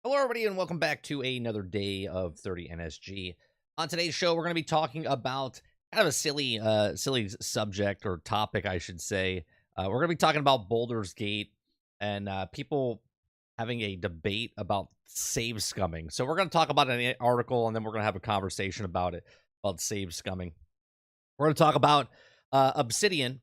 Hello, everybody, and welcome back to another day of 30 NSG. On today's show, we're going to be talking about kind of a silly subject or topic, I should say. We're going to be talking about Baldur's Gate and people having a debate about save scumming. So we're going to talk about an article, and then we're going to have a conversation about it, about save scumming. We're going to talk about Obsidian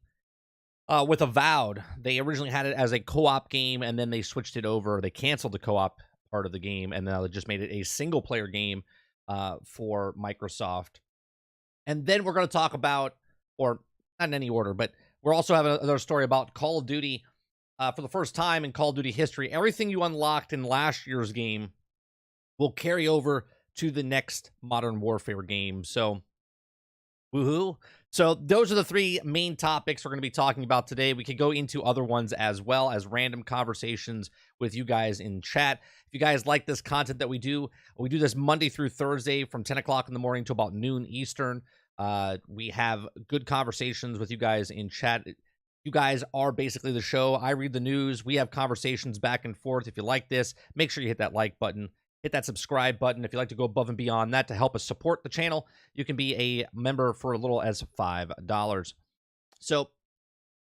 with Avowed. They originally had it as a co-op game, and then they switched it over. They canceled the co-op part of the game, and now they just made it a single-player game for Microsoft. And then we're going to talk about, or not in any order, but we're also having another story about Call of Duty. For the first time in Call of Duty history, everything you unlocked in last year's game will carry over to the next Modern Warfare game. So, woohoo. So those are the three main topics we're going to be talking about today. We could go into other ones as well as random conversations with you guys in chat. If you guys like this content that we do this Monday through Thursday from 10 o'clock in the morning to about noon Eastern. We have good conversations with you guys in chat. You guys are basically the show. I read the news. We have conversations back and forth. If you like this, make sure you hit that like button. Hit that subscribe button. If you'd like to go above and beyond that to help us support the channel, you can be a member for as little as $5. So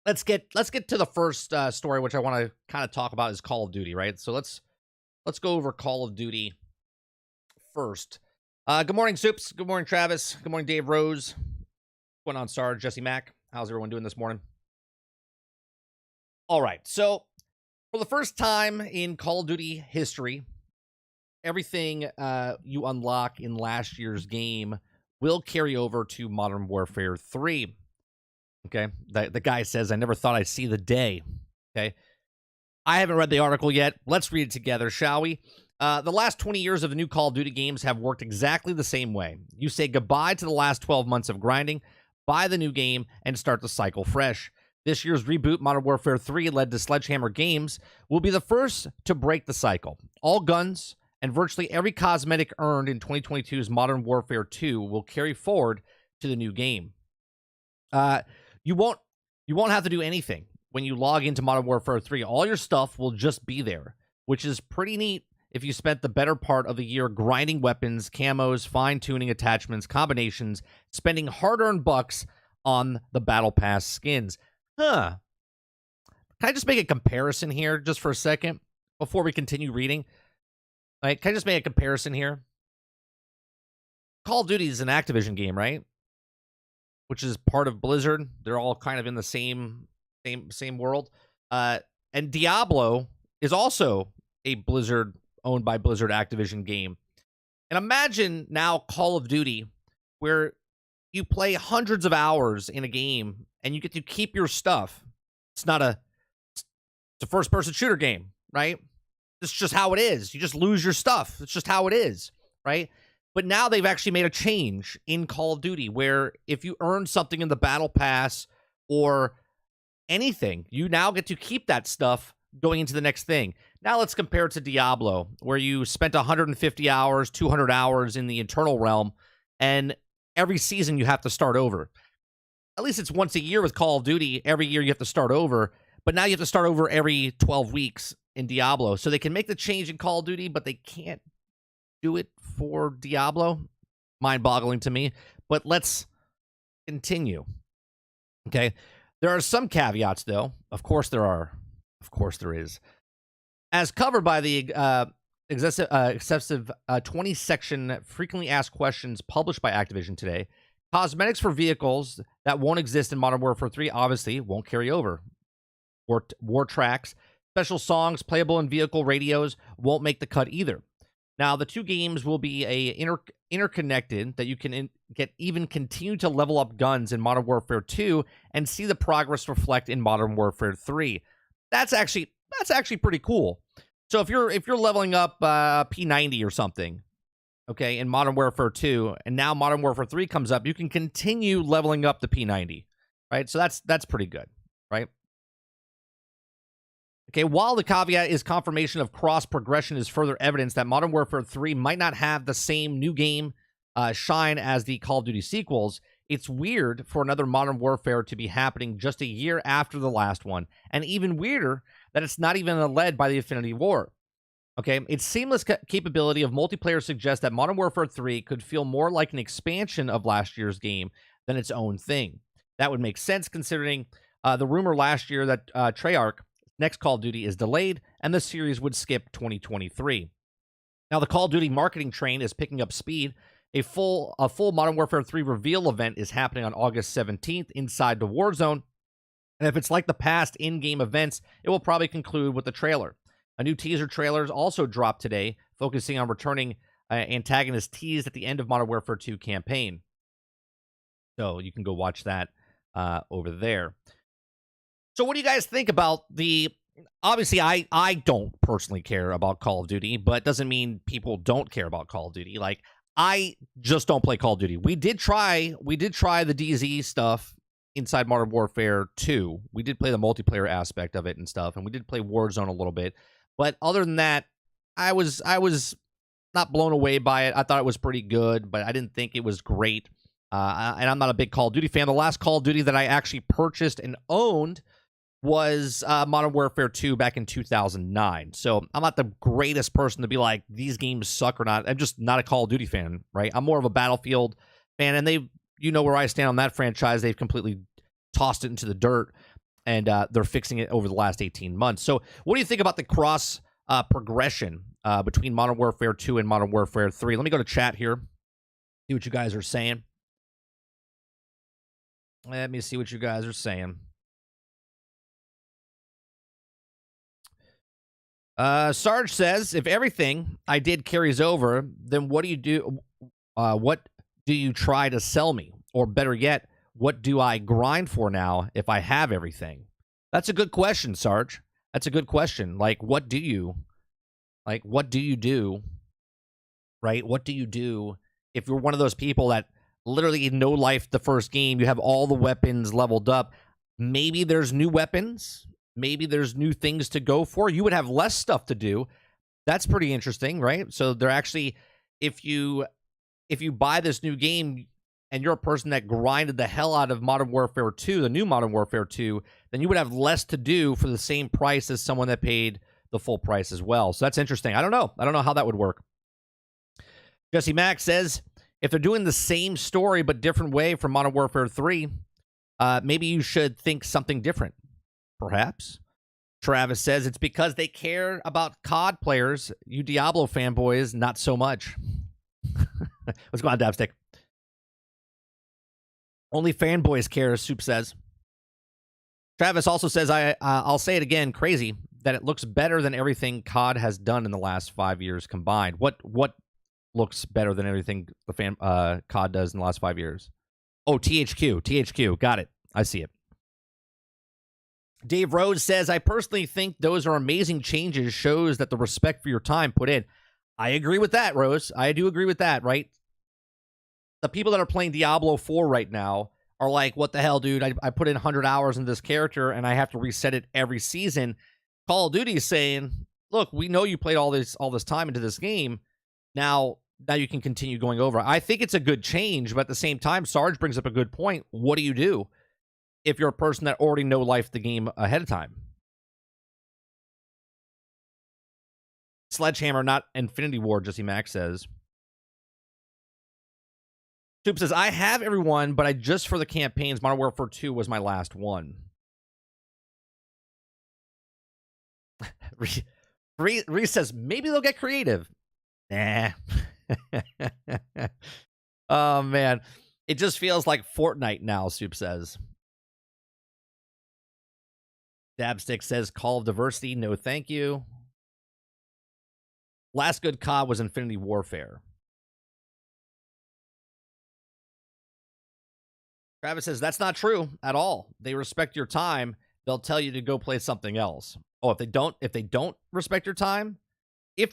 let's get to the first story, which I want to kind of talk about is Call of Duty, right? So let's go over Call of Duty first. Good morning, Soups. Good morning, Travis. Good morning, Dave Rose. What's going on, Sarge? Jesse Mack. How's everyone doing this morning? All right. So for the first time in Call of Duty history, everything you unlock in last year's game will carry over to Modern Warfare 3. Okay? The guy says, I never thought I'd see the day. Okay? I haven't read the article yet. Let's read it together, shall we? The last 20 years of the new Call of Duty games have worked exactly the same way. You say goodbye to the last 12 months of grinding, buy the new game, and start the cycle fresh. This year's reboot, Modern Warfare 3, led to Sledgehammer Games, will be the first to break the cycle. All guns and virtually every cosmetic earned in 2022's Modern Warfare 2 will carry forward to the new game. You won't have to do anything when you log into Modern Warfare 3. All your stuff will just be there, which is pretty neat if you spent the better part of the year grinding weapons, camos, fine-tuning attachments, combinations, spending hard-earned bucks on the Battle Pass skins. Can I just make a comparison here just for a second before we continue reading? Like, can I just make a comparison here? Call of Duty is an Activision game, right? Which is part of Blizzard. They're all kind of in the same world. And Diablo is also a Blizzard, owned by Blizzard Activision game. And imagine now Call of Duty, where you play hundreds of hours in a game and you get to keep your stuff. It's a first-person shooter game, right? It's just how it is. You just lose your stuff. It's just how it is, right? But now they've actually made a change in Call of Duty where if you earn something in the Battle Pass or anything, you now get to keep that stuff going into the next thing. Now let's compare it to Diablo, where you spent 150 hours, 200 hours in the Eternal Realm, and every season you have to start over. At least it's once a year with Call of Duty. Every year you have to start over, but now you have to start over every 12 weeks in Diablo. So they can make the change in Call of Duty, but they can't do it for Diablo. Mind-boggling to me. But let's continue. Okay. There are some caveats, though. Of course there are. Of course there is. As covered by the excessive 20-section frequently asked questions published by Activision today, cosmetics for vehicles that won't exist in Modern Warfare 3 obviously won't carry over. War tracks, special songs playable in vehicle radios won't make the cut either. Now, the two games will be interconnected that you can even continue to level up guns in Modern Warfare 2 and see the progress reflect in Modern Warfare 3. That's actually pretty cool. So if you're leveling up P90 or something, okay, in Modern Warfare 2, and now Modern Warfare 3 comes up, you can continue leveling up the P90, right? So that's pretty good, right? Okay, while the caveat is confirmation of cross-progression is further evidence that Modern Warfare 3 might not have the same new game shine as the Call of Duty sequels, it's weird for another Modern Warfare to be happening just a year after the last one, and even weirder that it's not even led by the Infinity War. Okay, its seamless capability of multiplayer suggests that Modern Warfare 3 could feel more like an expansion of last year's game than its own thing. That would make sense considering the rumor last year that Treyarch next Call of Duty is delayed and the series would skip 2023. Now the Call of Duty marketing train is picking up speed. A full Modern Warfare 3 reveal event is happening on August 17th inside the Warzone. And if it's like the past in-game events, it will probably conclude with the trailer. A new teaser trailer is also dropped today, focusing on returning antagonists teased at the end of Modern Warfare 2 campaign. So you can go watch that over there. So what do you guys think about the... Obviously, I don't personally care about Call of Duty, but it doesn't mean people don't care about Call of Duty. Like, I just don't play Call of Duty. We did try the DZ stuff inside Modern Warfare 2. We did play the multiplayer aspect of it and stuff, and we did play Warzone a little bit. But other than that, I was not blown away by it. I thought it was pretty good, but I didn't think it was great. And I'm not a big Call of Duty fan. The last Call of Duty that I actually purchased and owned was Modern Warfare 2 back in 2009. So I'm not the greatest person to be like, these games suck or not. I'm just not a Call of Duty fan, right? I'm more of a Battlefield fan, and you know where I stand on that franchise. They've completely tossed it into the dirt, and they're fixing it over the last 18 months. So what do you think about the cross progression between Modern Warfare 2 and Modern Warfare 3? Let me go to chat here, see what you guys are saying. Let me see what you guys are saying. Sarge says, if everything I did carries over, then what do you do? What do you try to sell me? Or better yet, what do I grind for now if I have everything? That's a good question, Sarge. That's a good question. Like, what do you do? Right? What do you do if you're one of those people that literally no life the first game, you have all the weapons leveled up? Maybe there's new weapons. Maybe there's new things to go for. You would have less stuff to do. That's pretty interesting, right? So they're actually, if you buy this new game and you're a person that grinded the hell out of Modern Warfare 2, the new Modern Warfare 2, then you would have less to do for the same price as someone that paid the full price as well. So that's interesting. I don't know how that would work. Jesse Mack says, if they're doing the same story but different way from Modern Warfare 3, maybe you should think something different. Perhaps. Travis says it's because they care about COD players. You Diablo fanboys, not so much. What's going on, Dabstick? Only fanboys care, Soup says. Travis also says, I'll say it again, crazy, that it looks better than everything COD has done in the last 5 years combined. What looks better than everything the COD does in the last 5 years? Oh, THQ. Got it. I see it. Dave Rose says, I personally think those are amazing changes, shows that the respect for your time put in. I agree with that, Rose. I do agree with that, right? The people that are playing Diablo 4 right now are like, what the hell, dude? I put in 100 hours in this character, and I have to reset it every season. Call of Duty is saying, look, we know you played all this time into this game. Now you can continue going over. I think it's a good change, but at the same time, Sarge brings up a good point. What do you do if you're a person that already know life the game ahead of time? Sledgehammer, not Infinity War, Jesse Max says. Soup says, I have everyone, but I just for the campaigns, Modern Warfare 2 was my last one. Reese says, maybe they'll get creative. Nah. Oh, man. It just feels like Fortnite now, Soup says. Dabstick says, Call of Diversity, no thank you. Last good COD was Infinity Warfare. Travis says, that's not true at all. They respect your time. They'll tell you to go play something else. Oh, if they don't respect your time, they'll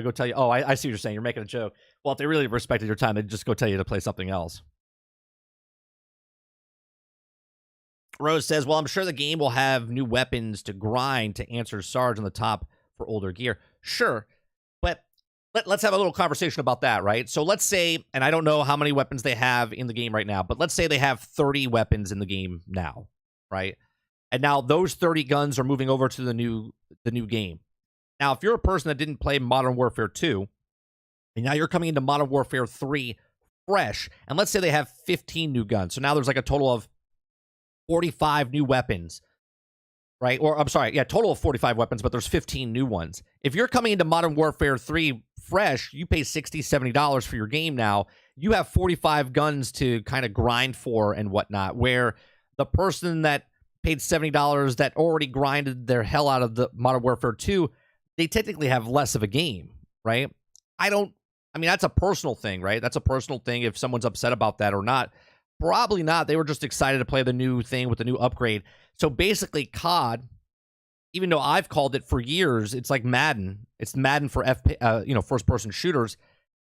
go tell you, oh, I see what you're saying. You're making a joke. Well, if they really respected your time, they'd just go tell you to play something else. Rose says, well, I'm sure the game will have new weapons to grind to answer Sarge on the top for older gear. Sure, but let's have a little conversation about that, right? So let's say, and I don't know how many weapons they have in the game right now, but let's say they have 30 weapons in the game now, right? And now those 30 guns are moving over to the new game. Now, if you're a person that didn't play Modern Warfare 2, and now you're coming into Modern Warfare 3 fresh, and let's say they have 15 new guns. So now there's like a total of 45 new weapons, right? Or I'm sorry, yeah, total of 45 weapons, but there's 15 new ones. If you're coming into Modern Warfare 3 fresh, you pay $60, $70 for your game now. You have 45 guns to kind of grind for and whatnot, where the person that paid $70 that already grinded their hell out of the Modern Warfare 2, they technically have less of a game, right? I mean, that's a personal thing, right? That's a personal thing if someone's upset about that or not. Probably not. They were just excited to play the new thing with the new upgrade. So basically, COD, even though I've called it for years, it's like Madden. It's Madden for first-person shooters.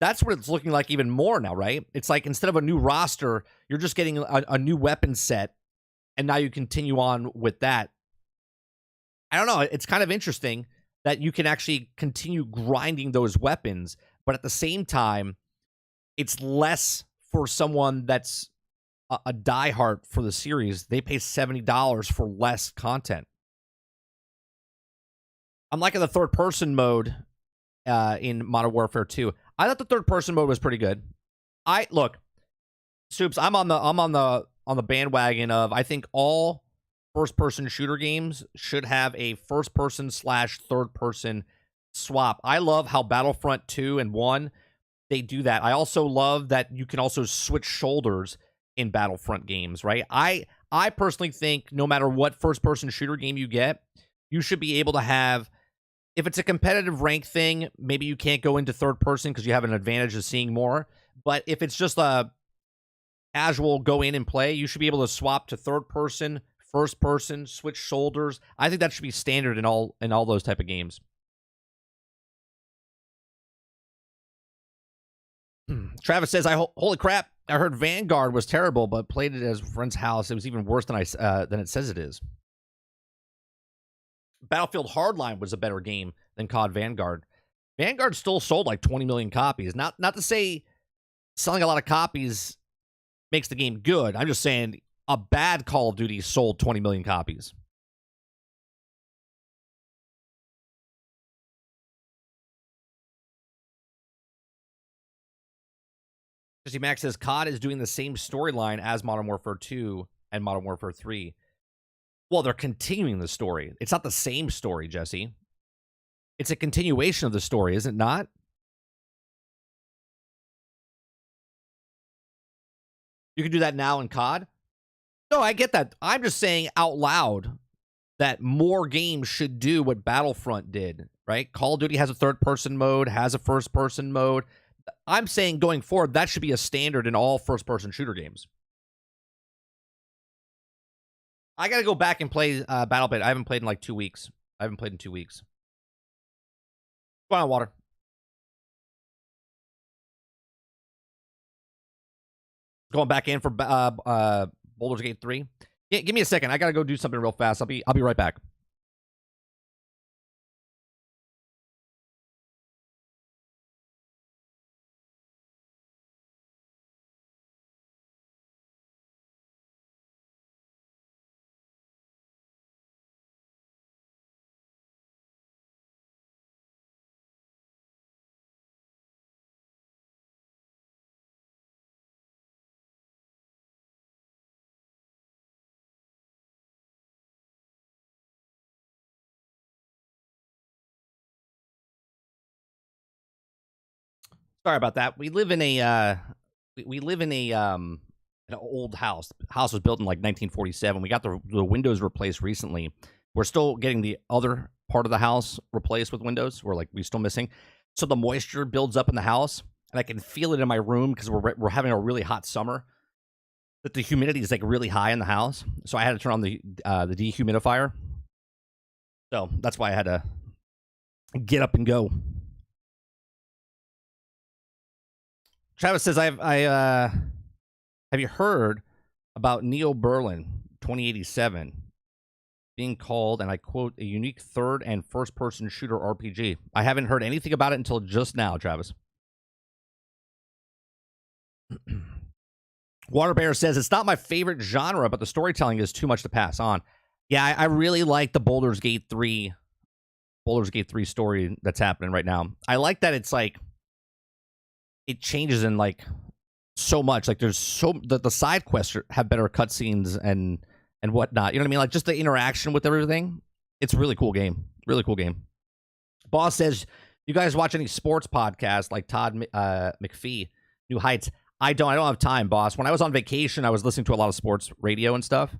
That's what it's looking like even more now, right? It's like instead of a new roster, you're just getting a new weapon set, and now you continue on with that. I don't know. It's kind of interesting that you can actually continue grinding those weapons, but at the same time, it's less for someone that's a diehard for the series. They pay $70 for less content. I'm liking the third-person mode in Modern Warfare 2. I thought the third-person mode was pretty good. Look, Soups, I'm on the bandwagon of I think all first-person shooter games should have a first-person / third-person swap. I love how Battlefront 2 and 1, they do that. I also love that you can also switch shoulders in Battlefront games, right? I personally think no matter what first-person shooter game you get, you should be able to have, if it's a competitive rank thing, maybe you can't go into third-person because you have an advantage of seeing more. But if it's just a casual go in and play, you should be able to swap to third-person, first-person, switch shoulders. I think that should be standard in all those type of games. Travis says, holy crap, I heard Vanguard was terrible, but played it at a friend's house. It was even worse than it says it is. Battlefield Hardline was a better game than COD Vanguard. Vanguard still sold like 20 million copies. Not to say selling a lot of copies makes the game good. I'm just saying a bad Call of Duty sold 20 million copies. Jesse Max says COD is doing the same storyline as Modern Warfare 2 and Modern Warfare 3. Well, they're continuing the story. It's not the same story, Jesse. It's a continuation of the story, is it not? You can do that now in COD? No, I get that. I'm just saying out loud that more games should do what Battlefront did, right? Call of Duty has a third-person mode, has a first-person mode. I'm saying going forward, that should be a standard in all first-person shooter games. I got to go back and play BattleBit. I haven't played in like 2 weeks. I haven't played in 2 weeks. Go on, Water. Going back in for Baldur's Gate 3. Give me a second. I got to go do something real fast. I'll be right back. Sorry about that. We live in a an old house. The house was built in like 1947. We got the windows replaced recently. We're still getting the other part of the house replaced with windows. We're still missing. So the moisture builds up in the house, and I can feel it in my room because we're having a really hot summer. That the humidity is like really high in the house, so I had to turn on the dehumidifier. So that's why I had to get up and go. Travis says, have you heard about Neo Berlin 2087 being called, and I quote, a unique third and first-person shooter RPG? I haven't heard anything about it until just now, Travis. Waterbear says, it's not my favorite genre, but the storytelling is too much to pass on. Yeah, I really like the Baldur's Gate 3 Baldur's Gate 3 story that's happening right now. I like that it's like it changes in like so much. Like there's the side quests have better cutscenes and whatnot. You know what I mean? Like just the interaction with everything. It's a really cool game. Really cool game. Boss says, you guys watch any sports podcasts like Todd McPhee, New Heights? I don't have time, boss. When I was on vacation, I was listening to a lot of sports radio and stuff,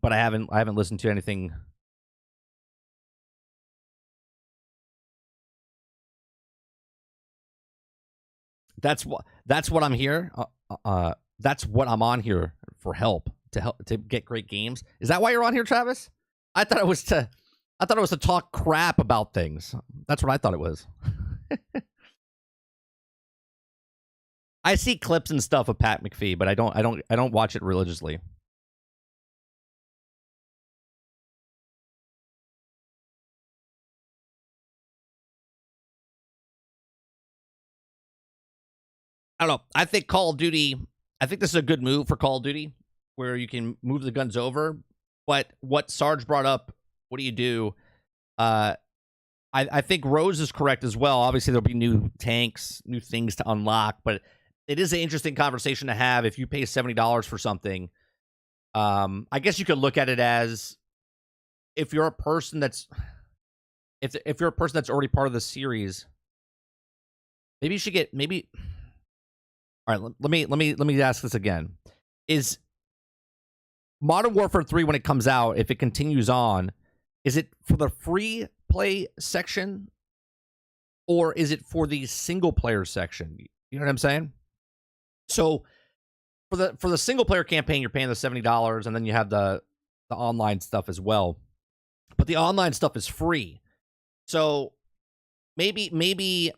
but I haven't listened to anything. That's what I'm here. That's what I'm on here for, help to get great games. Is that why you're on here, Travis? I thought it was to talk crap about things. That's what I thought it was. I see clips and stuff of Pat McPhee, but I don't watch it religiously. I don't know. I think Call of Duty. I think this is a good move for Call of Duty, where you can move the guns over. But what Sarge brought up, what do you do? I think Rose is correct as well. Obviously, there'll be new tanks, new things to unlock, but it is an interesting conversation to have if you pay $70 for something. I guess you could look at it as if you're a person that's already part of the series, maybe you should get All right, let me ask this again. Is Modern Warfare 3, when it comes out, if it continues on, is it for the free play section or is it for the single player section? You know what I'm saying? So for the single player campaign, you're paying the $70, and then you have the online stuff as well. But the online stuff is free. So maybe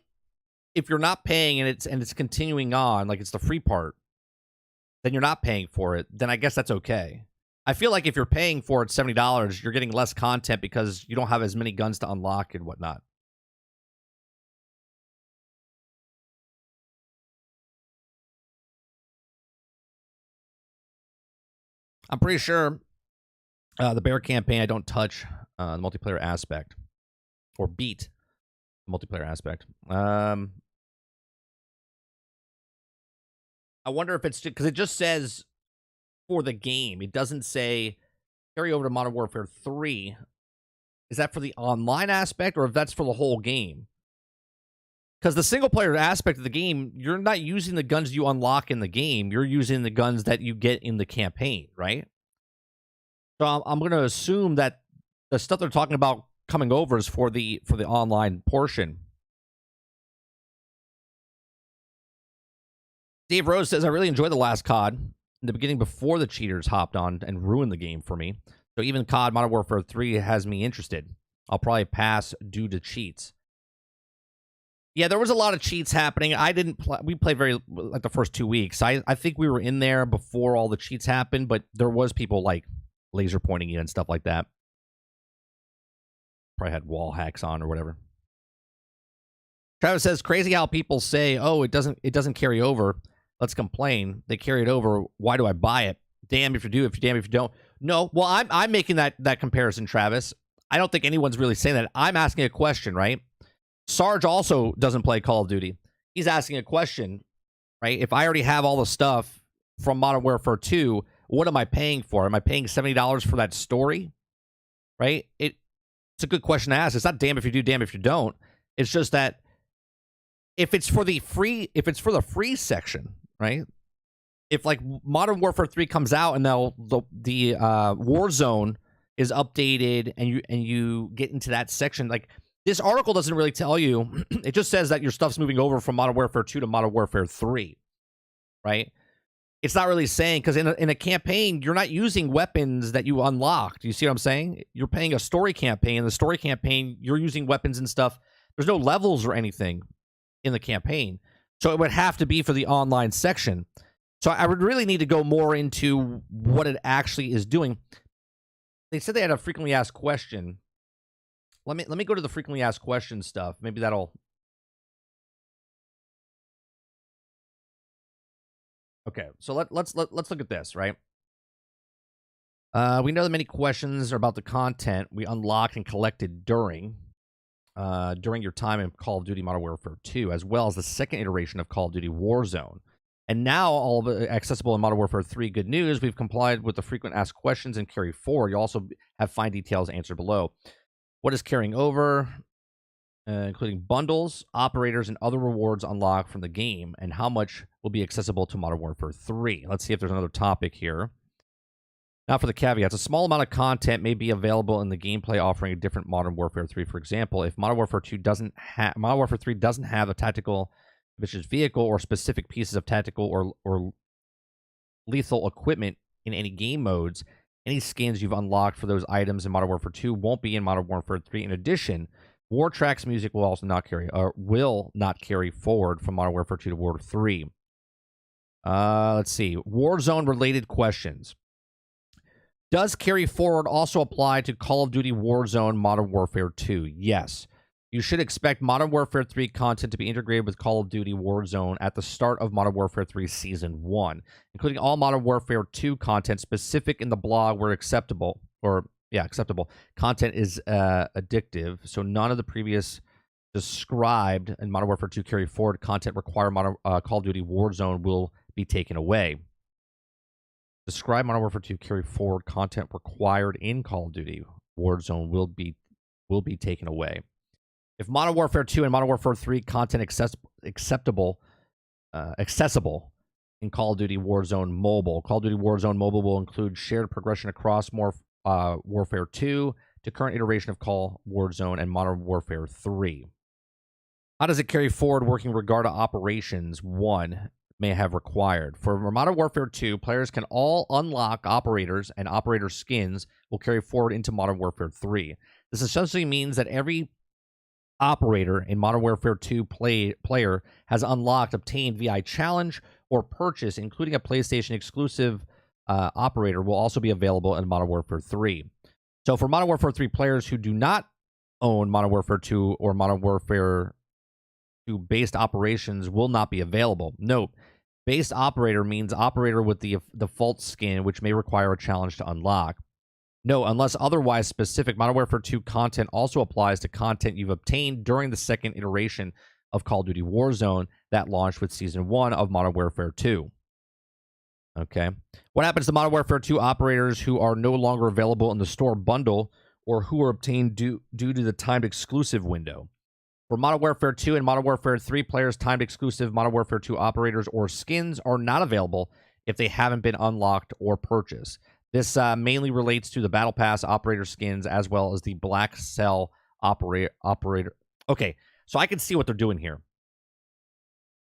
if you're not paying and it's continuing on, like it's the free part, then you're not paying for it, then I guess that's okay. I feel like if you're paying for it $70, you're getting less content because you don't have as many guns to unlock and whatnot. I'm pretty sure the Bear campaign, I don't touch the multiplayer aspect or beat the multiplayer aspect. I wonder if it's because it just says for the game. It doesn't say carry over to Modern Warfare 3. Is that for the online aspect or if that's for the whole game? Because the single player aspect of the game, you're not using the guns you unlock in the game. You're using the guns that you get in the campaign, right? So I'm going to assume that the stuff they're talking about coming over is for the online portion. Dave Rose says, I really enjoyed the last COD. In the beginning, before the cheaters hopped on and ruined the game for me. So even COD Modern Warfare 3 has me interested. I'll probably pass due to cheats. Yeah, there was a lot of cheats happening. I didn't play. We played very like the first 2 weeks. I think we were in there before all the cheats happened, but there was people like laser pointing you and stuff like that. Probably had wall hacks on or whatever. Travis says, crazy how people say, oh, it doesn't carry over. Let's complain. They carry it over. Why do I buy it? Damn if you do, damn if you don't. No, well, I'm making that comparison, Travis. I don't think anyone's really saying that. I'm asking a question, right? Sarge also doesn't play Call of Duty. He's asking a question, right? If I already have all the stuff from Modern Warfare 2, what am I paying for? Am I paying $70 for that story? Right? It's a good question to ask. It's not damn if you do, damn if you don't. It's just that if it's for the free section, right? If like Modern Warfare 3 comes out and the Warzone is updated and you get into that section, like this article doesn't really tell you. It just says that your stuff's moving over from Modern Warfare 2 to Modern Warfare 3, right? It's not really saying, because in a campaign, you're not using weapons that you unlocked. You see what I'm saying? You're paying a story campaign. The story campaign, you're using weapons and stuff. There's no levels or anything in the campaign. So it would have to be for the online section. So I would really need to go more into what it actually is doing. They said they had a frequently asked question. Let me go to the frequently asked question stuff. Maybe that'll... Okay, so let's look at this, right? We know that many questions are about the content we unlocked and collected during. during your time in Call of Duty Modern Warfare 2, as well as the second iteration of Call of Duty Warzone. And now all of it accessible in Modern Warfare 3. Good news, we've complied with the frequent asked questions and carry forward. You also have fine details answered below. What is carrying over? Including bundles, operators, and other rewards unlocked from the game, and how much will be accessible to Modern Warfare 3. Let's see if there's another topic here. Now for the caveats. A small amount of content may be available in the gameplay offering a different Modern Warfare 3. For example, if Modern Warfare 3 doesn't have a tactical vehicle or specific pieces of tactical or lethal equipment in any game modes, any skins you've unlocked for those items in Modern Warfare 2 won't be in Modern Warfare 3. In addition, War Tracks music will also not carry forward from Modern Warfare 2 to War 3. Let's see. Warzone related questions. Does carry forward also apply to Call of Duty Warzone Modern Warfare 2? Yes. You should expect Modern Warfare 3 content to be integrated with Call of Duty Warzone at the start of Modern Warfare 3 Season 1, including all Modern Warfare 2 content specific in the blog where acceptable content is addictive, so none of the previous described in Modern Warfare 2 carry forward content require Call of Duty Warzone will be taken away. Describe Modern Warfare 2 carry forward content required in Call of Duty Warzone will be taken away. If Modern Warfare 2 and Modern Warfare 3 content accessible in Call of Duty Warzone Mobile, Call of Duty Warzone Mobile will include shared progression across Warfare 2 to current iteration of Call Warzone and Modern Warfare 3. How does it carry forward working regard to operations 1 may have required? For Modern Warfare 2, players can all unlock operators, and operator skins will carry forward into Modern Warfare 3. This essentially means that every operator in Modern Warfare 2 player has unlocked, obtained via challenge or purchase, including a PlayStation exclusive operator, will also be available in Modern Warfare 3. So for Modern Warfare 3 players who do not own Modern Warfare 2 or Modern Warfare 2 based operations will not be available. Note, based operator means operator with the default skin, which may require a challenge to unlock. No, unless otherwise specific, Modern Warfare 2 content also applies to content you've obtained during the second iteration of Call of Duty Warzone that launched with Season 1 of Modern Warfare 2. Okay. What happens to Modern Warfare 2 operators who are no longer available in the store bundle or who are obtained due to the timed exclusive window? For Modern Warfare 2 and Modern Warfare 3 players, timed exclusive Modern Warfare 2 operators or skins are not available if they haven't been unlocked or purchased. This mainly relates to the Battle Pass operator skins as well as the Black Cell operator. Okay, so I can see what they're doing here.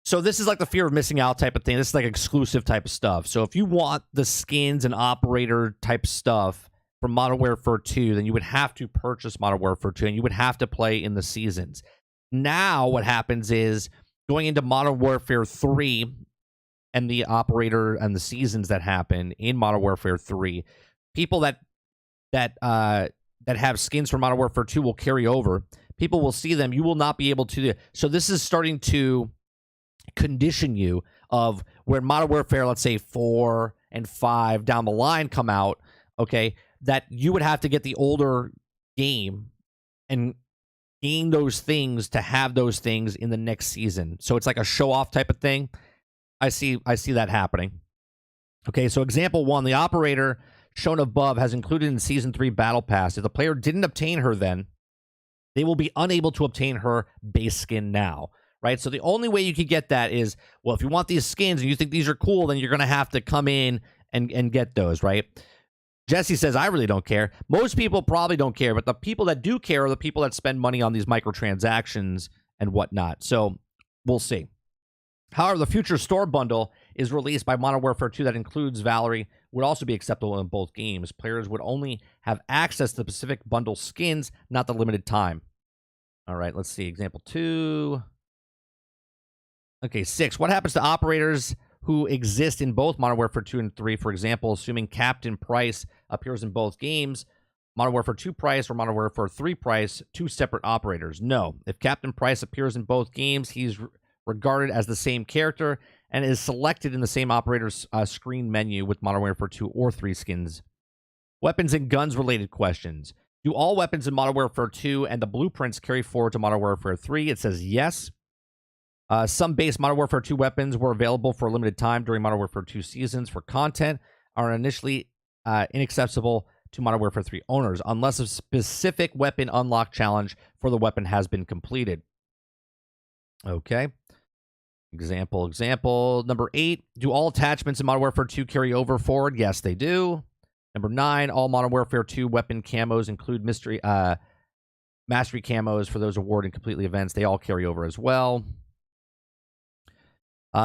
So this is like the fear of missing out type of thing. This is like exclusive type of stuff. So if you want the skins and operator type stuff from Modern Warfare 2, then you would have to purchase Modern Warfare 2 and you would have to play in the seasons. Now what happens is going into Modern Warfare 3 and the operator and the seasons that happen in Modern Warfare 3, people that have skins from Modern Warfare 2 will carry over. People will see them. You will not be able to. So this is starting to condition you of when Modern Warfare, let's say 4 and 5 down the line come out, okay, that you would have to get the older game and gain those things to have those things in the next season. So it's like a show-off type of thing. I see that happening. Okay, so example 1, the operator shown above has included in Season 3 Battle Pass. If the player didn't obtain her then, they will be unable to obtain her base skin now, right? So the only way you could get that is, well, if you want these skins and you think these are cool, then you're going to have to come in and get those, right? Jesse says, I really don't care. Most people probably don't care, but the people that do care are the people that spend money on these microtransactions and whatnot. So we'll see. However, the future store bundle is released by Modern Warfare 2 that includes Valkyrie, would also be acceptable in both games. Players would only have access to the specific bundle skins, not the limited time. All right, let's see. Example 2. Okay, 6. What happens to operators who exist in both Modern Warfare 2 and 3? For example, assuming Captain Price appears in both games, Modern Warfare 2 Price or Modern Warfare 3 Price, two separate operators. No. If Captain Price appears in both games, he's regarded as the same character and is selected in the same operator's screen menu with Modern Warfare 2 or 3 skins. Weapons and guns related questions. Do all weapons in Modern Warfare 2 and the blueprints carry forward to Modern Warfare 3? It says yes. Some base Modern Warfare 2 weapons were available for a limited time during Modern Warfare 2 seasons for content, are initially inaccessible to Modern Warfare 3 owners unless a specific weapon unlock challenge for the weapon has been completed. Okay. Example. Number 8. Do all attachments in Modern Warfare 2 carry over forward? Yes, they do. Number 9. All Modern Warfare 2 weapon camos include mastery camos for those awarded completely events. They all carry over as well.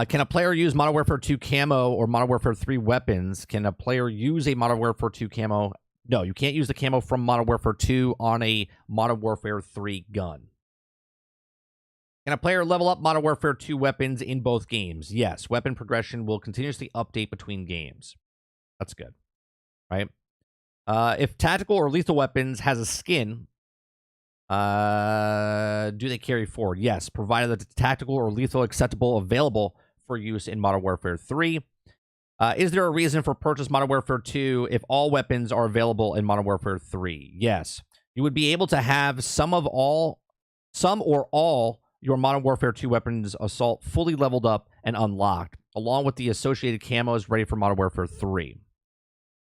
Can a player use Modern Warfare 2 camo or Modern Warfare 3 weapons? Can a player use a Modern Warfare 2 camo? No, you can't use the camo from Modern Warfare 2 on a Modern Warfare 3 gun. Can a player level up Modern Warfare 2 weapons in both games? Yes. Weapon progression will continuously update between games. That's good, right? If tactical or lethal weapons has a skin, do they carry forward? Yes, provided that the tactical or lethal acceptable available for use in Modern Warfare 3. Is there a reason for purchase Modern Warfare 2 if all weapons are available in Modern Warfare 3? Yes. You would be able to have some or all your Modern Warfare 2 weapons assault fully leveled up and unlocked, along with the associated camos ready for Modern Warfare 3.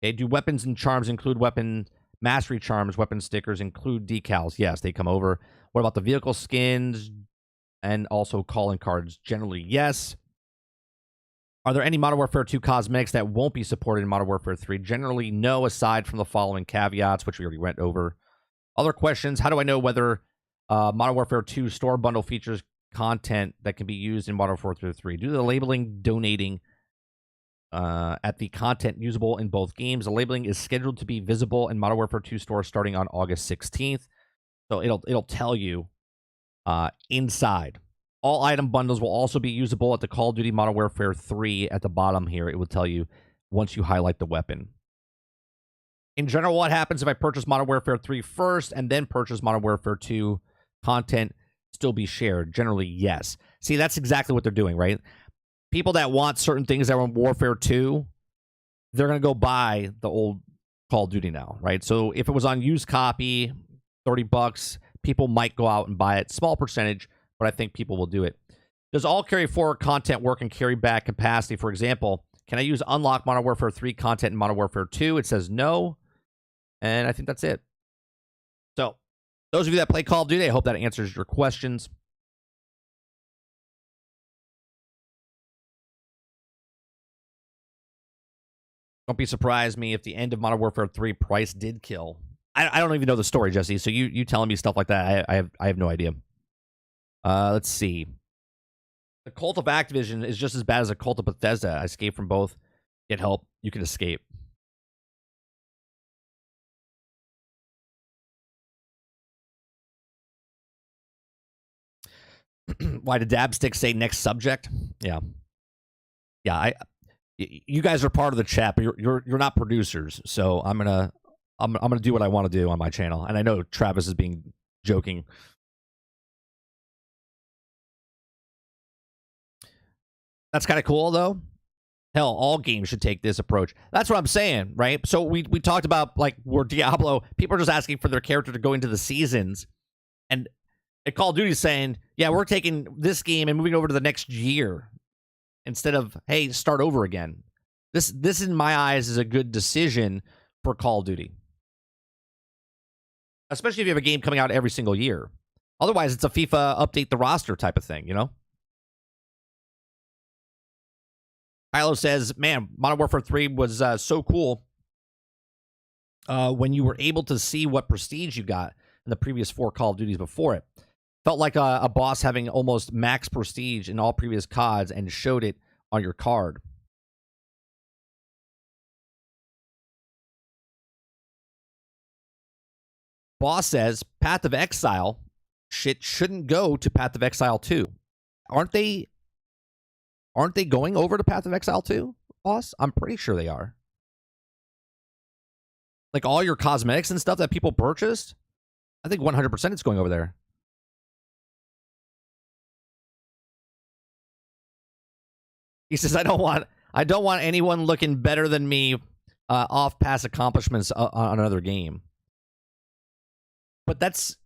Okay, do weapons and charms include weapon mastery charms, weapon stickers include decals? Yes, they come over. What about the vehicle skins and also calling cards? Generally, yes. Are there any Modern Warfare 2 cosmetics that won't be supported in Modern Warfare 3? Generally, no, aside from the following caveats, which we already went over. Other questions: how do I know whether Modern Warfare 2 store bundle features content that can be used in Modern Warfare 3? Due to the labeling donating at the content usable in both games, the labeling is scheduled to be visible in Modern Warfare 2 store starting on August 16th. So it'll tell you inside. All item bundles will also be usable at the Call of Duty Modern Warfare 3 at the bottom here. It will tell you once you highlight the weapon. In general, what happens if I purchase Modern Warfare 3 first and then purchase Modern Warfare 2 content still be shared? Generally, yes. See, that's exactly what they're doing, right? People that want certain things that were in Warfare 2, they're going to go buy the old Call of Duty now, right? So if it was on used copy, $30, people might go out and buy it. Small percentage, but I think people will do it. Does all carry forward content work in carry back capacity? For example, can I use unlock Modern Warfare 3 content in Modern Warfare 2? It says no. And I think that's it. So, those of you that play Call of Duty, I hope that answers your questions. Don't be surprised me if the end of Modern Warfare 3 price did kill. I don't even know the story, Jesse. So you telling me stuff like that, I have no idea. Let's see. The cult of Activision is just as bad as the cult of Bethesda. I escaped from both. Get help. You can escape. Why did Dabstick say next subject? Yeah. You guys are part of the chat, but you're not producers. So I'm gonna do what I want to do on my channel. And I know Travis is being joking. That's kind of cool, though. Hell, all games should take this approach. That's what I'm saying, right? So we talked about, like, where Diablo, people are just asking for their character to go into the seasons. And Call of Duty is saying, yeah, we're taking this game and moving over to the next year instead of, hey, start over again. This in my eyes, is a good decision for Call of Duty. Especially if you have a game coming out every single year. Otherwise, it's a FIFA update the roster type of thing, you know? Kylo says, man, Modern Warfare 3 was so cool when you were able to see what prestige you got in the previous 4 Call of Duties before it. Felt like a boss having almost max prestige in all previous CODs and showed it on your card. Boss says, Path of Exile shit shouldn't go to Path of Exile 2. Aren't they going over to Path of Exile 2, boss? I'm pretty sure they are. Like all your cosmetics and stuff that people purchased, I think 100% it's going over there. He says, I don't want anyone looking better than me off past accomplishments on another game. But that's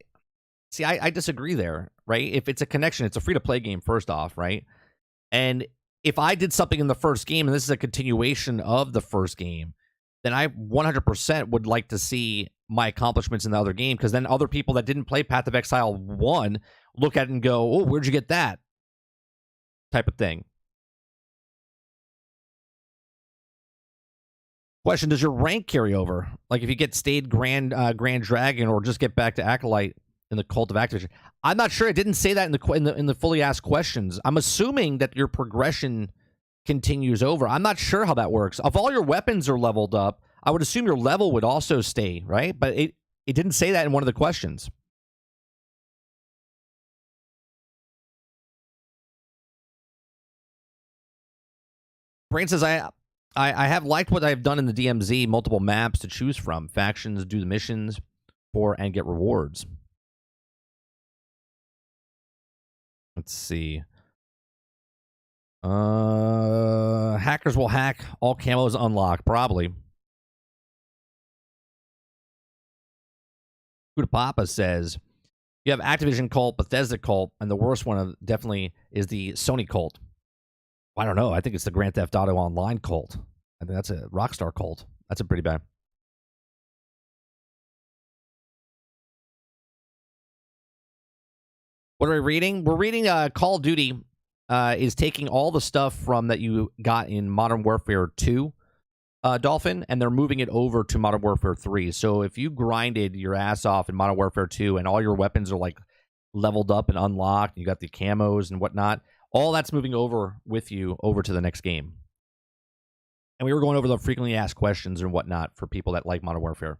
see, I disagree there, right? If it's a connection, it's a free to play game, first off, right? And if I did something in the first game and this is a continuation of the first game, then I 100% would like to see my accomplishments in the other game, because then other people that didn't play Path of Exile 1 look at it and go, oh, where'd you get that? Type of thing. Question, does your rank carry over? Like if you get stayed Grand Dragon or just get back to Acolyte in the Cult of Activision? I'm not sure. It didn't say that in the fully asked questions. I'm assuming that your progression continues over. I'm not sure how that works. If all your weapons are leveled up, I would assume your level would also stay, right? But it didn't say that in one of the questions. Brain says, I have liked what I've done in the DMZ, multiple maps to choose from, factions, do the missions for, and get rewards. Let's see. Hackers will hack. All camos unlocked, probably. Huda Papa says, you have Activision cult, Bethesda cult, and the worst one definitely is the Sony cult. I don't know. I think it's the Grand Theft Auto Online cult. I think that's a Rockstar cult. That's a pretty bad. What are we reading? We're reading Call of Duty is taking all the stuff from that you got in Modern Warfare 2, Dolphin, and they're moving it over to Modern Warfare 3. So if you grinded your ass off in Modern Warfare 2 and all your weapons are like leveled up and unlocked, you got the camos and whatnot, all that's moving over with you over to the next game. And we were going over the frequently asked questions and whatnot for people that like Modern Warfare.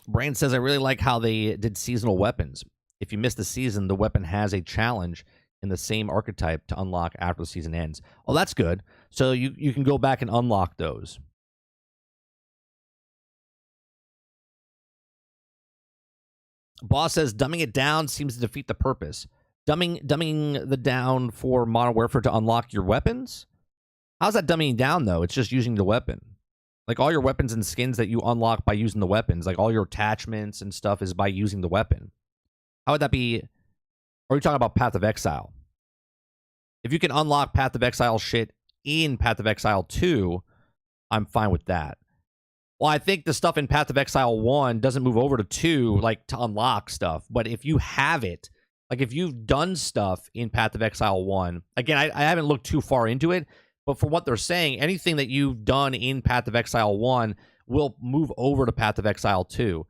Brain says, I really like how they did seasonal weapons. If you miss the season, the weapon has a challenge in the same archetype to unlock after the season ends. Oh, that's good. So you can go back and unlock those. Boss says, dumbing it down seems to defeat the purpose. Dumbing the down for Modern Warfare to unlock your weapons? How's that dumbing down, though? It's just using the weapon. Like, all your weapons and skins that you unlock by using the weapons, like all your attachments and stuff is by using the weapon. How would that be? Or are you talking about Path of Exile? If you can unlock Path of Exile shit in Path of Exile 2, I'm fine with that. Well, I think the stuff in Path of Exile 1 doesn't move over to 2, like, to unlock stuff. But if you have it, like, if you've done stuff in Path of Exile 1, again, I haven't looked too far into it, but from what they're saying, anything that you've done in Path of Exile 1 will move over to Path of Exile 2.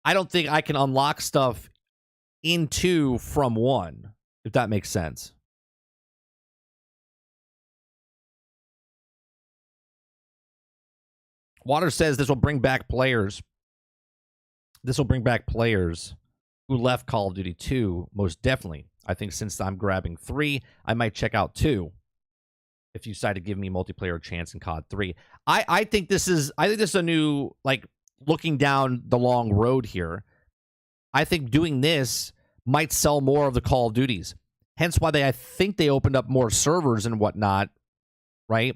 I don't think I can unlock stuff in 2 from 1, if that makes sense. Water says this will bring back players. This will bring back players who left Call of Duty 2, most definitely. I think since I'm grabbing 3, I might check out 2. If you decide to give me multiplayer chance in COD 3. I think this is a new, like, looking down the long road here. I think doing this might sell more of the Call of Duties. Hence why I think they opened up more servers and whatnot, right?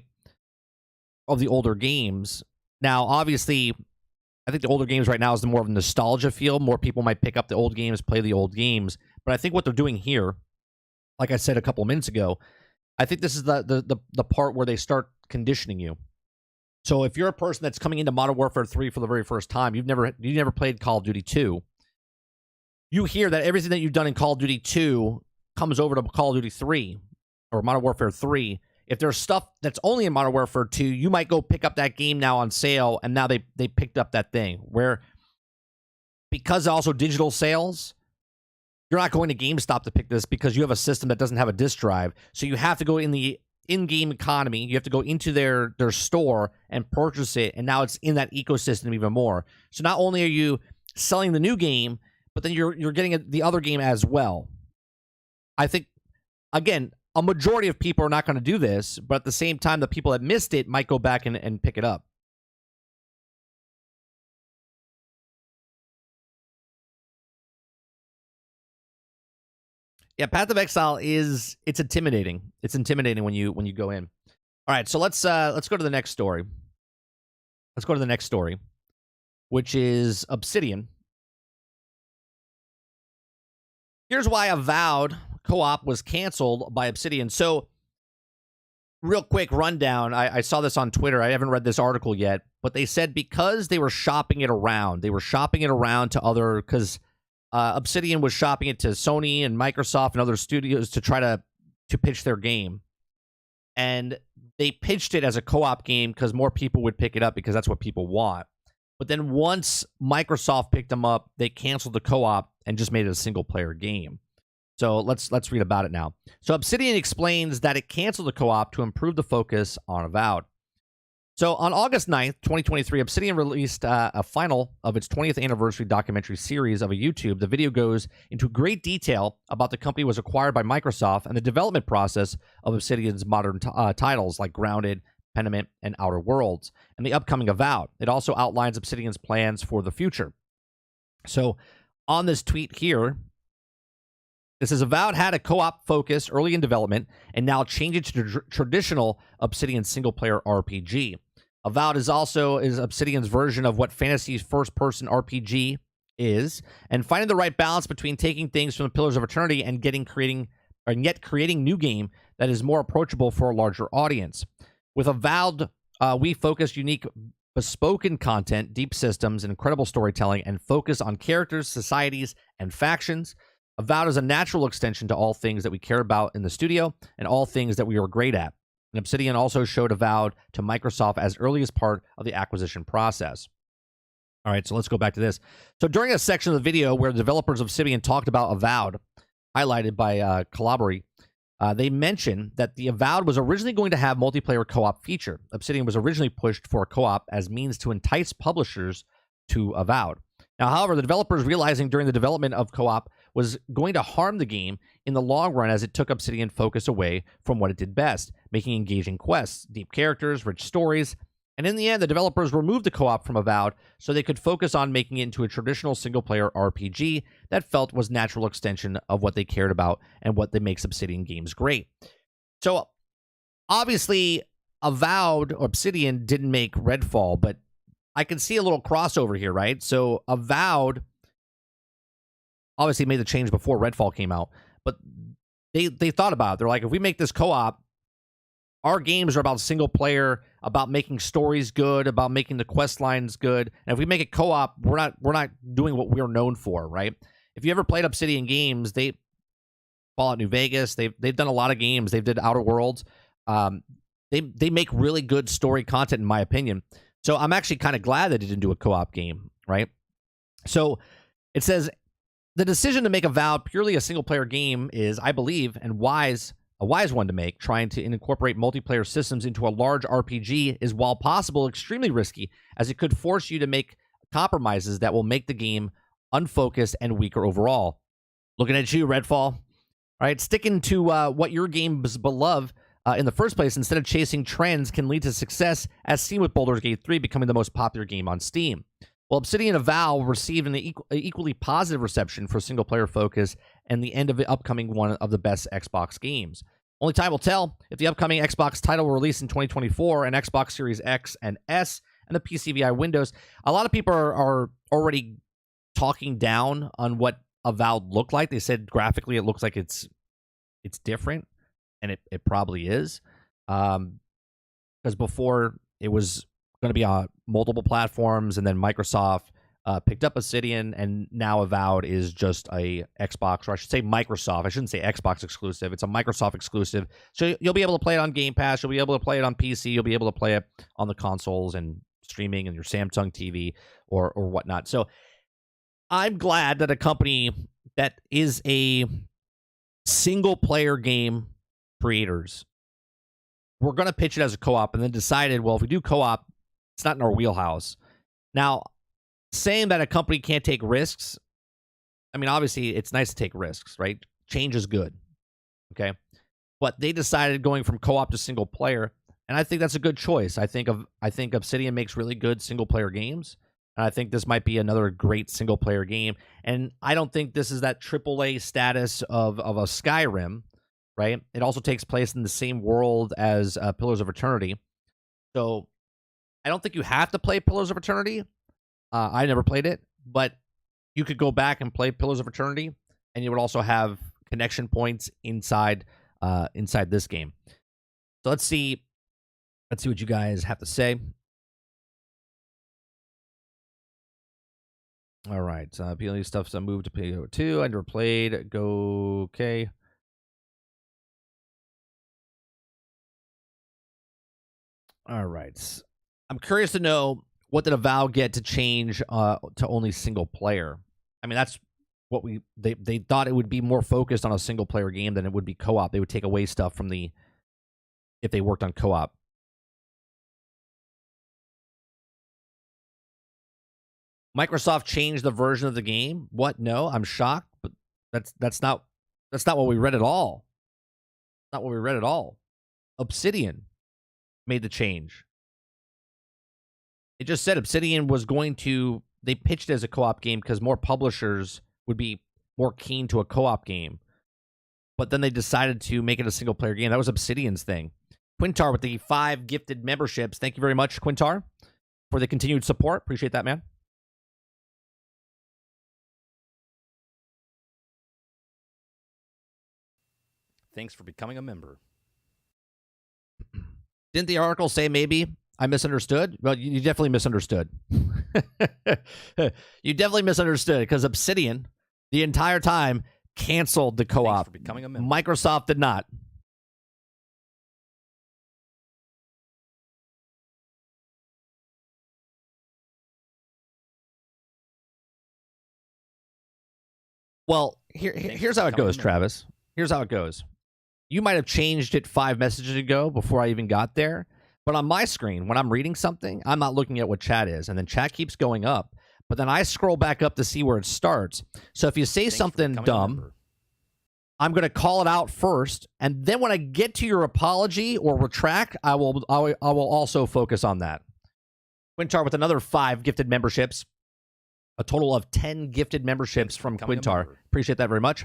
Of the older games. Now, obviously, I think the older games right now is more of a nostalgia feel. More people might pick up the old games, play the old games. But I think what they're doing here, like I said a couple of minutes ago, I think this is the part where they start conditioning you. So if you're a person that's coming into Modern Warfare 3 for the very first time, you never played Call of Duty 2, you hear that everything that you've done in Call of Duty 2 comes over to Call of Duty 3 or Modern Warfare 3. If there's stuff that's only in Modern Warfare 2, you might go pick up that game now on sale, and now they picked up that thing. Where, because also digital sales, you're not going to GameStop to pick this because you have a system that doesn't have a disk drive. So you have to go in the in-game economy. You have to go into their store and purchase it, and now it's in that ecosystem even more. So not only are you selling the new game, but then you're getting the other game as well. I think, again, a majority of people are not going to do this, but at the same time, the people that missed it might go back and pick it up. Yeah, Path of Exile it's intimidating. It's intimidating when you go in. All right, so let's go to the next story. Let's go to the next story, which is Obsidian. Here's why Avowed co-op was canceled by Obsidian. So, real quick rundown. I saw this on Twitter. I haven't read this article yet, but they said because they were shopping it around. They were shopping it around to other, because Obsidian was shopping it to Sony and Microsoft and other studios to try to pitch their game. And they pitched it as a co-op game because more people would pick it up because that's what people want. But then once Microsoft picked them up, they canceled the co-op and just made it a single-player game. So let's read about it now. So Obsidian explains that it canceled the co-op to improve the focus on Avowed. So on August 9th, 2023, Obsidian released a final of its 20th anniversary documentary series of a YouTube. The video goes into great detail about the company was acquired by Microsoft and the development process of Obsidian's modern titles like Grounded, Pentiment, and Outer Worlds, and the upcoming Avowed. It also outlines Obsidian's plans for the future. So on this tweet here, it says, Avowed had a co-op focus early in development and now changed it to traditional Obsidian single-player RPG. Avowed is Obsidian's version of what fantasy's first-person RPG is, and finding the right balance between taking things from the Pillars of Eternity and yet creating new game that is more approachable for a larger audience. With Avowed, we focus unique bespoken content, deep systems, and incredible storytelling, and focus on characters, societies, and factions. Avowed is a natural extension to all things that we care about in the studio and all things that we are great at. And Obsidian also showed Avowed to Microsoft as early as part of the acquisition process. All right, so let's go back to this. So during a section of the video where the developers of Obsidian talked about Avowed, highlighted by Collaborate, they mentioned that the Avowed was originally going to have multiplayer co-op feature. Obsidian was originally pushed for a co-op as means to entice publishers to Avowed. Now, however, the developers realizing during the development of co-op was going to harm the game in the long run as it took Obsidian focus away from what it did best, making engaging quests, deep characters, rich stories. And in the end, the developers removed the co-op from Avowed so they could focus on making it into a traditional single-player RPG that felt was natural extension of what they cared about and what makes Obsidian games great. So, obviously, Avowed, Obsidian didn't make Redfall, but I can see a little crossover here, right? So, Avowed obviously made the change before Redfall came out, but they thought about it. They're like, if we make this co-op, our games are about single player, about making stories good, about making the quest lines good. And if we make it co-op, we're not doing what we're known for, right? If you ever played Obsidian games, Fallout New Vegas, they've done a lot of games. They've did Outer Worlds. They make really good story content, in my opinion. So I'm actually kind of glad that they didn't do a co-op game, right? So it says the decision to make Avowed purely a single player game is, I believe, a wise one to make. Trying to incorporate multiplayer systems into a large RPG is, while possible, extremely risky, as it could force you to make compromises that will make the game unfocused and weaker overall. Looking at you, Redfall. All right, sticking to what your game's beloved in the first place instead of chasing trends can lead to success, as seen with Baldur's Gate 3 becoming the most popular game on Steam. Well, Obsidian Avowed received an equally positive reception for single-player focus and the end of the upcoming one of the best Xbox games. Only time will tell if the upcoming Xbox title will release in 2024 and Xbox Series X and S and the PCVI Windows. A lot of people are already talking down on what Avowed looked like. They said graphically it looks like it's different, and it probably is. Because before it was going to be on multiple platforms, and then Microsoft picked up Obsidian, and now Avowed is just a Xbox, or I should say Microsoft. I shouldn't say Xbox exclusive. It's a Microsoft exclusive. So you'll be able to play it on Game Pass. You'll be able to play it on PC. You'll be able to play it on the consoles and streaming and your Samsung TV or whatnot. So I'm glad that a company that is a single-player game creators, we're going to pitch it as a co-op, and then decided, well, if we do co-op, it's not in our wheelhouse. Now, saying that a company can't take risks, I mean, obviously, it's nice to take risks, right? Change is good, okay? But they decided going from co-op to single player, and I think that's a good choice. I think Obsidian makes really good single player games. And I think this might be another great single player game. And I don't think this is that AAA status of a Skyrim, right? It also takes place in the same world as Pillars of Eternity. So I don't think you have to play Pillars of Eternity. I never played it, but you could go back and play Pillars of Eternity, and you would also have connection points inside this game. So let's see what you guys have to say. All right, PLE stuff's moved to PO2. I never played. Go okay. All right. I'm curious to know, what did Avowed get to change to only single player? I mean, that's what they thought it would be more focused on a single player game than it would be co-op. They would take away stuff from if they worked on co-op. Microsoft changed the version of the game. What? No, I'm shocked, but that's not what we read at all. Not what we read at all. Obsidian made the change. It just said Obsidian was going to. They pitched it as a co-op game because more publishers would be more keen to a co-op game. But then they decided to make it a single player game. That was Obsidian's thing. Quintar with the 5 gifted memberships. Thank you very much, Quintar, for the continued support. Appreciate that, man. Thanks for becoming a member. Didn't the article say maybe I misunderstood? Well, you definitely misunderstood. You definitely misunderstood, because Obsidian, the entire time, canceled the co-op. Microsoft did not. Well, here's how it goes, Travis. Here's how it goes. You might have changed it 5 messages ago before I even got there. But on my screen, when I'm reading something, I'm not looking at what chat is. And then chat keeps going up. But then I scroll back up to see where it starts. So if you say something dumb, I'm going to call it out first. And then when I get to your apology or retract, I will also focus on that. Quintar with another 5 gifted memberships. A total of 10 gifted memberships from Quintar. Appreciate that very much.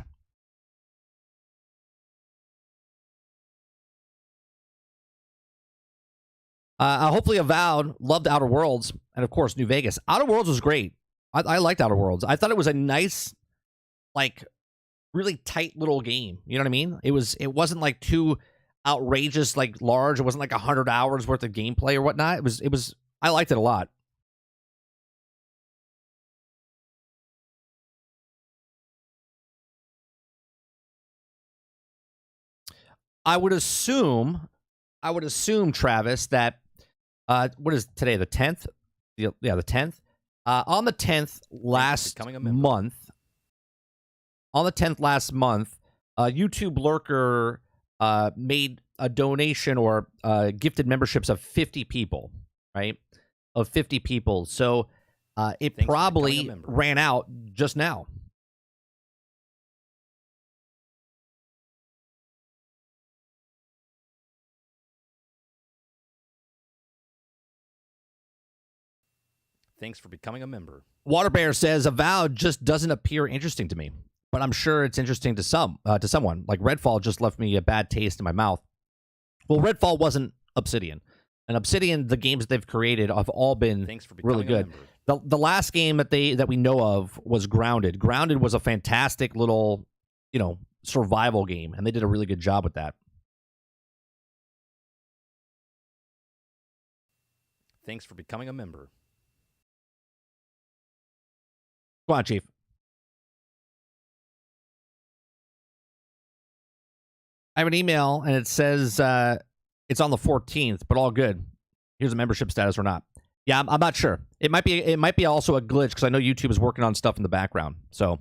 Hopefully Avowed loved Outer Worlds, and of course New Vegas. Outer Worlds was great. I liked Outer Worlds. I thought it was a nice, like, really tight little game. You know what I mean? It wasn't like too outrageous, like large. It wasn't like 100 hours worth of gameplay or whatnot. It was. I liked it a lot. I would assume, Travis, that what is today, the 10th? Yeah, the 10th. On the 10th last month, YouTube Lurker made a donation or gifted memberships of 50 people, right? Of 50 people. So it probably ran out just now. Thanks for becoming a member. Waterbear says Avowed just doesn't appear interesting to me, but I'm sure it's interesting to someone. Like Redfall just left me a bad taste in my mouth. Well, Redfall wasn't Obsidian, and Obsidian, the games that they've created have all been really good. The last game that we know of was Grounded. Grounded was a fantastic little, survival game, and they did a really good job with that. Thanks for becoming a member. Go on, Chief. I have an email, and it says it's on the 14th, but all good. Here's a membership status or not. Yeah, I'm not sure. It might be also a glitch, because I know YouTube is working on stuff in the background. So,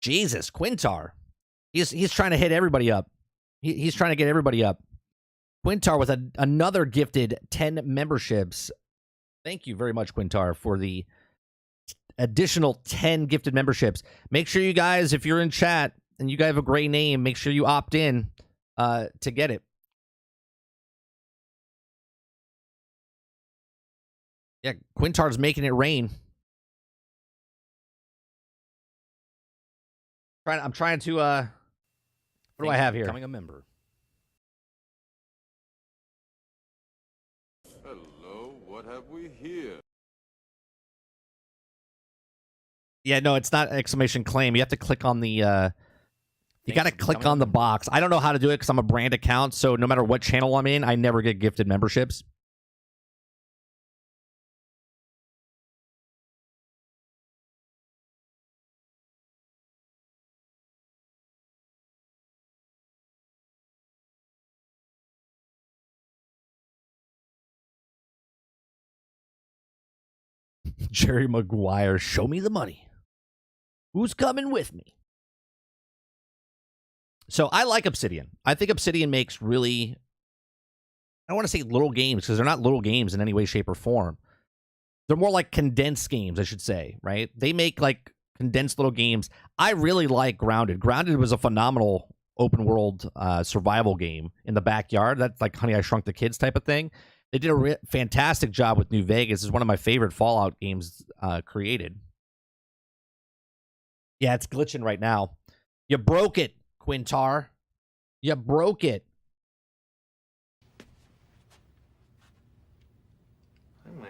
Jesus, Quintar, he's trying to hit everybody up. He's trying to get everybody up. Quintar with another gifted 10 memberships. Thank you very much, Quintar, for the additional 10 gifted memberships. Make sure you guys, if you're in chat, and you guys have a great name, make sure you opt in to get it. Yeah, Quintar's making it rain. I'm trying to what do I have here? Becoming a member. Hello, what have we here? Yeah, no, it's not exclamation claim. You have to click on the you got to click on the box. I don't know how to do it because I'm a brand account, so no matter what channel I'm in, I never get gifted memberships. Jerry Maguire, show me the money. Who's coming with me? So I like Obsidian. I think Obsidian makes really, I don't want to say little games because they're not little games in any way, shape, or form. They're more like condensed games, I should say, right? They make like condensed little games. I really like Grounded. Grounded was a phenomenal open world survival game in the backyard. That's like Honey, I Shrunk the Kids type of thing. They did a fantastic job with New Vegas. It's one of my favorite Fallout games created. Yeah, it's glitching right now. You broke it, Quintar. You broke it.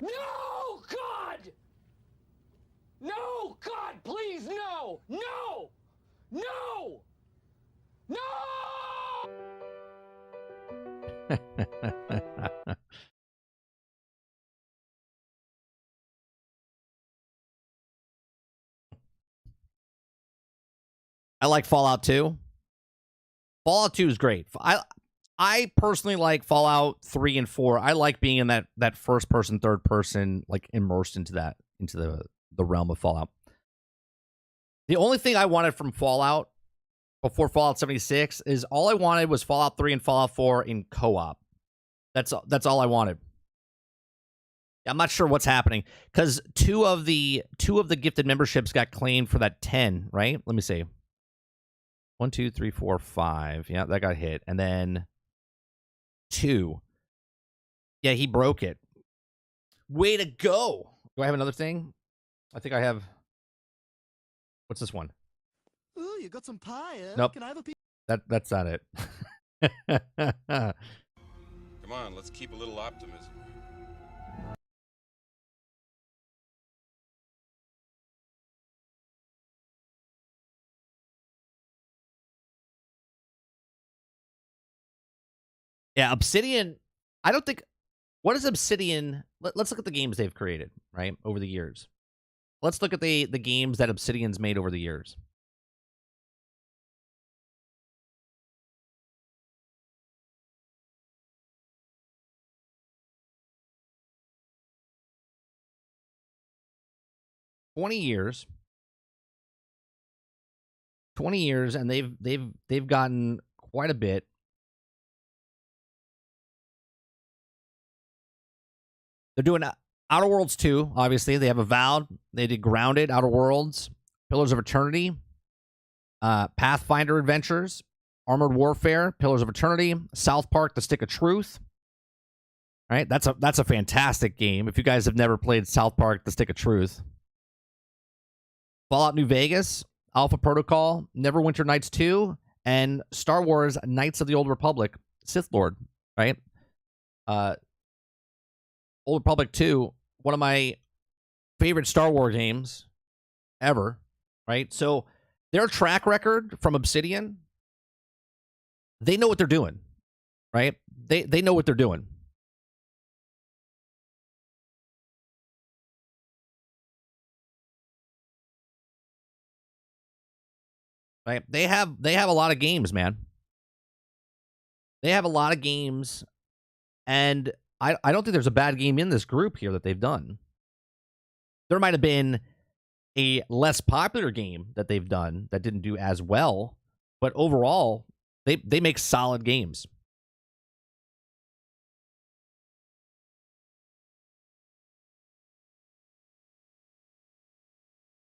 No, God! No, God, please, no! No! No! No! I like Fallout 2. Fallout 2 is great. I personally like Fallout 3 and 4. I like being in that first person, third person, like immersed into the realm of Fallout. The only thing I wanted from Fallout before Fallout 76 is all I wanted was Fallout 3 and Fallout 4 in co-op. That's all I wanted. I'm not sure what's happening because two of the gifted memberships got claimed for that 10, right? Let me see. 1, 2, 3, 4, 5. Yeah, that got hit. And then 2. Yeah, he broke it. Way to go. Do I have another thing? I think I have. What's this one? Ooh, you got some pie, eh? Nope. Can I have a piece? That's not it. Come on, let's keep a little optimism. Yeah, Obsidian. I don't think. What is Obsidian? Let's look at the games they've created, right, over the years. Let's look at the games that Obsidian's made over the years. $20 years, and they've gotten quite a bit. They're doing Outer Worlds 2, obviously. They have Avowed. They did Grounded, Outer Worlds, Pillars of Eternity, Pathfinder Adventures, Armored Warfare, Pillars of Eternity, South Park: The Stick of Truth. All right, that's a fantastic game. If you guys have never played South Park: The Stick of Truth. Fallout New Vegas, Alpha Protocol, Neverwinter Nights 2, and Star Wars: Knights of the Old Republic, Sith Lord, right? Old Republic 2, one of my favorite Star Wars games ever, right? So their track record from Obsidian, they know what they're doing, right? They know what they're doing. Right? They have a lot of games, man. They have a lot of games, and I don't think there's a bad game in this group here that they've done. There might have been a less popular game that they've done that didn't do as well, but overall, they make solid games.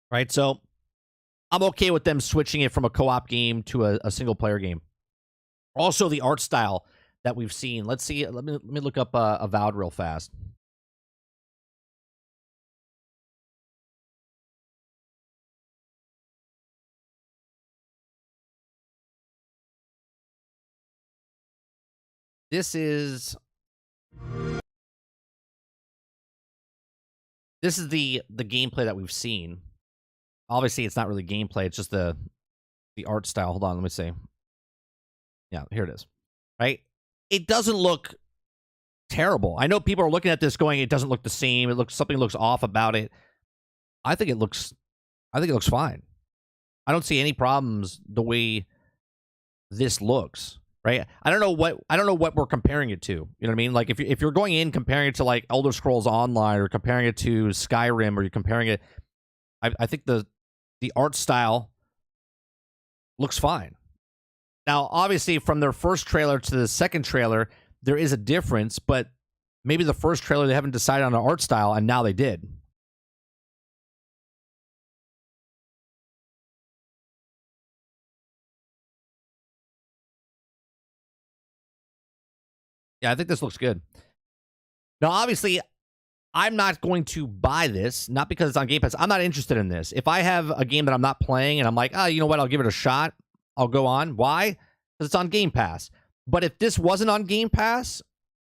Right? So I'm okay with them switching it from a co-op game to a single player game. Also, the art style that we've seen. Let's see. Let me look up Avowed real fast. This is the gameplay that we've seen. Obviously, it's not really gameplay. It's just the art style. Hold on, let me see. Yeah, here it is. Right? It doesn't look terrible. I know people are looking at this going, it doesn't look the same. Something looks off about it. I think it looks fine. I don't see any problems the way this looks. Right? I don't know what we're comparing it to. You know what I mean? Like if you're going in comparing it to like Elder Scrolls Online or comparing it to Skyrim or you're comparing it, I think the art style looks fine. Now, obviously, from their first trailer to the second trailer, there is a difference, but maybe the first trailer they haven't decided on an art style, and now they did. Yeah, I think this looks good. Now, obviously, I'm not going to buy this, not because it's on Game Pass. I'm not interested in this. If I have a game that I'm not playing and I'm like, oh, you know what, I'll give it a shot, I'll go on. Why? Because it's on Game Pass. But if this wasn't on Game Pass,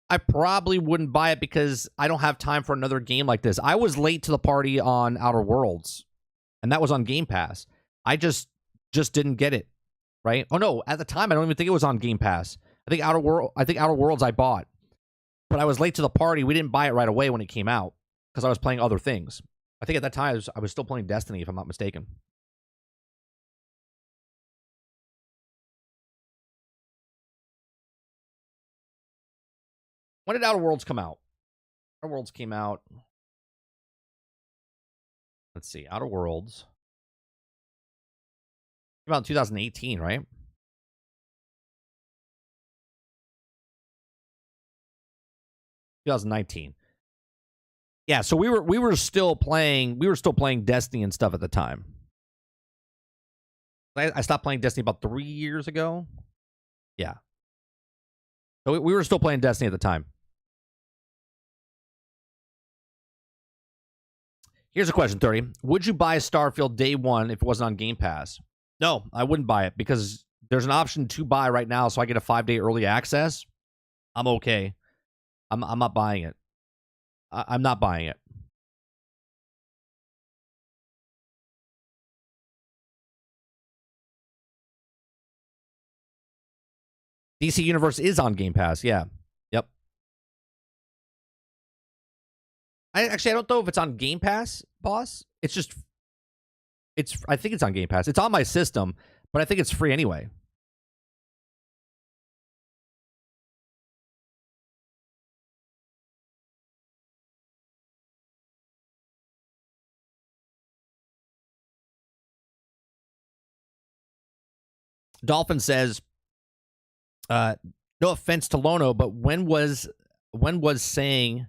I probably wouldn't buy it because I don't have time for another game like this. I was late to the party on Outer Worlds, and that was on Game Pass. I just didn't get it, right? Oh, no, at the time, I don't even think it was on Game Pass. I think Outer Worlds I bought. But I was late to the party. We didn't buy it right away when it came out because I was playing other things. I think at that time I was still playing Destiny, if I'm not mistaken. When did Outer Worlds come out? Outer Worlds came out. Let's see. Outer Worlds came out in 2018, right? 2019. Yeah, so we were still playing Destiny and stuff at the time. I stopped playing Destiny about 3 years ago. Yeah. So we were still playing Destiny at the time. Here's a question, 30. Would you buy Starfield day one if it wasn't on Game Pass? No, I wouldn't buy it because there's an option to buy right now, so I get a 5-day early access. I'm okay. I'm not buying it. I'm not buying it. DC Universe is on Game Pass. Yeah. Yep. I don't know if it's on Game Pass, boss. I think it's on Game Pass. It's on my system, but I think it's free anyway. Dolphin says, no offense to Lono, but when was saying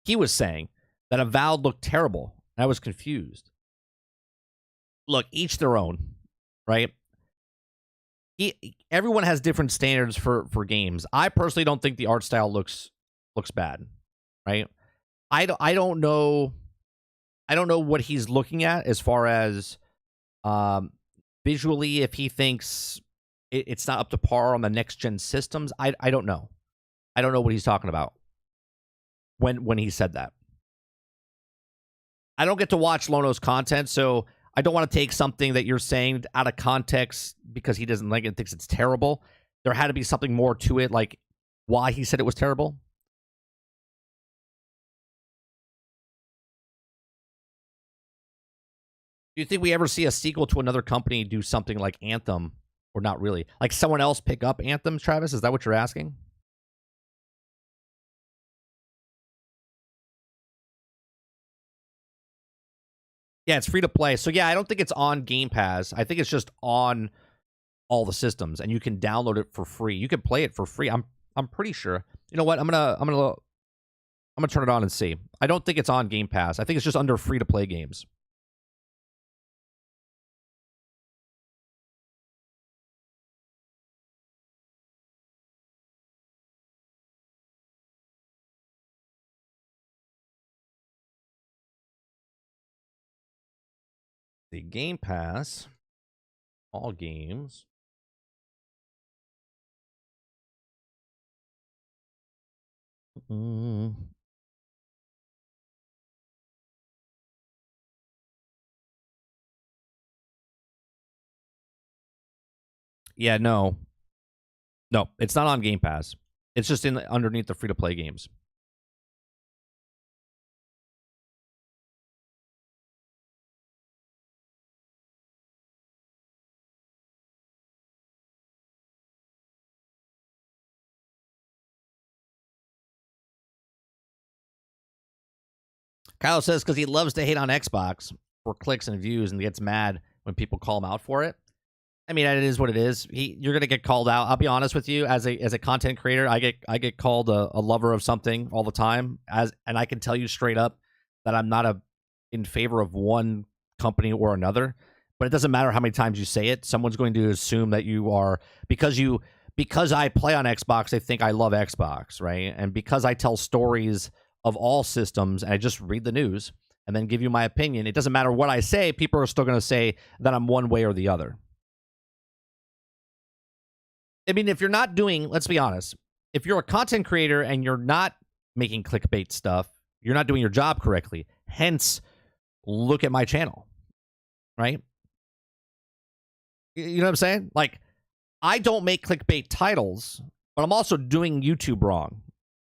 that Avowed looked terrible? I was confused. Look, each their own, right? Everyone has different standards for games. I personally don't think the art style looks bad, right? I don't know what he's looking at as far as visually, if he thinks it's not up to par on the next gen systems. I don't know. I don't know what he's talking about when he said that. I don't get to watch Lono's content, so I don't want to take something that you're saying out of context because he doesn't like it, thinks it's terrible. There had to be something more to it, like why he said it was terrible. Do you think we ever see a sequel to another company do something like Anthem, or not really? Like someone else pick up Anthem, Travis? Is that what you're asking? Yeah, it's free to play. So yeah, I don't think it's on Game Pass. I think it's just on all the systems, and you can download it for free. You can play it for free. I'm pretty sure. You know what? I'm gonna turn it on and see. I don't think it's on Game Pass. I think it's just under free to play games. The Game Pass, all games. Yeah, no, it's not on Game Pass. It's just in underneath the free to play games. Kyle says because he loves to hate on Xbox for clicks and views and gets mad when people call him out for it. I mean, it is what it is. You're gonna get called out. I'll be honest with you, as a content creator, I get called a lover of something all the time, and I can tell you straight up that I'm not in favor of one company or another. But it doesn't matter how many times you say it. Someone's going to assume that you are because I play on Xbox, they think I love Xbox, right? And because I tell stories of all systems, and I just read the news and then give you my opinion, it doesn't matter what I say. People are still going to say that I'm one way or the other. I mean, if you're not doing, let's be honest, if you're a content creator and you're not making clickbait stuff, you're not doing your job correctly. Hence, look at my channel, right? You know what I'm saying? Like, I don't make clickbait titles, but I'm also doing YouTube wrong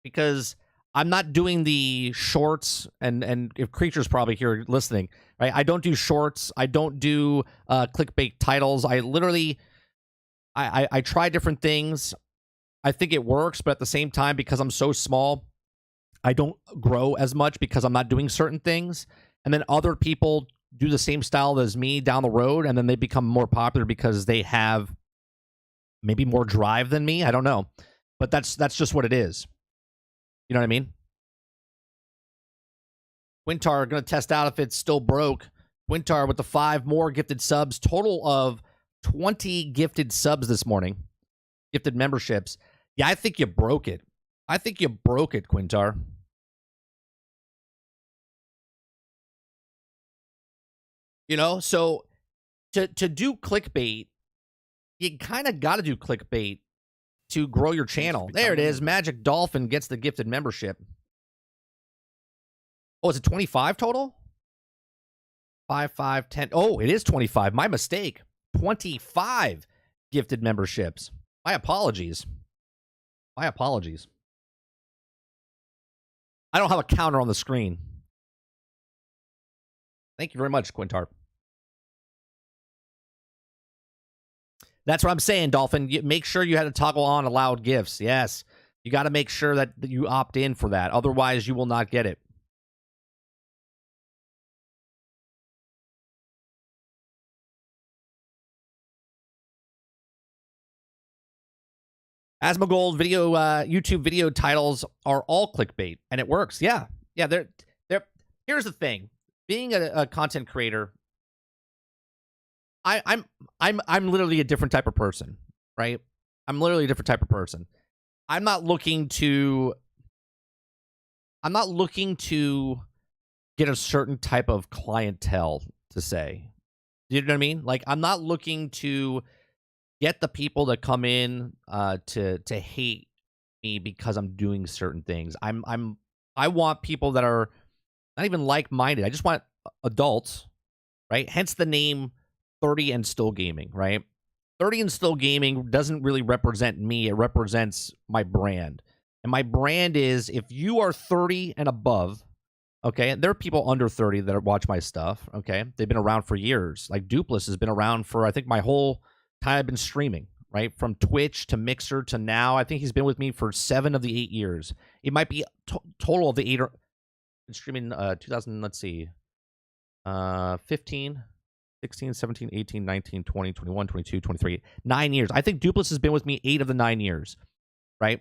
because I'm not doing the shorts, and if Creature's probably here listening, right? I don't do shorts. I don't do clickbait titles. I literally... I try different things. I think it works, but at the same time, because I'm so small, I don't grow as much because I'm not doing certain things. And then other people do the same style as me down the road, and then they become more popular because they have maybe more drive than me. I don't know. But that's just what it is. You know what I mean? Quintar, going to test out if it's still broke. Quintar with the 5 more gifted subs. Total of 20 gifted subs this morning. Gifted memberships. Yeah, I think you broke it. I think you broke it, Quintar. You know, so to do clickbait, you kind of got to do clickbait to grow your channel. There it is. Magic Dolphin gets the gifted membership. Oh, is it 25 total? 5, 5, 10. Oh, it is 25. My mistake. 25 gifted memberships. My apologies. My apologies. I don't have a counter on the screen. Thank you very much, Quintar. That's what I'm saying, Dolphin. Make sure you had to toggle on allowed gifts. Yes. You got to make sure that you opt in for that. Otherwise, you will not get it. Asmongold video, YouTube video titles are all clickbait, and it works. Yeah, they're. Here's the thing: being a content creator, I'm literally a different type of person, right? I'm literally a different type of person. I'm not looking to get a certain type of clientele to say. You know what I mean? Like, I'm not looking to get the people that come in to hate me because I'm doing certain things. I want people that are not even like-minded. I just want adults, right? Hence the name 30 and Still Gaming, right? 30 and Still Gaming doesn't really represent me. It represents my brand. And my brand is, if you are 30 and above, okay, there are people under 30 that watch my stuff, okay? They've been around for years. Like Dupless has been around for, I think, my whole time I've been streaming, right? From Twitch to Mixer to now. I think he's been with me for 7 of the 8 years. It might be total of the 8 or been streaming 2000, let's see, 15, 16, 17, 18, 19, 20, 21, 22, 23, 9 years. I think Dupless has been with me 8 of the 9 years, right?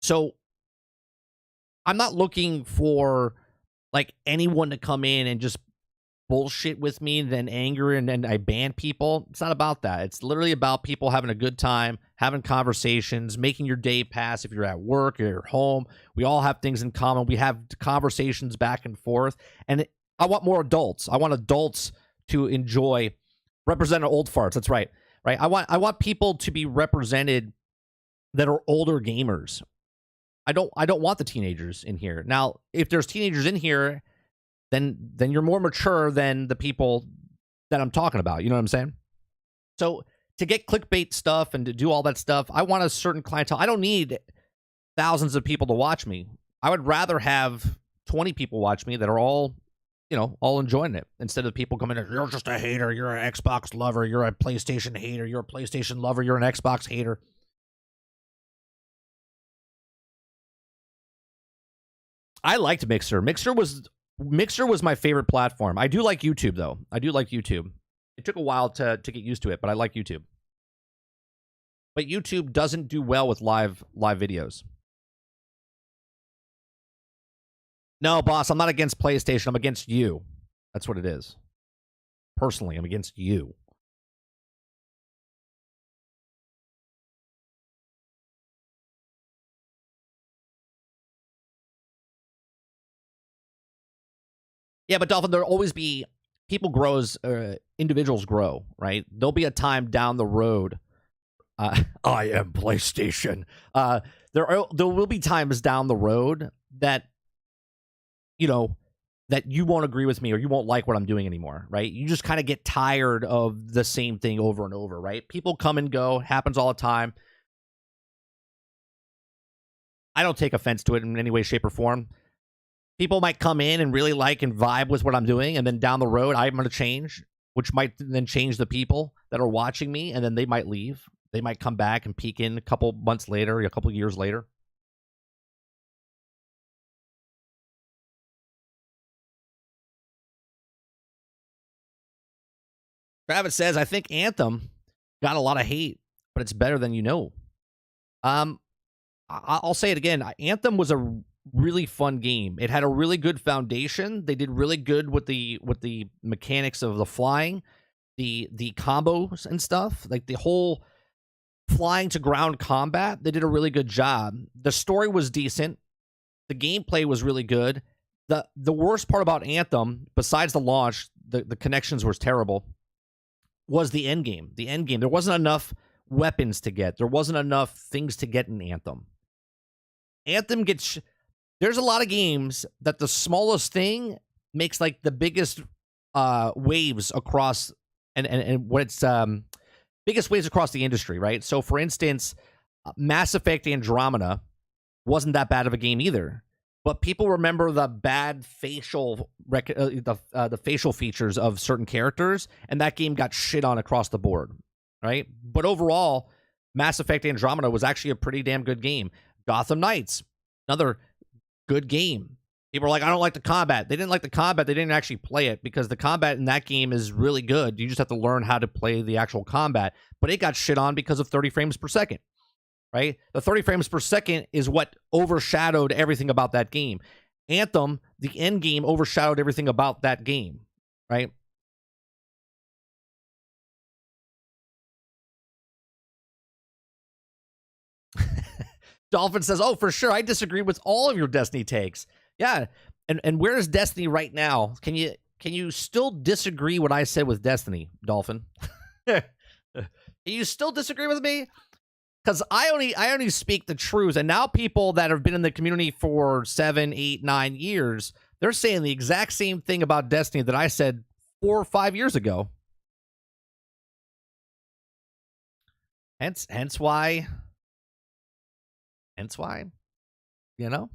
So I'm not looking for like anyone to come in and just bullshit with me, then anger, and then I ban people. It's not about that. It's literally about people having a good time, having conversations, making your day pass. If you're at work or you're home, we all have things in common. We have conversations back and forth. And I want more adults. I want adults to represent old farts. That's right. Right. I want people to be represented that are older gamers. I don't want the teenagers in here. Now, if there's teenagers in here, then you're more mature than the people that I'm talking about. You know what I'm saying? So to get clickbait stuff and to do all that stuff, I want a certain clientele. I don't need thousands of people to watch me. I would rather have 20 people watch me that are all, all enjoying it, instead of people coming in, you're just a hater, you're an Xbox lover, you're a PlayStation hater, you're a PlayStation lover, you're an Xbox hater. I liked Mixer. Mixer was my favorite platform. I do like YouTube, though. I do like YouTube. It took a while to get used to it, but I like YouTube. But YouTube doesn't do well with live videos. No, boss, I'm not against PlayStation. I'm against you. That's what it is. Personally, I'm against you. Yeah, but Dolphin, there'll always be people individuals grow, right? There'll be a time down the road. I am PlayStation. There will be times down the road that, that you won't agree with me or you won't like what I'm doing anymore, right? You just kind of get tired of the same thing over and over, right? People come and go. It happens all the time. I don't take offense to it in any way, shape, or form. People might come in and really like and vibe with what I'm doing, and then down the road, I'm going to change, which might then change the people that are watching me, and then they might leave. They might come back and peek in a couple months later, a couple years later. Travis says, I think Anthem got a lot of hate, but it's better than you know. I'll say it again. Anthem was a really fun game. It had a really good foundation. They did really good with the mechanics of the flying, the combos and stuff, like the whole flying to ground combat. They did a really good job. The story was decent. The gameplay was really good. The worst part about Anthem, besides the launch, the connections was terrible, was the end game. The end game. There wasn't enough weapons to get. There wasn't enough things to get in Anthem. Anthem gets... There's a lot of games that the smallest thing makes like the biggest waves across and what it's biggest waves across the industry, right? So for instance, Mass Effect Andromeda wasn't that bad of a game either, but people remember the bad facial the facial features of certain characters, and that game got shit on across the board, right? But overall, Mass Effect Andromeda was actually a pretty damn good game. Gotham Knights, another good game. People are like, I don't like the combat. They didn't like the combat. They didn't actually play it, because the combat in that game is really good. You just have to learn how to play the actual combat. But it got shit on because of 30 frames per second, right? The 30 frames per second is what overshadowed everything about that game. Anthem, the end game, overshadowed everything about that game, right? Dolphin says, oh, for sure, I disagree with all of your Destiny takes. Yeah, and where is Destiny right now? Can you still disagree what I said with Destiny, Dolphin? Can you still disagree with me? Because I only speak the truth, and now people that have been in the community for 7, 8, 9 years, they're saying the exact same thing about Destiny that I said 4 or 5 years ago. Hence why, you know.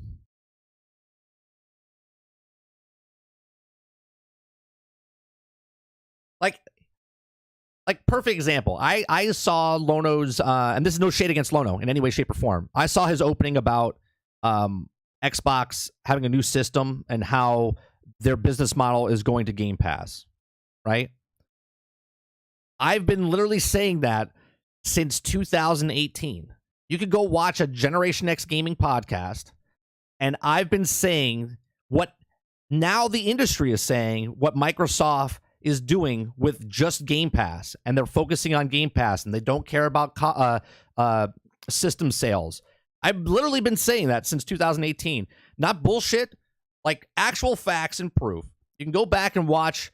Like perfect example. I saw Lono's, and this is no shade against Lono in any way, shape, or form. I saw his opening about Xbox having a new system and how their business model is going to Game Pass, right? I've been literally saying that since 2018. You could go watch a Generation X gaming podcast, and I've been saying what now the industry is saying, what Microsoft is doing with just Game Pass, and they're focusing on Game Pass, and they don't care about system sales. I've literally been saying that since 2018. Not bullshit, like actual facts and proof. You can go back and watch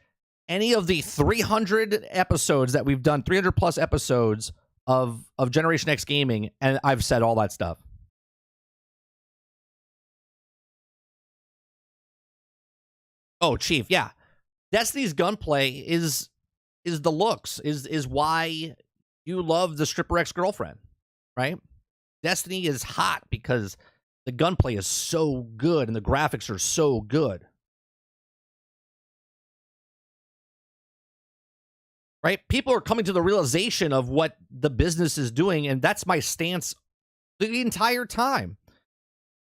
any of the 300 episodes that we've done, 300 plus episodes of Generation X Gaming, and I've said all that stuff. Oh, Chief, yeah. Destiny's gunplay is the looks, is why you love the stripper ex-girlfriend, right? Destiny is hot because the gunplay is so good and the graphics are so good. Right? People are coming to the realization of what the business is doing, and that's my stance the entire time.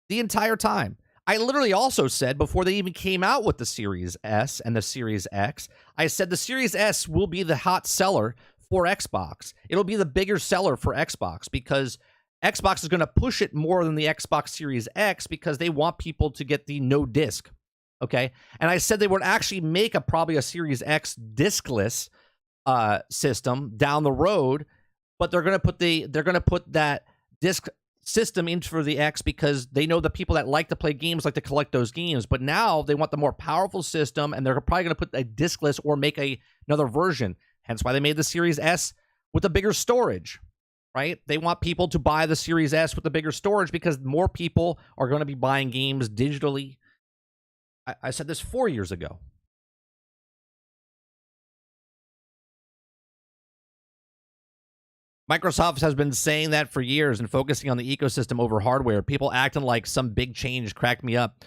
The entire time. I literally also said, before they even came out with the Series S and the Series X, I said the Series S will be the hot seller for Xbox. It'll be the bigger seller for Xbox because Xbox is going to push it more than the Xbox Series X because they want people to get the no disc. Okay? And I said they would actually make probably a Series X discless system down the road, but they're going to put that disc system in for the X because they know the people that like to play games like to collect those games. But now they want the more powerful system, and they're probably going to put a discless or make another version. Hence why they made the Series S with the bigger storage, right? They want people to buy the Series S with the bigger storage because more people are going to be buying games digitally. I said this 4 years ago. Microsoft has been saying that for years and focusing on the ecosystem over hardware. People acting like some big change cracked me up.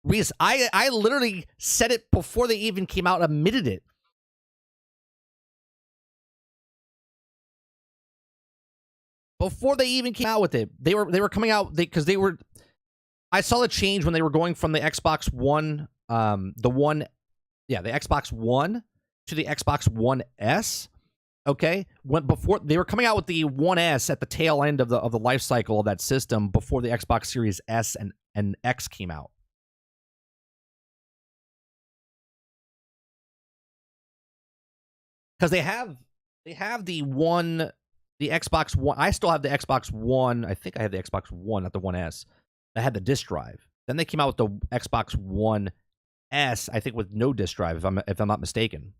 Reese, I literally said it before they even came out, admitted it. Before they even came out with it, they were coming out because they were. I saw the change when they were going from the Xbox One, the Xbox One to the Xbox One S. Okay, before they were coming out with the One S at the tail end of the life cycle of that system before the Xbox Series S and X came out. Because they have the Xbox One. I still have the Xbox One. I think I have the Xbox One, not the One S. I had the disc drive. Then they came out with the Xbox One S, I think, with no disc drive, if I'm not mistaken.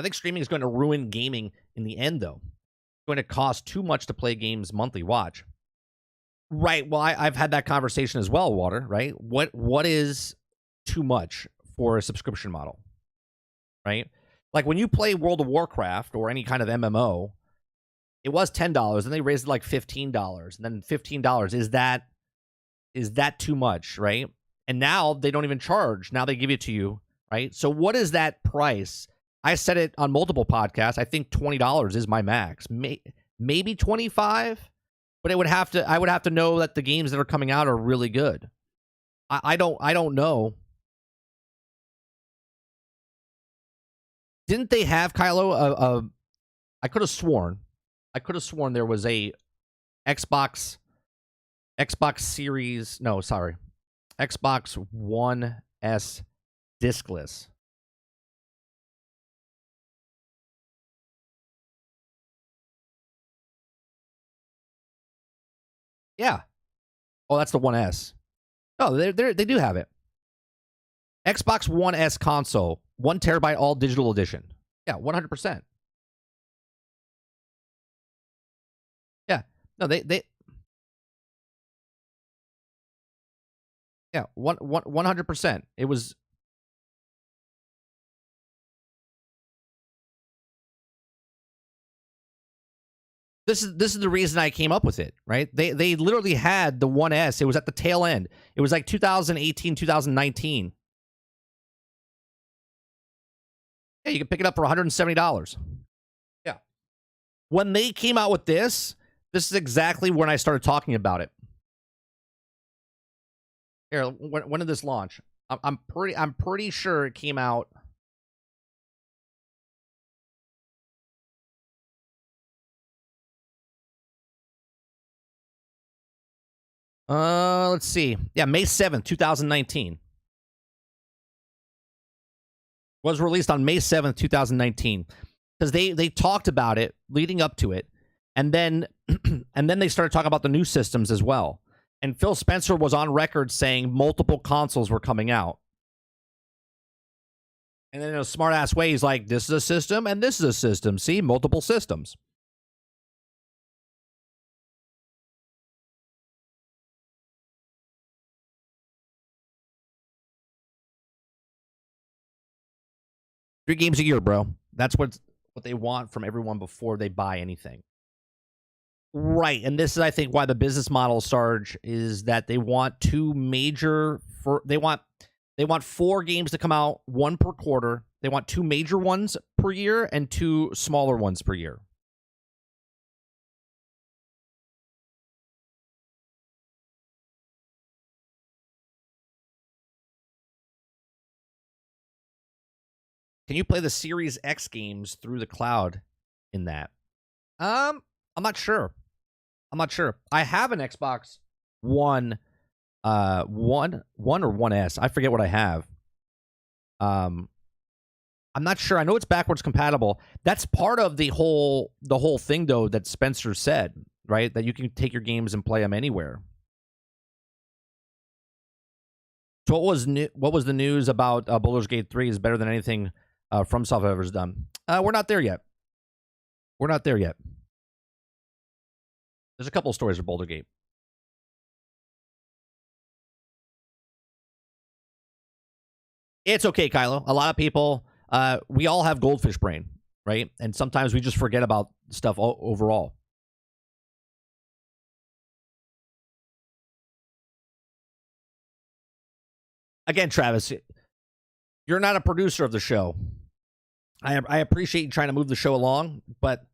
I think streaming is going to ruin gaming in the end, though. It's going to cost too much to play games monthly. Watch. Right. Well, I've had that conversation as well, Water. Right. What is too much for a subscription model? Right. Like when you play World of Warcraft or any kind of MMO, it was $10, and they raised it like $15, and then $15. Is that too much? Right. And now they don't even charge. Now they give it to you. Right. So what is that price? I said it on multiple podcasts. I think $20 is my max. Maybe $25, but I would have to know that the games that are coming out are really good. I don't know. Didn't they have, Kylo? I could have sworn there was a Xbox Series. No, sorry, Xbox One S discless. Yeah. Oh, that's the One S. Oh, they do have it. Xbox One S console, 1 terabyte all digital edition. Yeah, 100%. Yeah. No, they. Yeah, 100%. It was. This is the reason I came up with it, right? They literally had the One S. It was at the tail end. It was like 2018, 2019. Yeah, you can pick it up for $170. Yeah. When they came out with this is exactly when I started talking about it. Here, when did this launch? I'm pretty sure it came out. Let's see. Yeah, May 7th, 2019. Was released on May 7th, 2019. Because they talked about it leading up to it. And then and then they started talking about the new systems as well. And Phil Spencer was on record saying multiple consoles were coming out. And then in a smart-ass way, he's like, this is a system and this is a system. See, multiple systems. Three games a year, bro. That's what they want from everyone before they buy anything. Right. And this is, I think, why the business model, Sarge, is that they want they want 4 games to come out, 1 per quarter. They want 2 major ones per year and 2 smaller ones per year. Can you play the Series X games through the cloud in that? I'm not sure. I have an Xbox One, one or One S. I forget what I have. I'm not sure. I know it's backwards compatible. That's part of the whole thing, though, that Spencer said, right? That you can take your games and play them anywhere. So what was the news about Baldur's Gate 3 is better than anything FromSoft ever's done? We're not there yet. There's a couple of stories of Baldur Gate. It's okay, Kylo. A lot of people, we all have goldfish brain, right? And sometimes we just forget about stuff overall. Again, Travis, you're not a producer of the show. I appreciate you trying to move the show along, but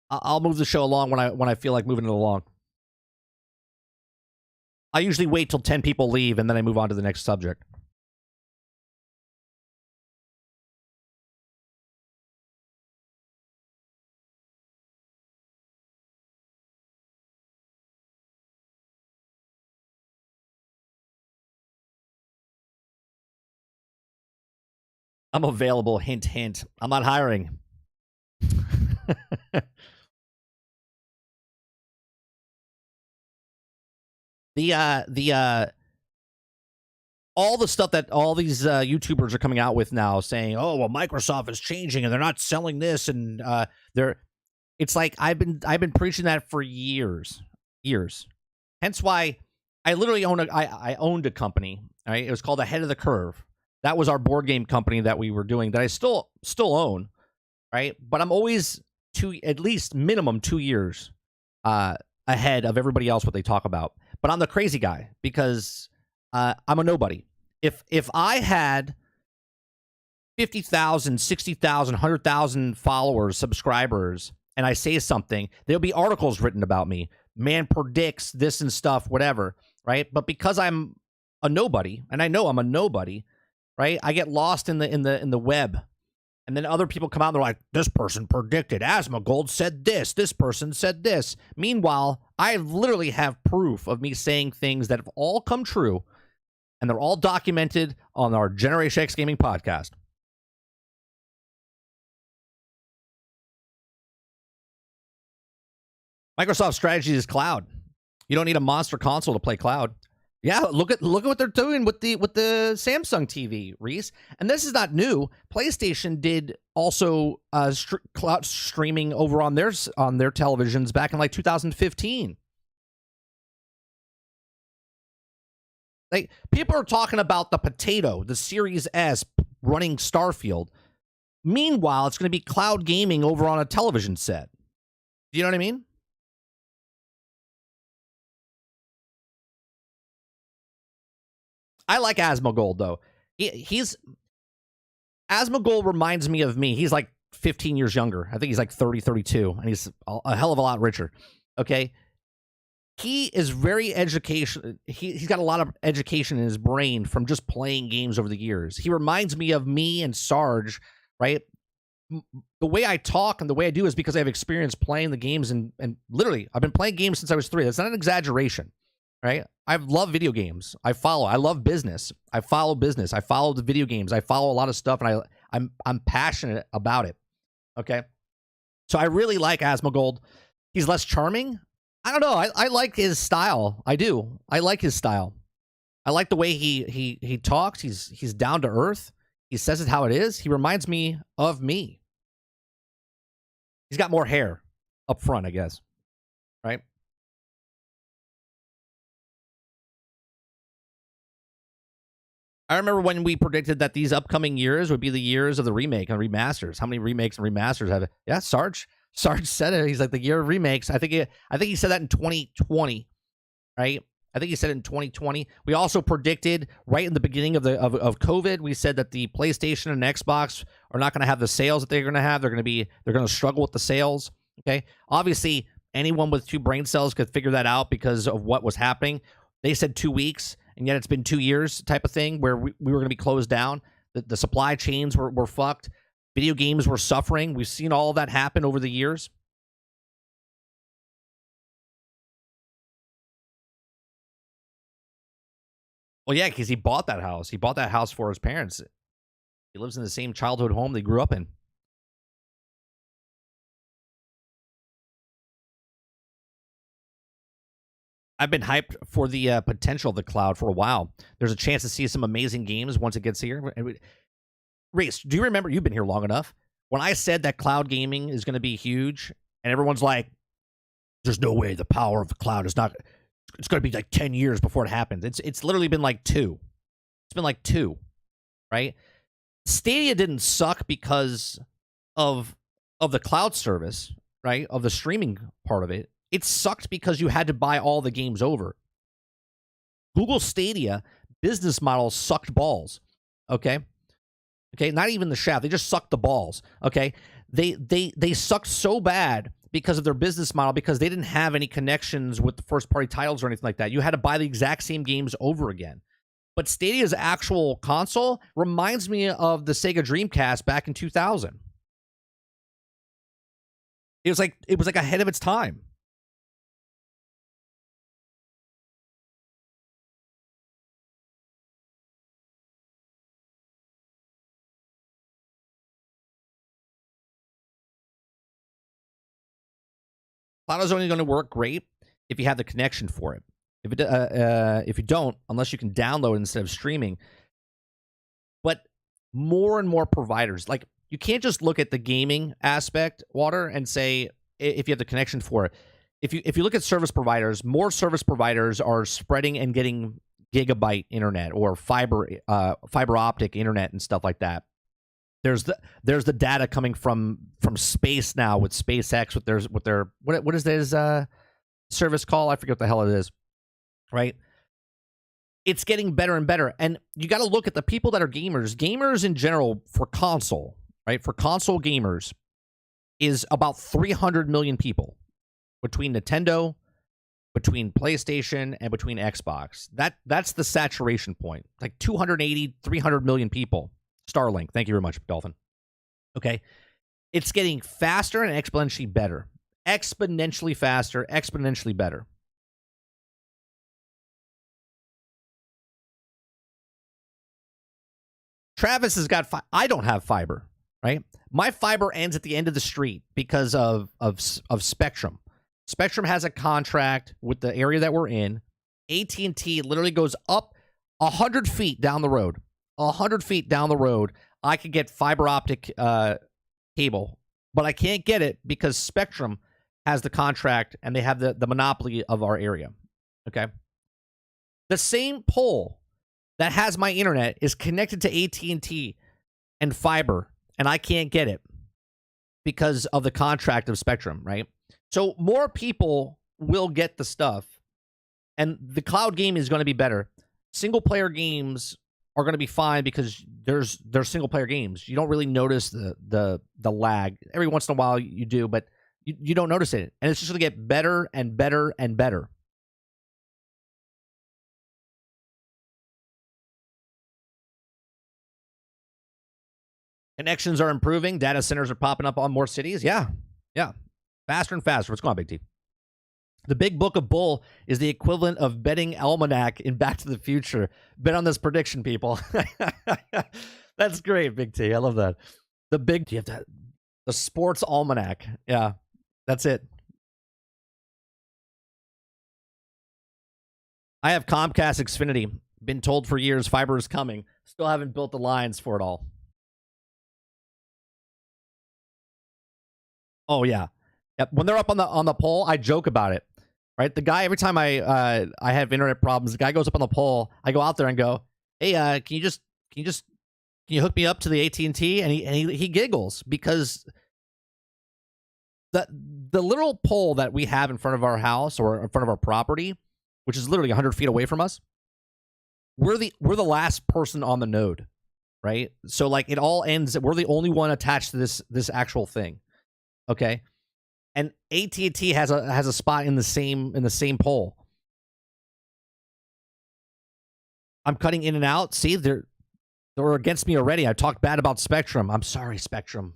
I'll move the show along when I feel like moving it along. I usually wait till 10 people leave and then I move on to the next subject. I'm available. Hint, hint. I'm not hiring. All the stuff that all these YouTubers are coming out with now, saying, "Oh, well, Microsoft is changing and they're not selling this," and it's like I've been preaching that for years. Hence why I literally I owned a company. Right, it was called Ahead of the Curve. That was our board game company that we were doing that I still own, right? But I'm always at least minimum 2 years ahead of everybody else what they talk about. But I'm the crazy guy because I'm a nobody. If I had 50,000, 60,000, 100,000 followers, subscribers, and I say something, there'll be articles written about me. Man predicts this and stuff, whatever, right? But because I'm a nobody, and I know I'm a nobody, right? I get lost in the web, and then other people come out and they're like, "This person predicted. Asmongold said this. This person said this." Meanwhile, I literally have proof of me saying things that have all come true, and they're all documented on our Generation X Gaming podcast. Microsoft's strategy is cloud. You don't need a monster console to play cloud. Yeah, look at what they're doing with the Samsung TV, Reese. And this is not new. PlayStation did also cloud streaming over on their televisions back in like 2015. Like, people are talking about the potato, the Series S running Starfield. Meanwhile, it's going to be cloud gaming over on a television set. Do you know what I mean? I like Asmongold, though. Asmongold reminds me of me. He's like 15 years younger. I think he's like 30, 32, and he's a hell of a lot richer. Okay? He is very education. He's got a lot of education in his brain from just playing games over the years. He reminds me of me and Sarge, right? The way I talk and the way I do is because I have experience playing the games, and literally, I've been playing games since I was 3. That's not an exaggeration. Right? I love video games. I love business. I follow business. I follow the video games. I follow a lot of stuff, and I'm passionate about it. Okay? So I really like Asmongold. He's less charming. I don't know. I like his style. I do. I like his style. I like the way he talks. He's down to earth. He says it how it is. He reminds me of me. He's got more hair up front, I guess. Right? I remember when we predicted that these upcoming years would be the years of the remake and remasters. How many remakes and remasters have it? Yeah, Sarge said it. He's like the year of remakes. I think he said that in 2020, right? I think he said it in 2020. We also predicted right in the beginning of of COVID, we said that the PlayStation and Xbox are not going to have the sales that they're going to have. They're going to struggle with the sales. Okay, obviously anyone with 2 brain cells could figure that out because of what was happening. They said 2 weeks. And yet it's been 2 years type of thing where we were going to be closed down. The supply chains were fucked. Video games were suffering. We've seen all of that happen over the years. Well, yeah, because he bought that house. He bought that house for his parents. He lives in the same childhood home they grew up in. I've been hyped for the potential of the cloud for a while. There's a chance to see some amazing games once it gets here. Reese, do you remember? You've been here long enough. When I said that cloud gaming is going to be huge, and everyone's like, "There's no way the power of the cloud is not." It's going to be like 10 years before it happens. It's literally been like 2. It's been like 2, right? Stadia didn't suck because of the cloud service, right? Of the streaming part of it. It sucked because you had to buy all the games over. Google Stadia business model sucked balls. Okay? Okay, not even the shaft. They just sucked the balls. Okay? They sucked so bad because of their business model because they didn't have any connections with the first party titles or anything like that. You had to buy the exact same games over again. But Stadia's actual console reminds me of the Sega Dreamcast back in 2000. It was like ahead of its time. Cloud is only going to work great if you have the connection for it. If you don't, unless you can download instead of streaming. But more and more providers, like you can't just look at the gaming aspect, Water, and say if you have the connection for it. If you look at service providers, more service providers are spreading and getting gigabyte internet or fiber optic internet and stuff like that. There's the data coming from space now with SpaceX with their what is this service call? I forget what the hell it is. Right? It's getting better and better. And you got to look at the people that are gamers. Gamers in general for console, right? For console gamers is about 300 million people between Nintendo, between PlayStation, and between Xbox. That's the saturation point. Like 280, 300 million people. Starlink. Thank you very much, Dolphin. Okay. It's getting faster and exponentially better. Exponentially faster, exponentially better. Travis has got I don't have fiber, right? My fiber ends at the end of the street because of Spectrum. Spectrum has a contract with the area that we're in. AT&T literally goes up 100 feet down the road. 100 feet down the road, I could get fiber optic cable, but I can't get it because Spectrum has the contract and they have the monopoly of our area. Okay. The same pole that has my internet is connected to AT&T and fiber, and I can't get it because of the contract of Spectrum, right? So more people will get the stuff, and the cloud game is going to be better. Single player games are going to be fine because there's single player games. You don't really notice the lag. Every once in a while you do, but you don't notice it. And it's just going to get better and better and better. Connections are improving. Data centers are popping up on more cities. Yeah. Faster and faster. What's going on, Big T? The Big Book of Bull is the equivalent of betting almanac in Back to the Future. Bet on this prediction, people. That's great, Big T. I love that. You have to, the sports almanac. Yeah, that's it. I have Comcast Xfinity. Been told for years fiber is coming. Still haven't built the lines for it all. Oh yeah. Yep. When they're up on the pole, I joke about it. Right? The guy, every time I have internet problems, the guy goes up on the pole. I go out there and go, "Hey, can you hook me up to the AT&T?" And he giggles because the literal pole that we have in front of our house or in front of our property, which is literally 100 feet away from us, we're the last person on the node, right? So like it all ends. We're the only one attached to this actual thing. Okay. And AT&T has a spot in the same pole. I'm cutting in and out. See, they're against me already. I talked bad about Spectrum. I'm sorry, Spectrum.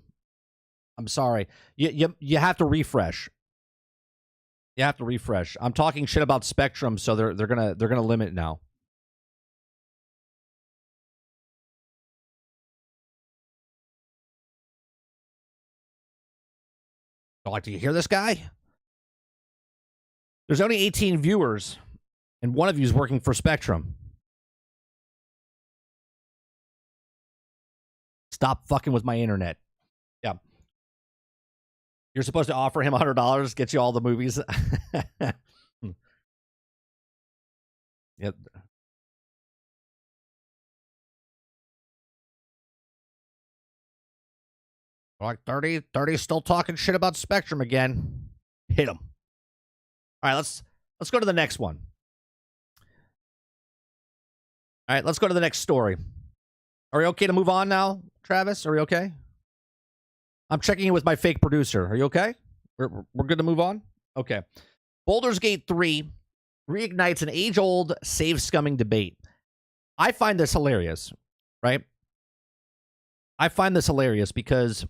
I'm sorry. You have to refresh. You have to refresh. I'm talking shit about Spectrum, so they're gonna limit it now. Like, do you hear this guy? There's only 18 viewers, and one of you is working for Spectrum. Stop fucking with my internet. Yeah. You're supposed to offer him $100, get you all the movies. Yep. Like 30 still talking shit about Spectrum again. Hit him. All right, let's go to the next one. All right, let's go to the next story. Are we okay to move on now, Travis? Are we okay? I'm checking in with my fake producer. Are you okay? We're good to move on? Okay. Baldur's Gate 3 reignites an age-old save scumming debate. I find this hilarious, right? I find this hilarious because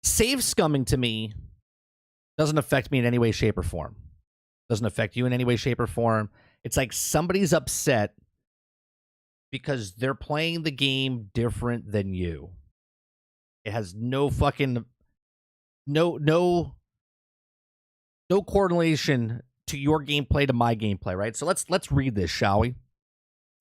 save scumming to me doesn't affect me in any way, shape, or form. Doesn't affect you in any way, shape, or form. It's like somebody's upset because they're playing the game different than you. It has no fucking no correlation to your gameplay to my gameplay, right? So let's read this, shall we?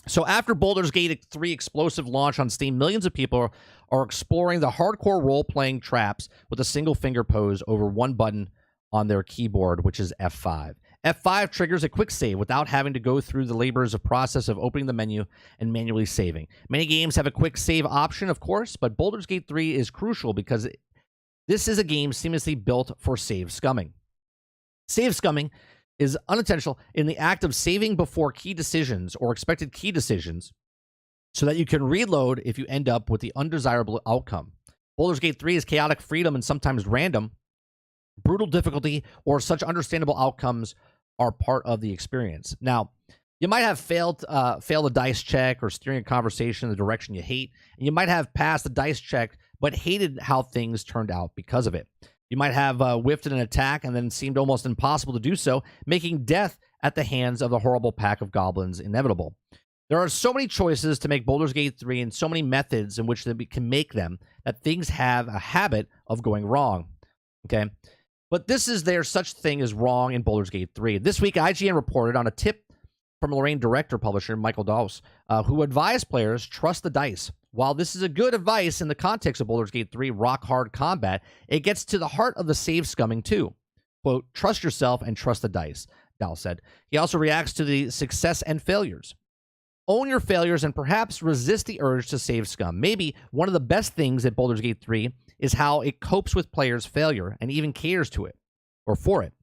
So after Baldur's Gate 3 explosive launch on Steam, millions of people are exploring the hardcore role-playing traps with a single finger pose over one button on their keyboard, which is F5. F5 triggers a quick save without having to go through the labors of process of opening the menu and manually saving. Many games have a quick save option, of course, but Baldur's Gate 3 is crucial because this is a game seamlessly built for save scumming. Save scumming is unintentional in the act of saving before key decisions or expected key decisions so that you can reload if you end up with the undesirable outcome. Baldur's Gate 3 is chaotic freedom and sometimes random. Brutal difficulty or such understandable outcomes are part of the experience. Now, you might have failed a dice check or steering a conversation in the direction you hate, and you might have passed the dice check but hated how things turned out because of it. You might have whiffed an attack and then seemed almost impossible to do so, making death at the hands of the horrible pack of goblins inevitable. There are so many choices to make Baldur's Gate 3 and so many methods in which we can make them that things have a habit of going wrong. Okay? But there's such thing as wrong in Baldur's Gate 3. This week, IGN reported on a tip from Lorraine director publisher Michael Dawes, who advised players trust the dice. While this is a good advice in the context of Baldur's Gate 3 rock-hard combat, it gets to the heart of the save scumming too. Quote, trust yourself and trust the dice, Dawes said. He also reacts to the success and failures. Own your failures and perhaps resist the urge to save scum. Maybe one of the best things at Baldur's Gate 3 is how it copes with players' failure and even caters to it, or for it.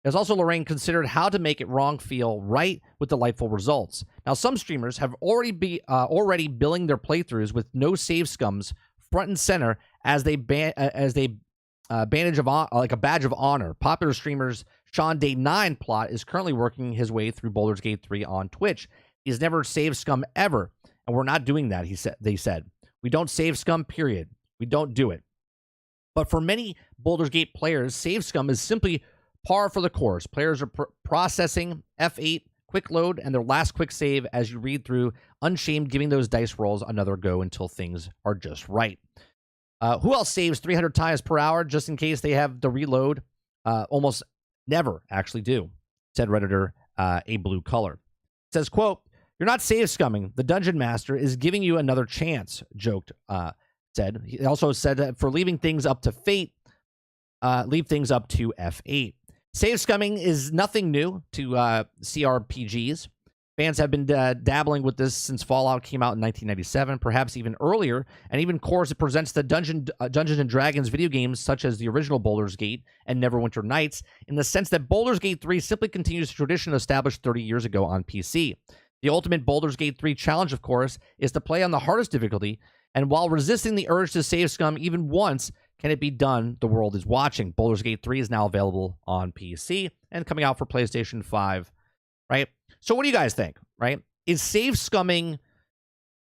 There's also Lorraine considered how to make it wrong feel right with delightful results. Now, some streamers have already billing their playthroughs with no save scums front and center as they badge of honor. Popular streamers Sean Day 9 Plot is currently working his way through Baldur's Gate 3 on Twitch. He's never saved scum ever, and we're not doing that. They said we don't save scum. Period. We don't do it. But for many Baldur's Gate players, save scum is simply par for the course. Players are processing F8, quick load, and their last quick save as you read through, unshamed, giving those dice rolls another go until things are just right. Who else saves 300 times per hour just in case they have to reload? Almost never actually do, said Redditor a blue color. It says, quote, "You're not save scumming. The dungeon master is giving you another chance," joked, said. He also said that for leaving things up to fate, leave things up to F8. Save scumming is nothing new to CRPGs. Fans have been dabbling with this since Fallout came out in 1997, perhaps even earlier, and even Course it presents the Dungeons and Dragons video games such as the original Baldur's Gate and Neverwinter Nights, in the sense that Baldur's Gate 3 simply continues a tradition established 30 years ago on PC. The ultimate Baldur's Gate 3 challenge, of course, is to play on the hardest difficulty, and while resisting the urge to save scum even once, can it be done? The world is watching. Baldur's Gate 3 is now available on PC and coming out for PlayStation 5, right? So what do you guys think, right? Is save scumming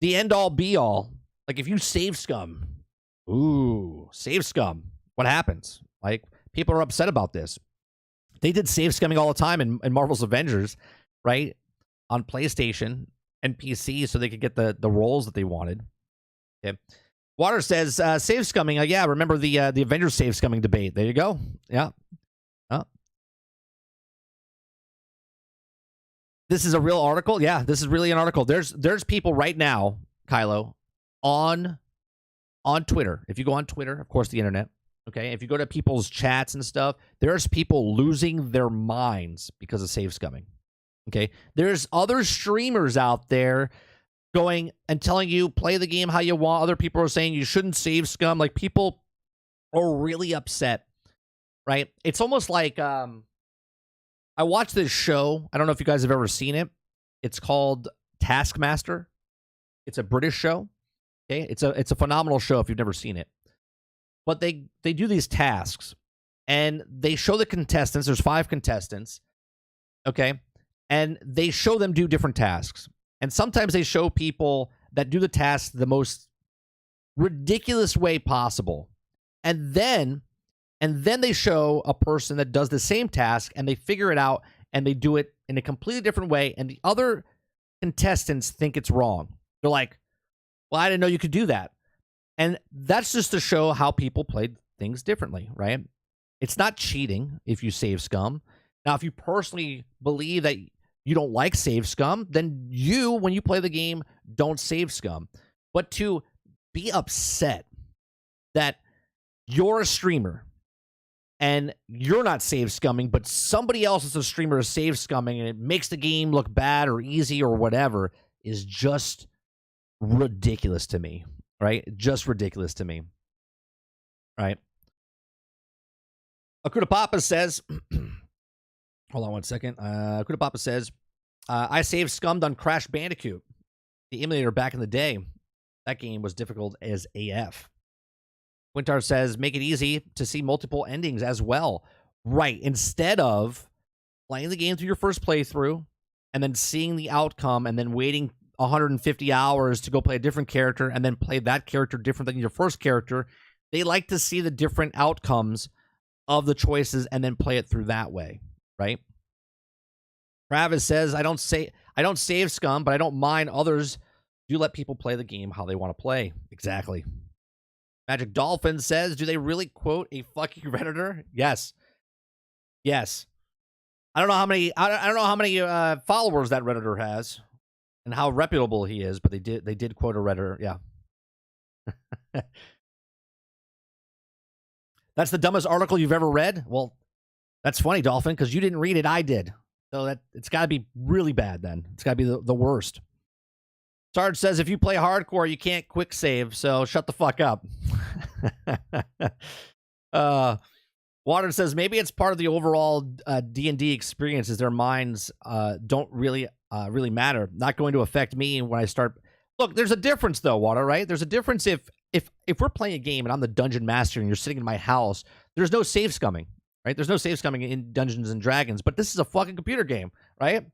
the end-all, be-all? Like, if you save scum, save scum, what happens? Like, people are upset about this. They did save scumming all the time in Marvel's Avengers, right? On PlayStation and PC so they could get the roles that they wanted. Okay. Water says, save scumming. Yeah, remember the Avengers save scumming debate. There you go. Yeah. This is a real article. Yeah, this is really an article. There's people right now, Kylo, on Twitter. If you go on Twitter, of course, the internet. Okay, if you go to people's chats and stuff, there's people losing their minds because of save scumming. Okay, there's other streamers out there going and telling you play the game how you want. Other people are saying you shouldn't save scum. Like, people are really upset, right? It's almost like I watched this show. I don't know if you guys have ever seen it. It's called Taskmaster. It's a British show. Okay, it's a phenomenal show if you've never seen it. But they do these tasks, and they show the contestants. There's 5 contestants. Okay, and they show them do different tasks. And sometimes they show people that do the task the most ridiculous way possible. And then they show a person that does the same task, and they figure it out, and they do it in a completely different way, and the other contestants think it's wrong. They're like, well, I didn't know you could do that. And that's just to show how people played things differently, right? It's not cheating if you save scum. Now, if you personally believe that you don't like save scum, then you, when you play the game, don't save scum. But to be upset that you're a streamer and you're not save scumming, but somebody else is a streamer is save scumming, and it makes the game look bad or easy or whatever, is just ridiculous to me, right? Just ridiculous to me, right? Akuta Papa says, hold on one second. Akuta Papa says, I saved scummed on Crash Bandicoot, the emulator back in the day. That game was difficult as AF. Quintar says, make it easy to see multiple endings as well. Right. Instead of playing the game through your first playthrough and then seeing the outcome and then waiting 150 hours to go play a different character and then play that character different than your first character, they like to see the different outcomes of the choices and then play it through that way, right? Travis says, I don't save scum, but I don't mind others do let people play the game how they want to play. Exactly. Magic Dolphin says, do they really quote a fucking Redditor? Yes. Yes. I don't know how many followers that Redditor has and how reputable he is, but they did quote a Redditor. Yeah. That's the dumbest article you've ever read? Well, that's funny, Dolphin, because you didn't read it, I did. So it's got to be really bad then. It's got to be the worst. Sarge says, if you play hardcore, you can't quick save, so shut the fuck up. Water says, maybe it's part of the overall D&D experience, is their minds don't really matter. Not going to affect me when I start. Look, there's a difference, though, Water, right? There's a difference if we're playing a game and I'm the dungeon master and you're sitting in my house, there's no save scumming, right? There's no save scumming in Dungeons and Dragons, but this is a fucking computer game, right?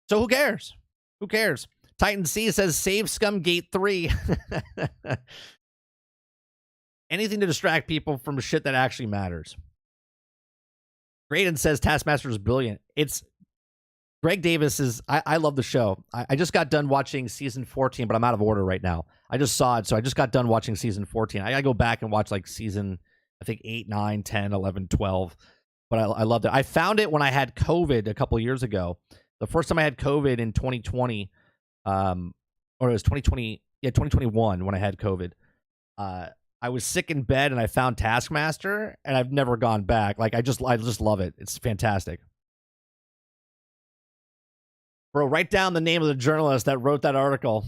So who cares? Who cares? Titan C says, save scum gate 3. Anything to distract people from shit that actually matters. Graydon says, Taskmaster is brilliant. It's Greg Davis is, I love the show. I just got done watching season 14, but I'm out of order right now. I just saw it, so I just got done watching season 14. I gotta go back and watch like season, I think 8, 9, 10, 11, 12. but I loved it. I found it when I had COVID a couple of years ago. The first time I had COVID in 2020, or it was 2020, 2021 when I had COVID. I was sick in bed and I found Taskmaster, and I've never gone back. Like I just love it. It's fantastic. Bro, write down the name of the journalist that wrote that article.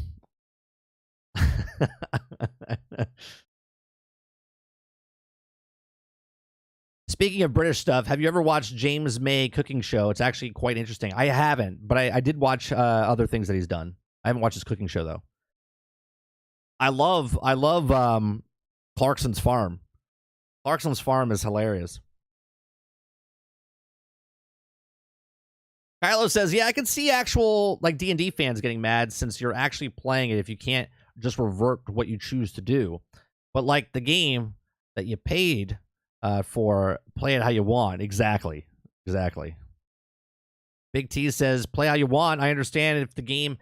Speaking of British stuff, have you ever watched James May cooking show? It's actually quite interesting. I haven't, but I did watch other things that he's done. I haven't watched his cooking show though. I love Clarkson's Farm. Clarkson's Farm is hilarious. Kylo says, yeah, I can see actual like D&D fans getting mad since you're actually playing it if you can't just revert to what you choose to do. But like the game that you paid for, play it how you want. Exactly. Big T says, play how you want. I understand if the game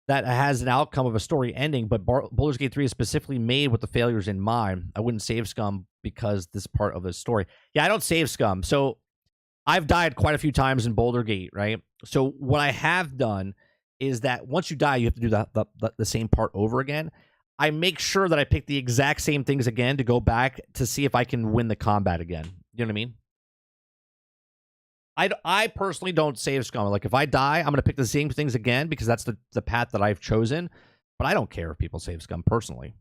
that has an outcome of a story ending, but Baldur's Gate 3 is specifically made with the failures in mind. I wouldn't save scum because this part of the story. Yeah, I don't save scum. So I've died quite a few times in Baldur Gate, right? So what I have done is that once you die, you have to do the same part over again. I make sure that I pick the exact same things again to go back to see if I can win the combat again. You know what I mean? I personally don't save scum. Like if I die, I'm going to pick the same things again because that's the path that I've chosen. But I don't care if people save scum personally.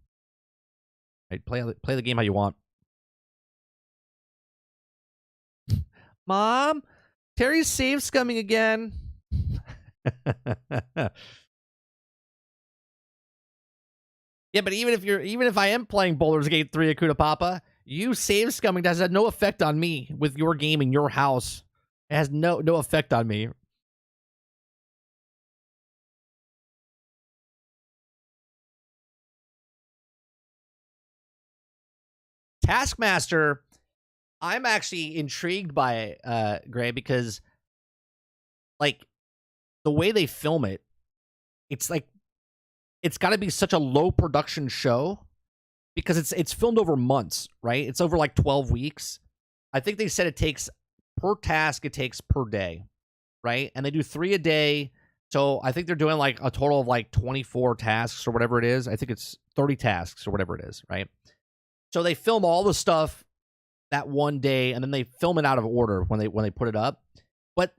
Right? Play the game how you want. Mom, Terry's save scumming again. Yeah, but even if I am playing Baldur's Gate 3 Akuta Papa, you save scumming has had no effect on me with your game in your house. It has no effect on me. Taskmaster, I'm actually intrigued by it, Gray, because like the way they film it, it's like it's got to be such a low production show because it's filmed over months, right? It's over like 12 weeks. I think they said it takes per task, it takes per day, right? And they do 3 a day. So I think they're doing like a total of like 24 tasks or whatever it is. I think it's 30 tasks or whatever it is, right? So they film all the stuff that one day, and then they film it out of order when they put it up. But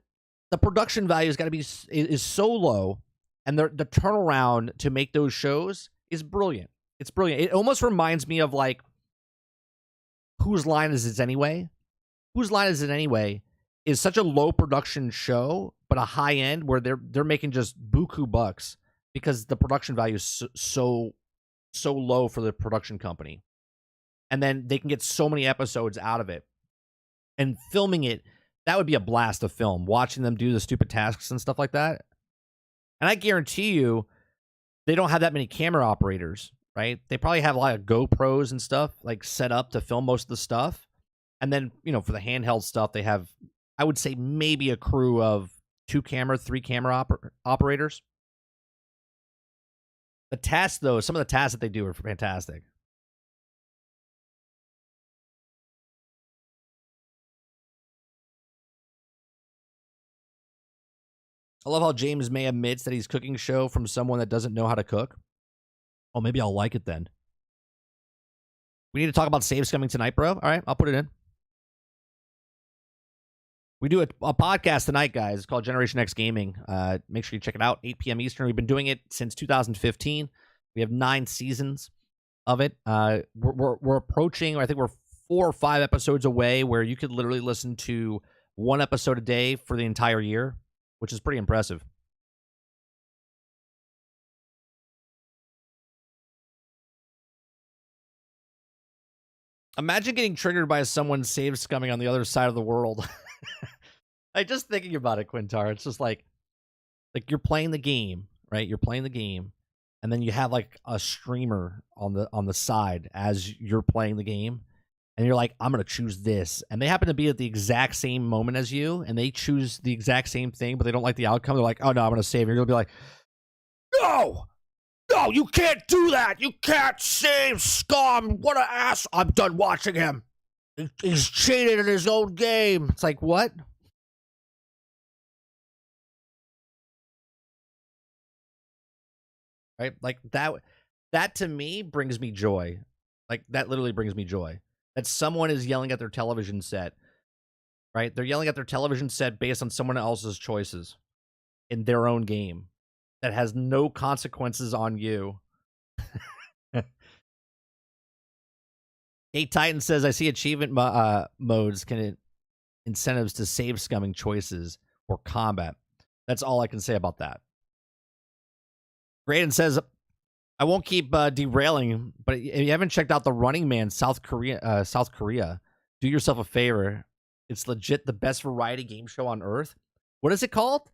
the production value has got to be is so low, and the turnaround to make those shows is brilliant. It's brilliant. It almost reminds me of like Whose Line Is It Anyway? Whose Line Is It Anyway is such a low production show, but a high end where they're making just buku bucks because the production value is so low for the production company. And then they can get so many episodes out of it. And filming it, that would be a blast to film. Watching them do the stupid tasks and stuff like that. And I guarantee you, they don't have that many camera operators, right? They probably have a lot of GoPros and stuff like set up to film most of the stuff. And then, for the handheld stuff, they have, I would say, maybe a crew of 3 camera operators. The tasks, though, some of the tasks that they do are fantastic. I love how James May admits that he's cooking a show from someone that doesn't know how to cook. Oh, maybe I'll like it then. We need to talk about save scumming tonight, bro. All right, I'll put it in. We do a podcast tonight, guys. It's called Generation X Gaming. Make sure you check it out, 8 p.m. Eastern. We've been doing it since 2015. We have 9 seasons of it. We're approaching, I think we're 4 or 5 episodes away where you could literally listen to 1 episode a day for the entire year, which is pretty impressive. Imagine getting triggered by someone save scumming on the other side of the world. Like, just thinking about it, Quintar, it's just like you're playing the game, right? You're playing the game, and then you have like a streamer on the side as you're playing the game, and you're like, I'm gonna choose this, and they happen to be at the exact same moment as you, and they choose the exact same thing, but they don't like the outcome. They're like, oh no, I'm gonna save. You're gonna be like, no, you can't do that. You can't save scum. What an ass. I'm done watching him. He's cheated in his own game. It's like, what? Right? Like that to me brings me joy. Like that literally brings me joy. That someone is yelling at their television set, right? They're yelling at their television set based on someone else's choices in their own game that has no consequences on you. Gate Titan says, I see achievement modes can incentives to save scumming choices or combat. That's all I can say about that. Graydon says, I won't keep derailing, but if you haven't checked out the Running Man South Korea, do yourself a favor. It's legit the best variety game show on earth. What is it called?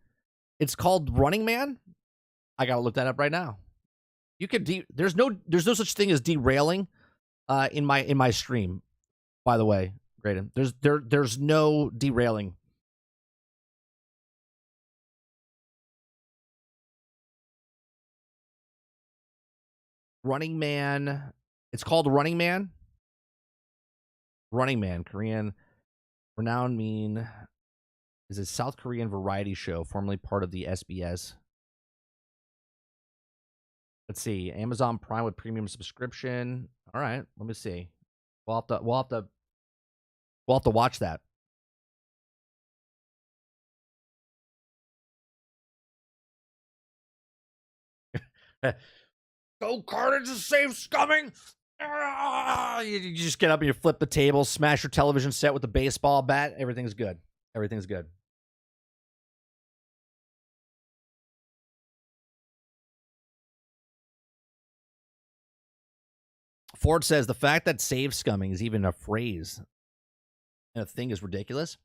It's called Running Man. I gotta look that up right now. You can there's no such thing as derailing in my stream. By the way, Graydon, there's no derailing. Running Man. It's called Running Man. Running Man, Korean. Renowned mean is a South Korean variety show formerly part of the SBS. Let's see. Amazon Prime with premium subscription. All right, let me see. We'll have to watch that. Go Carter to save Scumming. You just get up and you flip the table, smash your television set with a baseball bat. Everything's good. Everything's good. Ford says the fact that save scumming is even a phrase and a thing is ridiculous.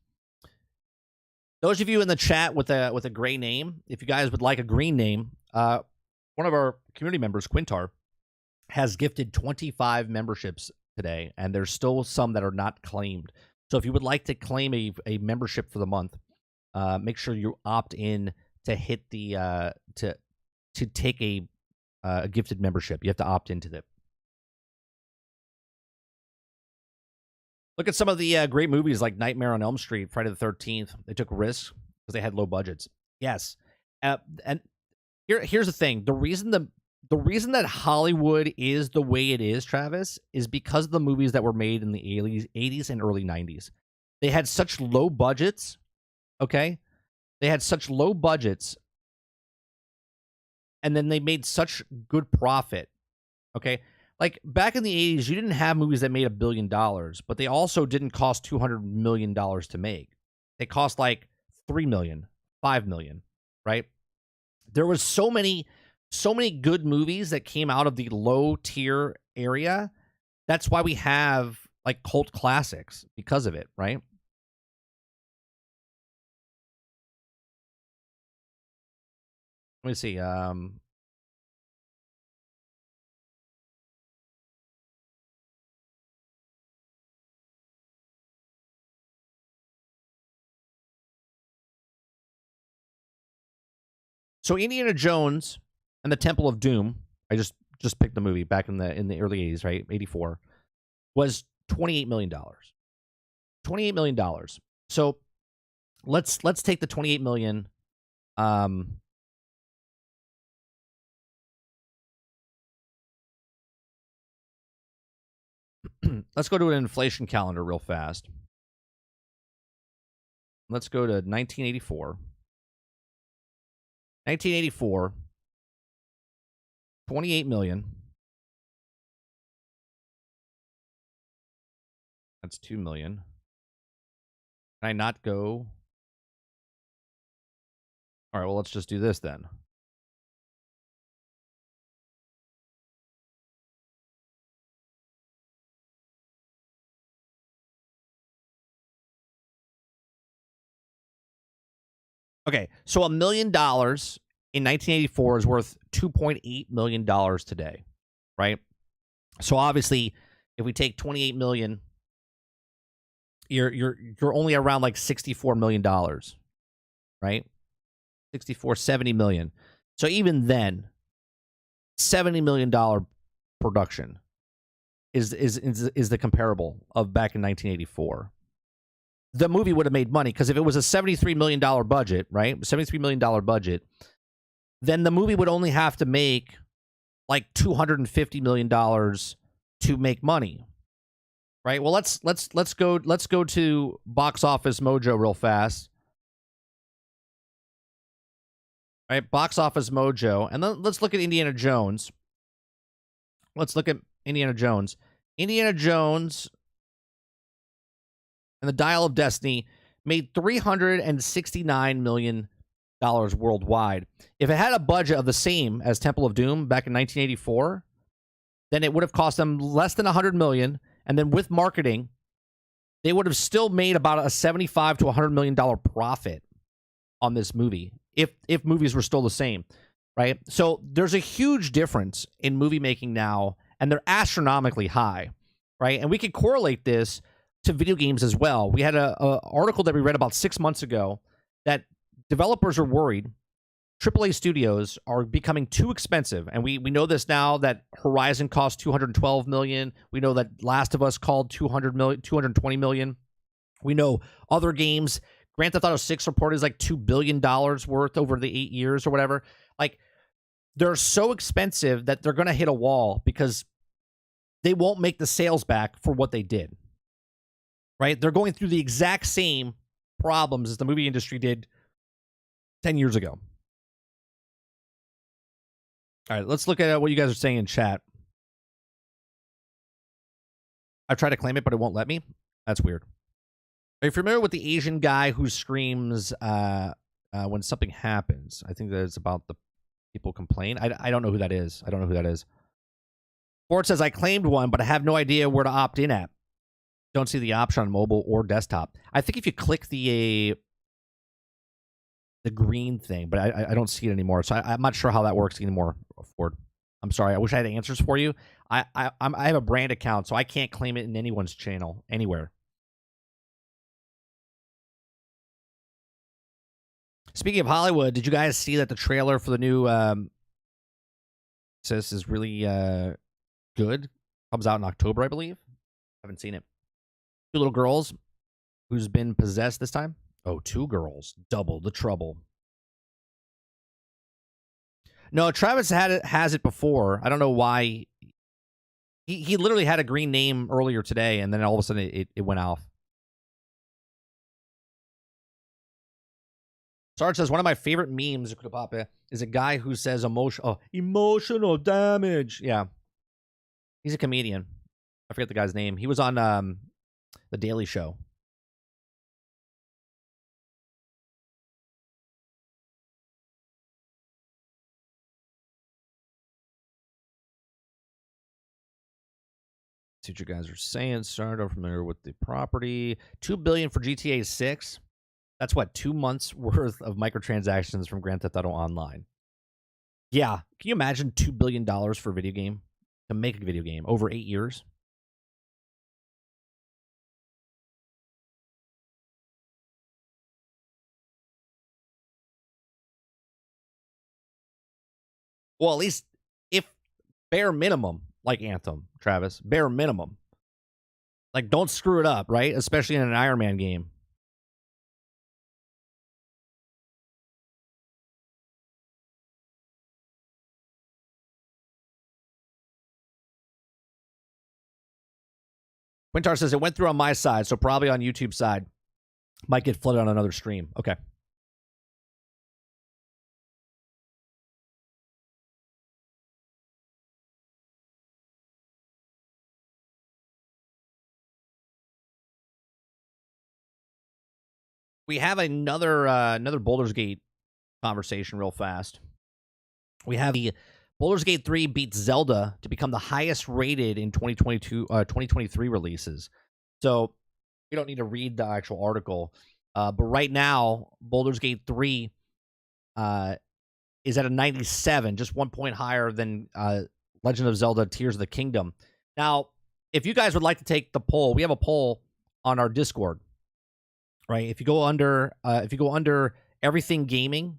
Those of you in the chat with a gray name, if you guys would like a green name, one of our community members, Quintar, has gifted 25 memberships today, and there's still some that are not claimed. So if you would like to claim a membership for the month, make sure you opt in to hit the to take a gifted membership. You have to opt into that. Look at some of the great movies like Nightmare on Elm Street, Friday the 13th. They took risks because they had low budgets. Yes, and here's the thing: the reason that Hollywood is the way it is, Travis, is because of the movies that were made in the 80s and early 90s. They had such low budgets. Okay, they had such low budgets, and then they made such good profit. Okay. Like, back in the 80s, you didn't have movies that made $1 billion, but they also didn't cost $200 million to make. They cost, like, $3 million, $5 million, right? There was so many good movies that came out of the low-tier area. That's why we have, like, cult classics because of it, right? Let me see. So Indiana Jones and the Temple of Doom, I just picked the movie back in the early 80s, right? 84, was $28 million. $28 million. So let's take the 28 million. Let's go to an inflation calendar real fast. Let's go to 1984. 1984, 28 million. That's 2 million. Can I not go? All right, well, let's just do this then. Okay, so $1 million in 1984 is worth $2.8 million today, right? So obviously, if we take 28 million, you're only around like $64 million, right? 70 million. So even then, $70 million production is the comparable of back in 1984. The movie would have made money because if it was a $73 million budget, right? $73 million budget, then the movie would only have to make like $250 million to make money. Right? Well, let's go to Box Office Mojo real fast. All right, Box Office Mojo, and then let's look at Indiana Jones. Let's look at Indiana Jones. Indiana Jones and the Dial of Destiny made $369 million worldwide. If it had a budget of the same as Temple of Doom back in 1984, then it would have cost them less than $100 million. And then with marketing, they would have still made about a $75 to $100 million profit on this movie if movies were still the same, right? So there's a huge difference in movie making now, and they're astronomically high, right? And we could correlate this to video games as well. We had a article that we read about 6 months ago that developers are worried AAA studios are becoming too expensive, and we know this now that Horizon cost $212 million. We know that Last of Us called $220 million. We know other games. Grand Theft Auto 6 reported is like $2 billion worth over the 8 years or whatever. Like, they're so expensive that they're going to hit a wall because they won't make the sales back for what they did. Right? They're going through the exact same problems as the movie industry did 10 years ago. All right, let's look at what you guys are saying in chat. I tried to claim it, but it won't let me. That's weird. Are you familiar with the Asian guy who screams when something happens? I think that it's about the people complain. I don't know who that is. I don't know who that is. Ford says, I claimed one, but I have no idea where to opt in at. Don't see the option on mobile or desktop. I think if you click the green thing, but I don't see it anymore. So I'm not sure how that works anymore, Ford. I'm sorry. I wish I had answers for you. I have a brand account, so I can't claim it in anyone's channel anywhere. Speaking of Hollywood, did you guys see that the trailer for the new Sis is really good? Comes out in October, I believe. Haven't seen it. 2 little girls who's been possessed this time. Oh, 2 girls. Double the trouble. No, Travis has it before. I don't know why. He literally had a green name earlier today, and then all of a sudden it went off. Sarge says, one of my favorite memes is a guy who says emotional damage. Yeah. He's a comedian. I forget the guy's name. He was on The Daily Show. See what you guys are saying. Sorry, I'm familiar with the property. $2 billion for GTA 6. That's what, 2 months worth of microtransactions from Grand Theft Auto Online. Yeah, can you imagine $2 billion for a video game to make a video game over 8 years? Well, at least if bare minimum, like Anthem, Travis, bare minimum. Like, don't screw it up, right? Especially in an Iron Man game. Quintar says it went through on my side, so probably on YouTube side. Might get flooded on another stream. Okay. We have another Baldur's Gate conversation real fast. We have the Baldur's Gate 3 beats Zelda to become the highest rated in 2023 releases. So we don't need to read the actual article. But right now, Baldur's Gate 3 is at a 97, just 1 point higher than Legend of Zelda Tears of the Kingdom. Now, if you guys would like to take the poll, we have a poll on our Discord. Right? If you go under everything gaming,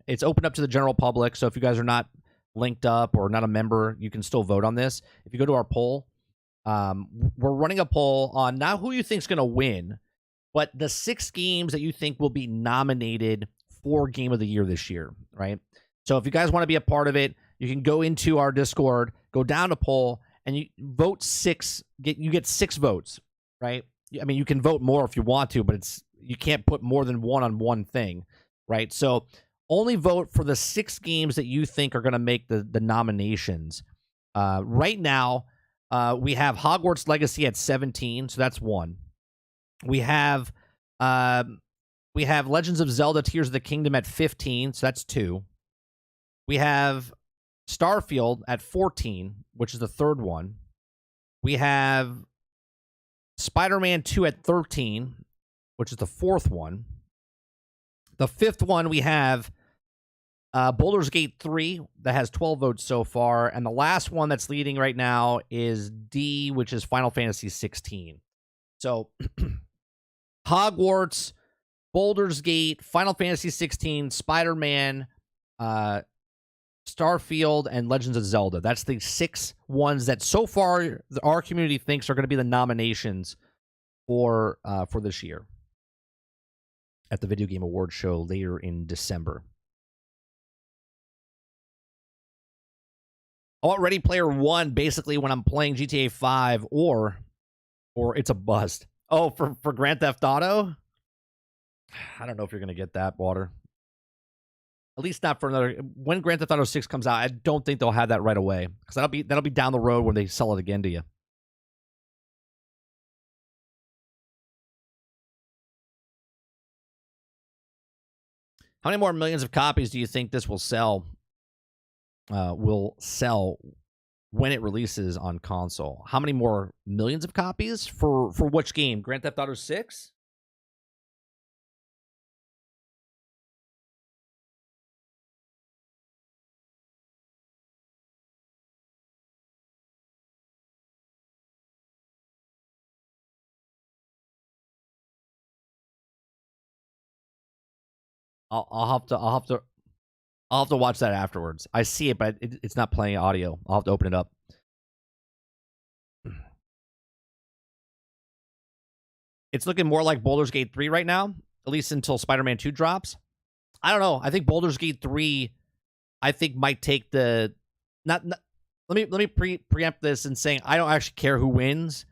it's open up to the general public. So if you guys are not linked up or not a member, you can still vote on this. If you go to our poll, we're running a poll on not who you think's going to win, but the 6 games that you think will be nominated for Game of the Year this year, right? So if you guys want to be a part of it, you can go into our Discord, go down to poll, and you vote 6. You get 6 votes, right? I mean, you can vote more if you want to, but you can't put more than one on one thing, right? So only vote for the 6 games that you think are going to make the nominations. Right now, we have Hogwarts Legacy at 17, so that's 1. We have Legends of Zelda Tears of the Kingdom at 15, so that's 2. We have Starfield at 14, which is the 3rd one. We have Spider-Man 2 at 13, which is the 4th one. The 5th one we have Baldur's Gate 3 that has 12 votes so far, and the last one that's leading right now is D, which is Final Fantasy 16. So Hogwarts, Baldur's Gate, Final Fantasy 16, Spider-Man, Starfield, and Legends of Zelda. That's the 6 ones that so far our community thinks are going to be the nominations for this year at the Video Game Awards show later in December. I want Ready Player One basically when I'm playing GTA 5 or it's a bust. Oh, for Grand Theft Auto? I don't know if you're going to get that, Water. At least not for another. When Grand Theft Auto 6 comes out, I don't think they'll have that right away because that'll be down the road when they sell it again to you. How many more millions of copies do you think this will sell? When it releases on console? How many more millions of copies for which game? Grand Theft Auto 6? I'll have to watch that afterwards. I see it, but it's not playing audio. I'll have to open it up. It's looking more like Baldur's Gate 3 right now, at least until Spider-Man 2 drops. I don't know. I think Baldur's Gate 3, I think might take the not let me preempt this and saying I don't actually care who wins,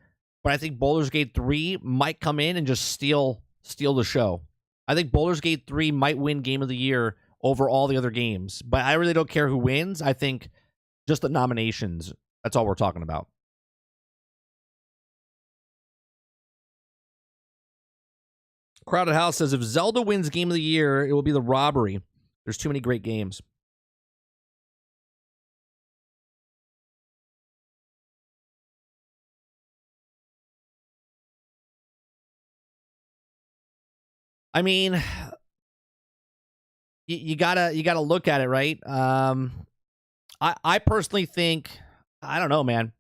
but I think Baldur's Gate 3 might come in and just steal the show. I think Baldur's Gate 3 might win Game of the Year over all the other games, but I really don't care who wins. I think just the nominations, that's all we're talking about. Crowded House says, if Zelda wins Game of the Year, it will be The Robbery. There's too many great games. I mean, you gotta look at it, right? I personally think, I don't know, man.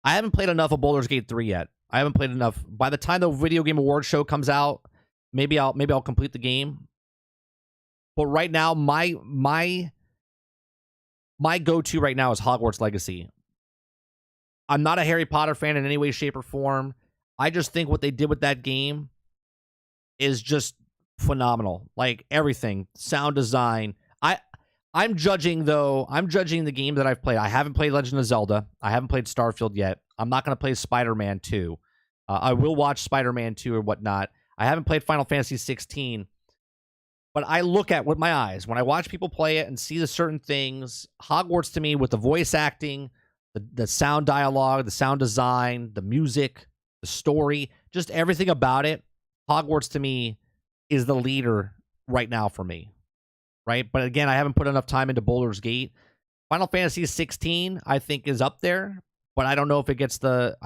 I haven't played enough of Baldur's Gate 3 yet. I haven't played enough. By the time the Video Game Awards show comes out, maybe I'll complete the game. But right now, my go-to right now is Hogwarts Legacy. I'm not a Harry Potter fan in any way, shape, or form. I just think what they did with that game is just phenomenal. Like everything, sound design. I'm judging the game that I've played. I haven't played Legend of Zelda. I haven't played Starfield yet. I'm not going to play Spider-Man 2. I will watch Spider-Man 2 or whatnot. I haven't played Final Fantasy 16. But I look at with my eyes when I watch people play it and see the certain things. Hogwarts to me, with the voice acting, the sound dialogue, the sound design, the music, the story, just everything about it. Hogwarts to me is the leader right now for me, right? But again, I haven't put enough time into Baldur's Gate. Final Fantasy 16, I think, is up there, but I don't know if it gets the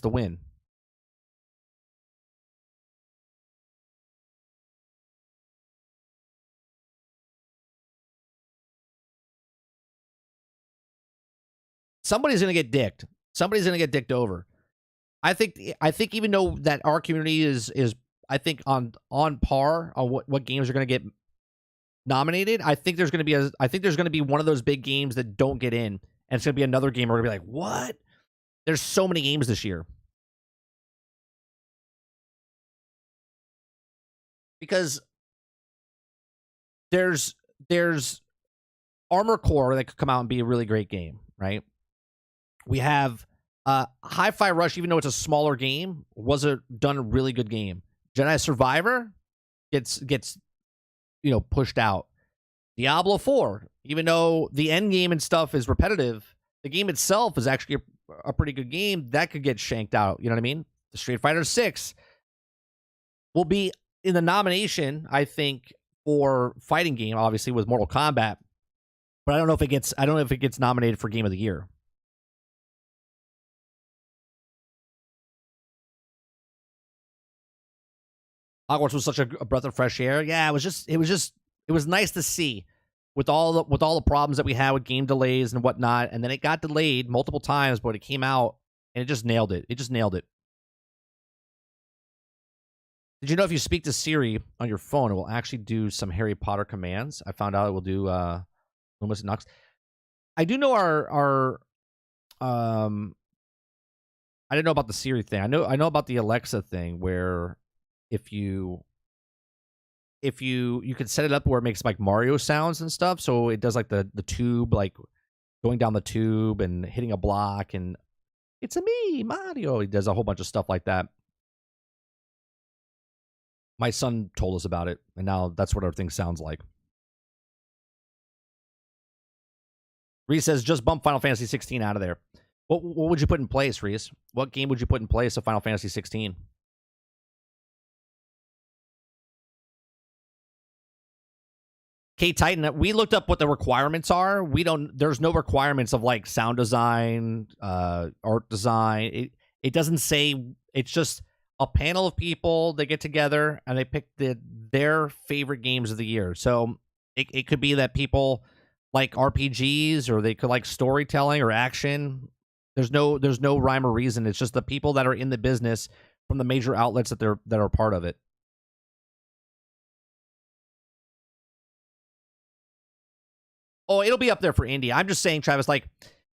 win. Somebody's gonna get dicked. Somebody's gonna get dicked over. I think even though that our community is I think on par on what games are gonna get nominated, I think there's going to be one of those big games that don't get in, and it's going to be another game where we're going to be like, what? There's so many games this year. Because there's Armor Core that could come out and be a really great game, right? We have Hi-Fi Rush, even though it's a smaller game, done a really good game. Jedi Survivor gets pushed out. Diablo 4, even though the end game and stuff is repetitive, the game itself is actually a pretty good game. That could get shanked out. You know what I mean? The Street Fighter 6 will be in the nomination, I think, for fighting game, obviously, with Mortal Kombat. But I don't know if it gets nominated for Game of the Year. Hogwarts was such a breath of fresh air. Yeah, it was nice to see with all the problems that we had with game delays and whatnot, and then it got delayed multiple times, but it came out and it just nailed it. It just nailed it. Did you know if you speak to Siri on your phone, it will actually do some Harry Potter commands? I found out it will do Loomis and Nux. I do know our I didn't know about the Siri thing. I know about the Alexa thing where if you could set it up where it makes like Mario sounds and stuff, so it does like the tube, like going down the tube and hitting a block, and it's a me, Mario. He does a whole bunch of stuff like that. My son told us about it, and now that's what everything sounds like. Reese says, just bump Final Fantasy 16 out of there. What would you put in place, Reese? What game would you put in place of Final Fantasy 16? K-Titan, we looked up what the requirements are. There's no requirements of like sound design, art design. It doesn't say. It's just a panel of people that get together and they pick their favorite games of the year. So it could be that people like RPGs, or they could like storytelling or action. There's no rhyme or reason. It's just the people that are in the business from the major outlets that are part of it. Oh, it'll be up there for indie. I'm just saying, Travis, like,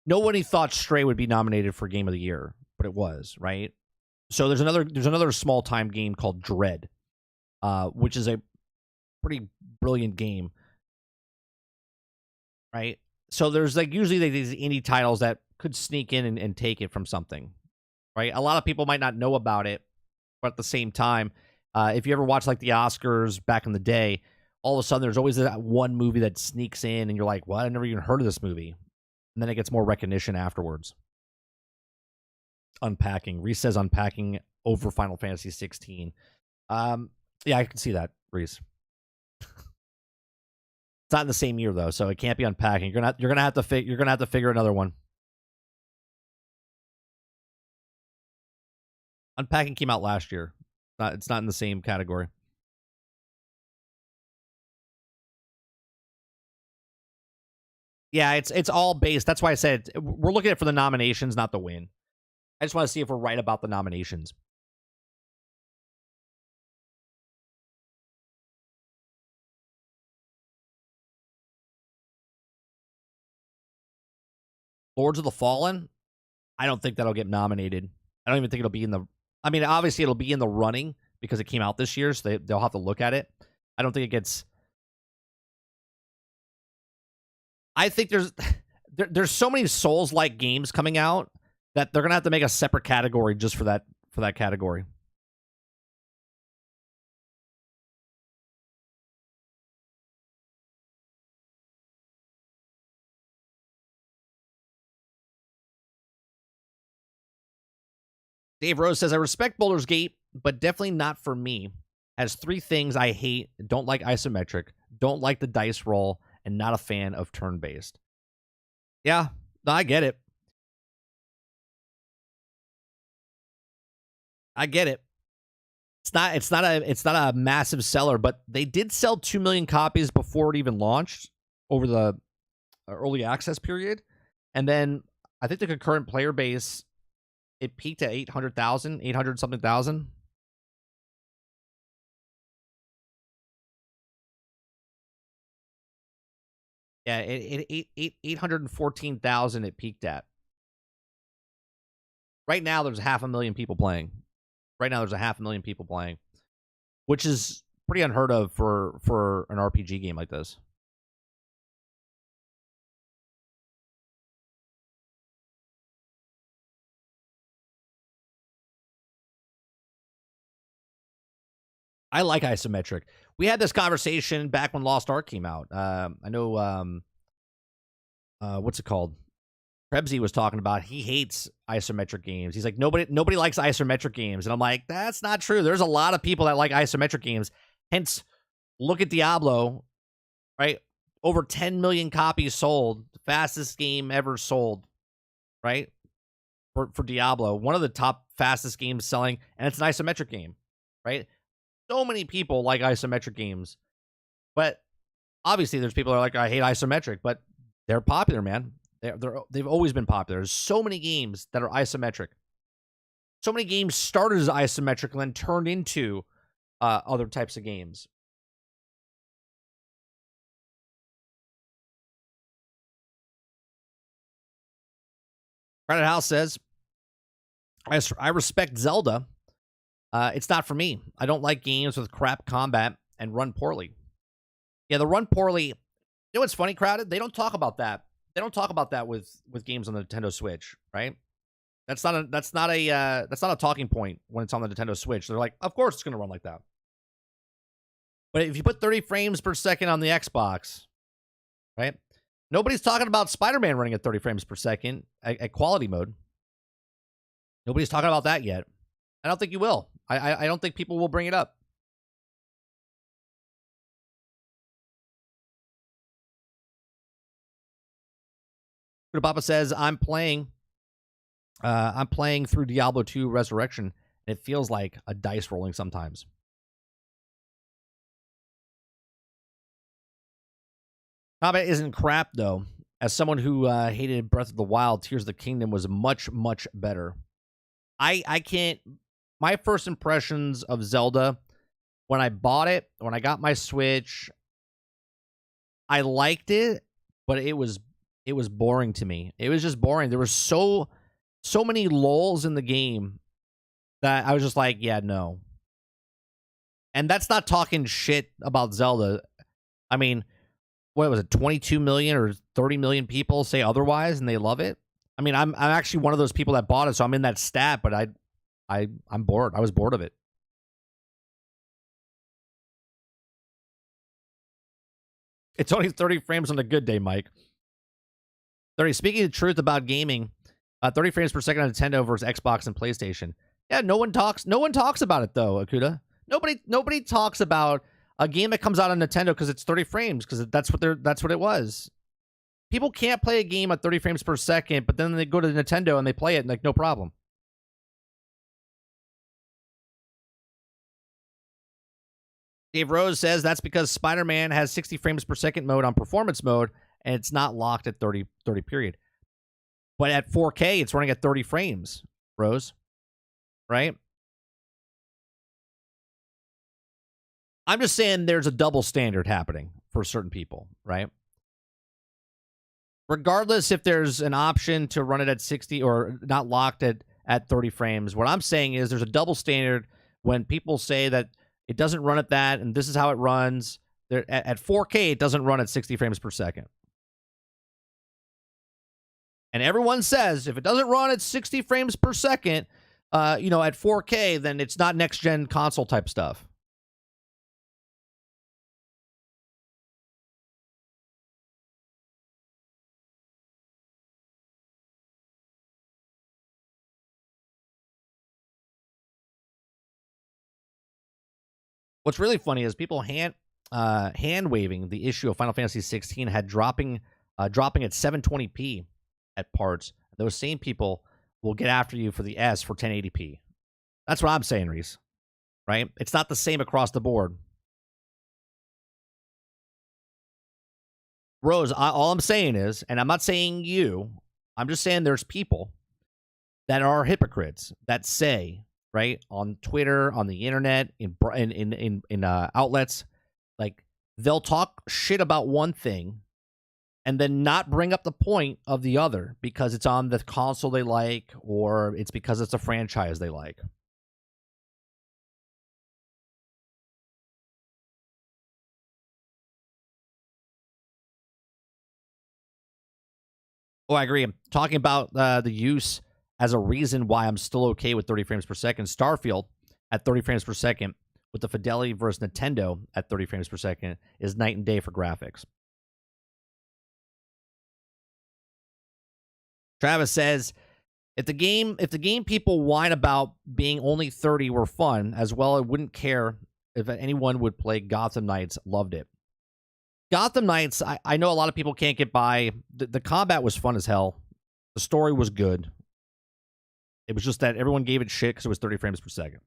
nobody thought Stray would be nominated for Game of the Year, but it was, right? So there's another small time game called Dread, which is a pretty brilliant game, right? So there's like usually these indie titles that could sneak in and take it from something, right? A lot of people might not know about it, but at the same time, if you ever watch like the Oscars back in the day, all of a sudden there's always that one movie that sneaks in and you're like, what? I've never even heard of this movie. And then it gets more recognition afterwards. Unpacking. Reese says Unpacking over Final Fantasy 16. Yeah, I can see that, Reese. It's not in the same year though, so it can't be Unpacking. You're gonna have to figure another one. Unpacking came out last year. It's not in the same category. Yeah, it's all based. That's why I said we're looking at it for the nominations, not the win. I just want to see if we're right about the nominations. Lords of the Fallen, I don't think that'll get nominated. I don't even think it'll be in the... I mean, obviously it'll be in the running because it came out this year, so they'll have to look at it. I don't think it gets... I think there's so many Souls-like games coming out that they're gonna have to make a separate category just for that category. Dave Rose says, I respect Baldur's Gate, but definitely not for me. Has 3 things I hate: don't like isometric, don't like the dice roll, and not a fan of turn-based. Yeah, no, I get it. I get it. It's not a massive seller, but they did sell 2 million copies before it even launched over the early access period. And then I think the concurrent player base, it peaked at 800 something thousand. Yeah, 814,000 it peaked at. Right now, there's 500,000 people playing. Right now, there's 500,000 people playing, which is pretty unheard of for an RPG game like this. I like isometric. We had this conversation back when Lost Ark came out. I know, what's it called? Krebsy was talking about he hates isometric games. He's like, nobody likes isometric games. And I'm like, that's not true. There's a lot of people that like isometric games. Hence, look at Diablo, right? Over 10 million copies sold. The fastest game ever sold, right? For Diablo. One of the top fastest games selling, and it's an isometric game, right? So many people like isometric games. But obviously, there's people that are like, I hate isometric, but they're popular, man. They've always been popular. There's so many games that are isometric. So many games started as isometric and then turned into other types of games. Crowded House says, I respect Zelda. It's not for me. I don't like games with crap combat and run poorly. Yeah, the run poorly. You know what's funny, Crowded? They don't talk about that. They don't talk about that with games on the Nintendo Switch, right? That's not a talking point when it's on the Nintendo Switch. They're like, of course it's going to run like that. But if you put 30 frames per second on the Xbox, right? Nobody's talking about Spider-Man running at 30 frames per second at quality mode. Nobody's talking about that yet. I don't think you will. I don't think people will bring it up. Papa says, I'm playing through Diablo 2 Resurrection, and it feels like a dice rolling sometimes. Combat isn't crap, though. As someone who hated Breath of the Wild, Tears of the Kingdom was much, much better. I can't... My first impressions of Zelda, when I bought it, when I got my Switch, I liked it, but it was boring to me. It was just boring. There were so many lulls in the game that I was just like, yeah, no. And that's not talking shit about Zelda. I mean, what was it, 22 million or 30 million people say otherwise and they love it? I mean, I'm actually one of those people that bought it, so I'm in that stat, but I'm bored. I was bored of it. It's only 30 frames on a good day, Mike. 30. Speaking the truth about gaming, 30 frames per second on Nintendo versus Xbox and PlayStation. Yeah, no one talks about it though, Akuda. Nobody talks about a game that comes out on Nintendo because it's 30 frames because that's what it was. People can't play a game at 30 frames per second, but then they go to Nintendo and they play it and like no problem. Dave Rose says that's because Spider-Man has 60 frames per second mode on performance mode, and it's not locked at 30 period. But at 4K, it's running at 30 frames, Rose. Right? I'm just saying there's a double standard happening for certain people, right? Regardless if there's an option to run it at 60 or not locked at 30 frames, what I'm saying is there's a double standard when people say that it doesn't run at that, and this is how it runs. At 4K, it doesn't run at 60 frames per second. And everyone says if it doesn't run at 60 frames per second, at 4K, then it's not next-gen console type stuff. What's really funny is people hand waving the issue of Final Fantasy 16 had dropping at 720p at parts. Those same people will get after you for the S for 1080p. That's what I'm saying, Reese. Right? It's not the same across the board. Rose, all I'm saying is, and I'm not saying you, I'm just saying there's people that are hypocrites that say, right, on Twitter, on the internet, in outlets, like they'll talk shit about one thing, and then not bring up the point of the other because it's on the console they like or it's because it's a franchise they like. Oh, I agree. Talking about the use as a reason why I'm still okay with 30 frames per second. Starfield at 30 frames per second with the fidelity versus Nintendo at 30 frames per second is night and day for graphics. Travis says, if the game people whine about being only 30 were fun, as well, I wouldn't care if anyone would play Gotham Knights. Loved it. Gotham Knights, I know a lot of people can't get by. The combat was fun as hell. The story was good. It was just that everyone gave it shit because it was 30 frames per second.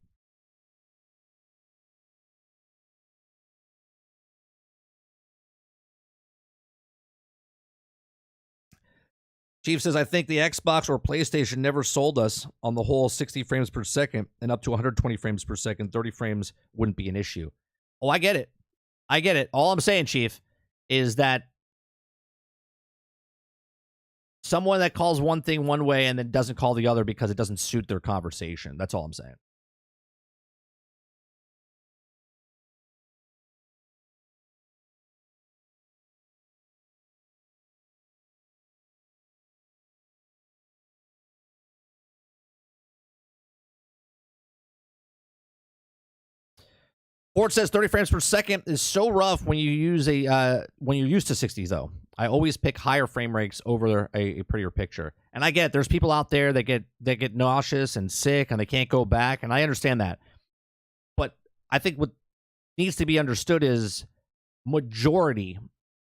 Chief says, I think the Xbox or PlayStation never sold us on the whole 60 frames per second and up to 120 frames per second. 30 frames wouldn't be an issue. Oh, I get it. I get it. All I'm saying, Chief, is that someone that calls one thing one way and then doesn't call the other because it doesn't suit their conversation. That's all I'm saying. Ford says 30 frames per second is so rough when you use when you're used to 60s though. I always pick higher frame rates over a prettier picture. And I get there's people out there that get nauseous and sick and they can't go back, and I understand that. But I think what needs to be understood is majority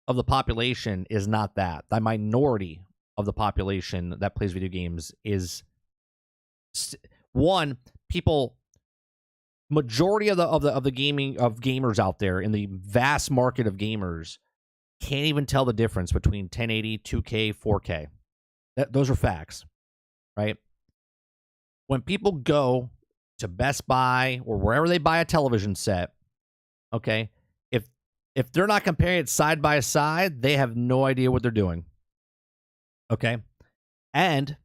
of the population is not that. The minority of the population that plays video games is one, people. Majority of the gamers out there in the vast market of gamers can't even tell the difference between 1080, 2K, 4K. Those are facts, right? When people go to Best Buy or wherever they buy a television set, okay, if they're not comparing it side by side, they have no idea what they're doing. Okay? And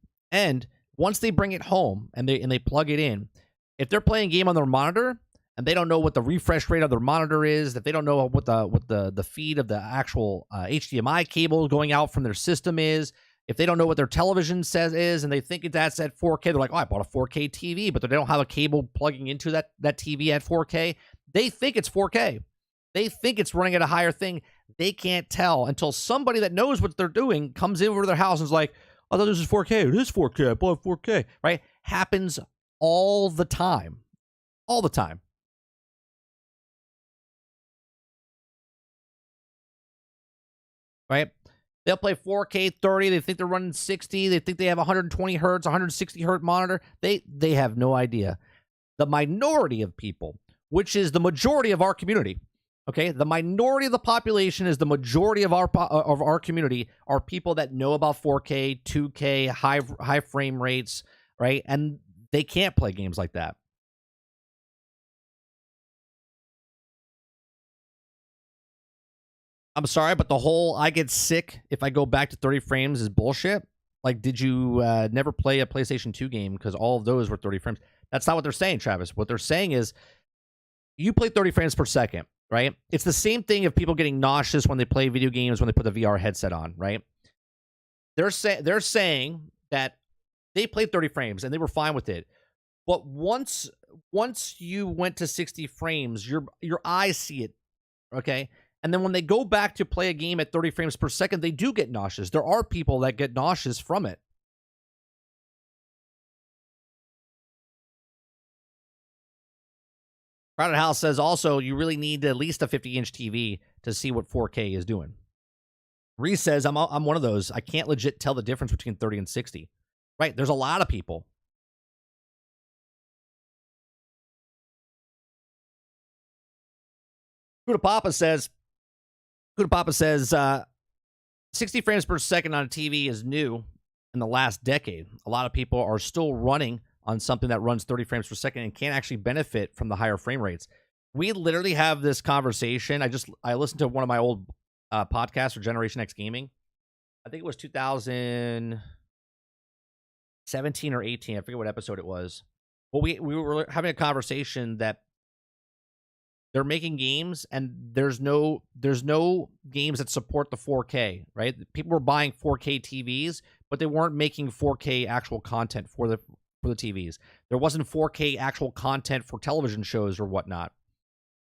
once they bring it home and they plug it in, if they're playing a game on their monitor and they don't know what the refresh rate of their monitor is, if they don't know what the feed of the actual HDMI cable going out from their system is, if they don't know what their television says is, and they think that's at 4K, they're like, oh, I bought a 4K TV, but they don't have a cable plugging into that TV at 4K. They think it's 4K. They think it's running at a higher thing. They can't tell until somebody that knows what they're doing comes over to their house and is like, I thought this was 4K. It is 4K. I bought 4K. Right? Happens all the time. All the time. Right? They'll play 4K 30. They think they're running 60. They think they have 120 hertz, 160 hertz monitor. They have no idea. The minority of people, which is the majority of our community, okay? The minority of the population is the majority of our community are people that know about 4K, 2K, high frame rates, right? And they can't play games like that. I'm sorry, but the whole I get sick if I go back to 30 frames is bullshit. Like, did you never play a PlayStation 2 game because all of those were 30 frames? That's not what they're saying, Travis. What they're saying is you play 30 frames per second, right? It's the same thing of people getting nauseous when they play video games when they put the VR headset on, right? They're saying that they played 30 frames and they were fine with it. But once you went to 60 frames, your eyes see it, okay? And then when they go back to play a game at 30 frames per second, they do get nauseous. There are people that get nauseous from it. Crowded House says also you really need at least a 50-inch TV to see what 4K is doing. Reese says I'm one of those. I can't legit tell the difference between 30 and 60. Right? There's a lot of people. Kuda Papa says 60 frames per second on a TV is new in the last decade. A lot of people are still running on something that runs 30 frames per second and can't actually benefit from the higher frame rates. We literally have this conversation. I listened to one of my old podcasts for Generation X Gaming, I think it was 2017 or 18. I forget what episode it was. But we were having a conversation that they're making games and there's no games that support the 4K, right? People were buying 4K TVs, but they weren't making 4K actual content for the TVs. There wasn't 4K actual content for television shows or whatnot.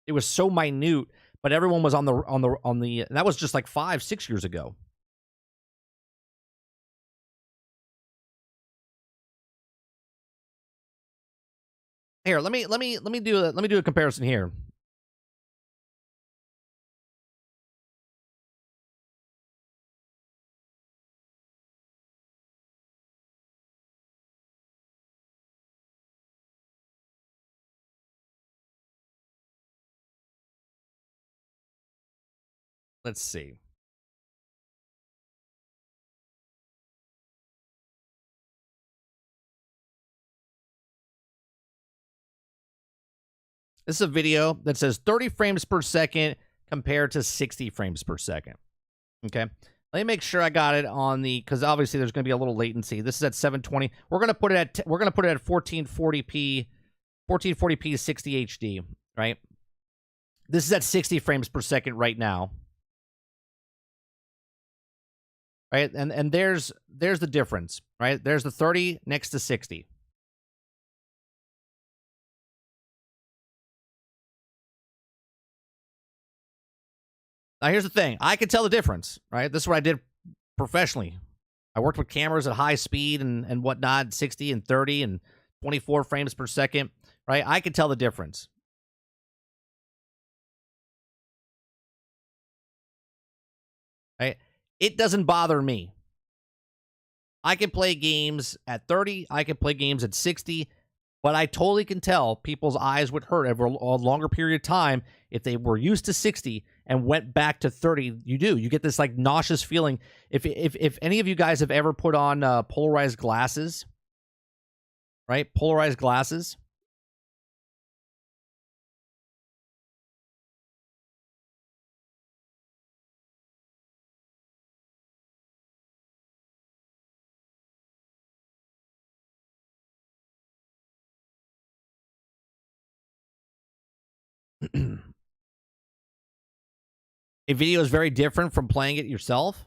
It was so minute, but everyone was on the and that was just like 5-6 years ago. Here, let me do a comparison here. Let's see. This is a video that says 30 frames per second compared to 60 frames per second. Okay. Let me make sure I got it on the, because obviously there's going to be a little latency. This is at 720. We're going to put it at 1440p 60 HD, right? This is at 60 frames per second right now. Right? And there's the difference, right? There's the 30 next to 60. Now, here's the thing. I can tell the difference, right? This is what I did professionally. I worked with cameras at high speed and whatnot, 60 and 30 and 24 frames per second, right? I can tell the difference. Right? It doesn't bother me. I can play games at 30. I can play games at 60. But I totally can tell people's eyes would hurt over a longer period of time if they were used to 60 and went back to 30. You get this like nauseous feeling. If any of you guys have ever put on polarized glasses, right? Polarized glasses. A video is very different from playing it yourself.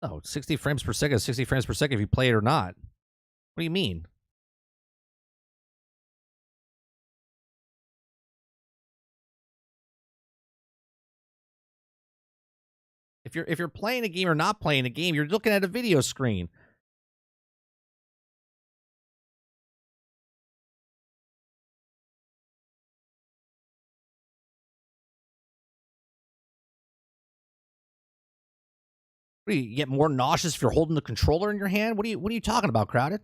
Oh, 60 frames per second, 60 frames per second if you play it or not. What do you mean? If you're playing a game or not playing a game, you're looking at a video screen. What do you get more nauseous if you're holding the controller in your hand? What are you talking about, Crowded?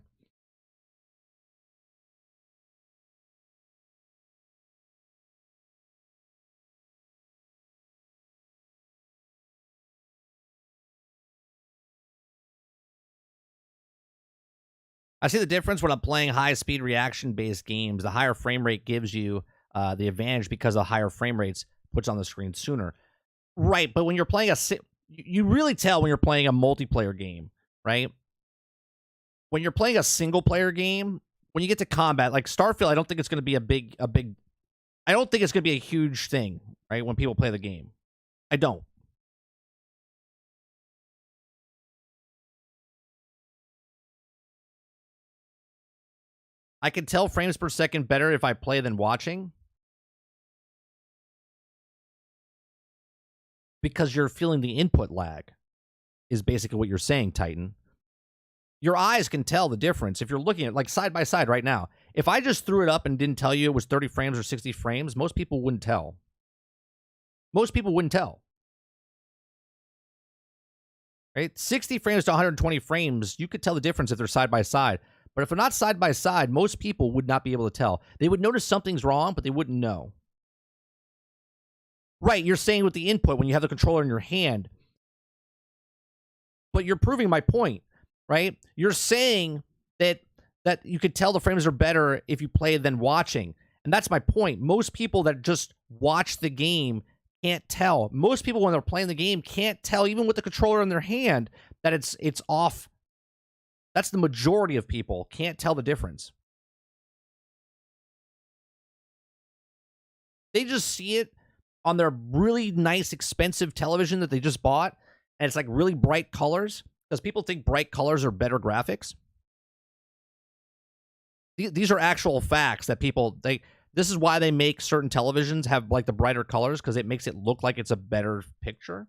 I see the difference when I'm playing high-speed reaction-based games. The higher frame rate gives you the advantage because the higher frame rates puts on the screen sooner. Right, but when you're playing you really tell when you're playing a multiplayer game, right? When you're playing a single-player game, when you get to combat, like Starfield, I don't think it's going to be a big. I don't think it's going to be a huge thing, right? When people play the game, I don't. I can tell frames per second better if I play than watching. Because you're feeling the input lag, is basically what you're saying, Titan. Your eyes can tell the difference if you're looking at like side by side right now. If I just threw it up and didn't tell you it was 30 frames or 60 frames, most people wouldn't tell. Most people wouldn't tell. Right? 60 frames to 120 frames, you could tell the difference if they're side by side. But if they're not side by side, most people would not be able to tell. They would notice something's wrong, but they wouldn't know. Right, you're saying with the input when you have the controller in your hand. But you're proving my point, right? You're saying that you could tell the frames are better if you play than watching. And that's my point. Most people that just watch the game can't tell. Most people when they're playing the game can't tell even with the controller in their hand that it's off. That's the majority of people can't tell the difference. They just see it on their really nice, expensive television that they just bought, and it's like really bright colors, because people think bright colors are better graphics. These are actual facts that people, this is why they make certain televisions have like the brighter colors, because it makes it look like it's a better picture.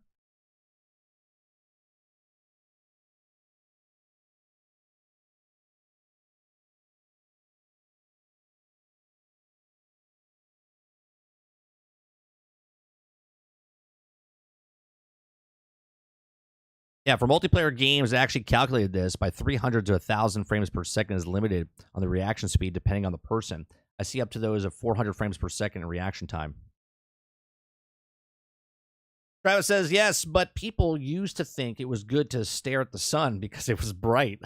Yeah, for multiplayer games, it actually calculated this by 300 to 1,000 frames per second is limited on the reaction speed depending on the person. I see up to those of 400 frames per second in reaction time. Travis says, yes, but people used to think it was good to stare at the sun because it was bright.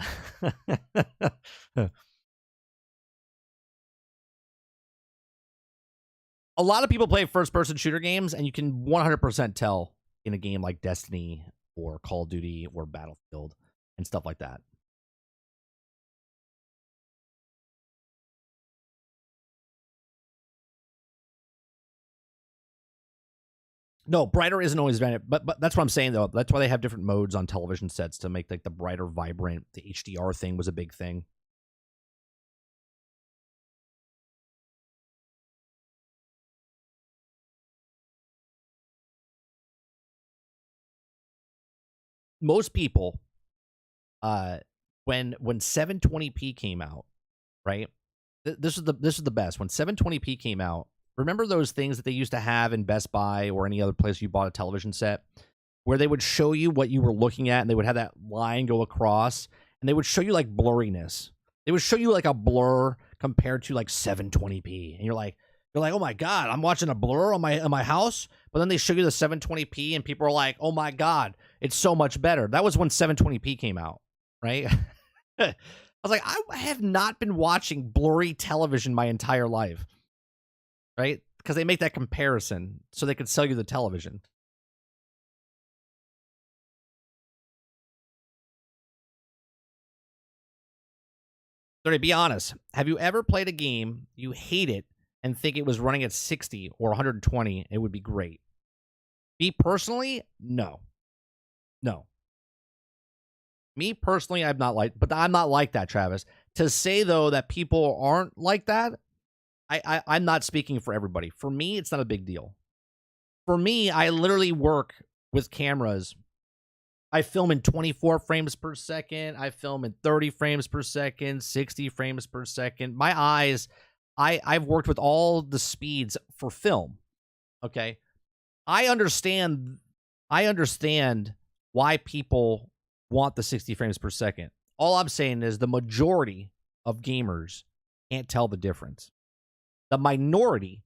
A lot of people play first-person shooter games, and you can 100% tell in a game like Destiny or Call of Duty or Battlefield and stuff like that. No, brighter isn't always better, but that's what I'm saying, though. That's why they have different modes on television sets to make like the brighter, vibrant. The HDR thing was a big thing. Most people, when 720p came out, right? This is the best. When 720p came out, remember those things that they used to have in Best Buy or any other place you bought a television set, where they would show you what you were looking at, and they would have that line go across, and they would show you like blurriness. They would show you like a blur compared to like 720p, and you're like, oh my god, I'm watching a blur on my house. But then they show you the 720p, and people are like, oh my god, it's so much better. That was when 720p came out, right? I was like, I have not been watching blurry television my entire life, right? Because they make that comparison so they could sell you the television. So to be honest, have you ever played a game you hate it and think it was running at 60 or 120? It would be great. Me personally, no. Me personally, I'm not like that, Travis. To say though that people aren't like that, I'm not speaking for everybody. For me, it's not a big deal. For me, I literally work with cameras. I film in 24 frames per second. I film in 30 frames per second, 60 frames per second. My eyes, I've worked with all the speeds for film. Okay. I understand why people want the 60 frames per second. All I'm saying is the majority of gamers can't tell the difference. The minority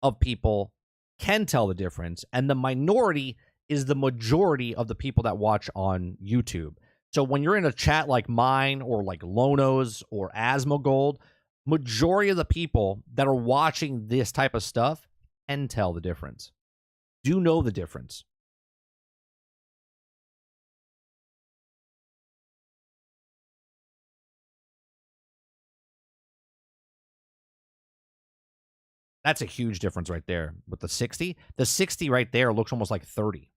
of people can tell the difference, and the minority is the majority of the people that watch on YouTube. So when you're in a chat like mine or like Lono's or Asmogold, majority of the people that are watching this type of stuff can tell the difference. Do know the difference. That's a huge difference right there with the 60. The 60 right there looks almost like 30.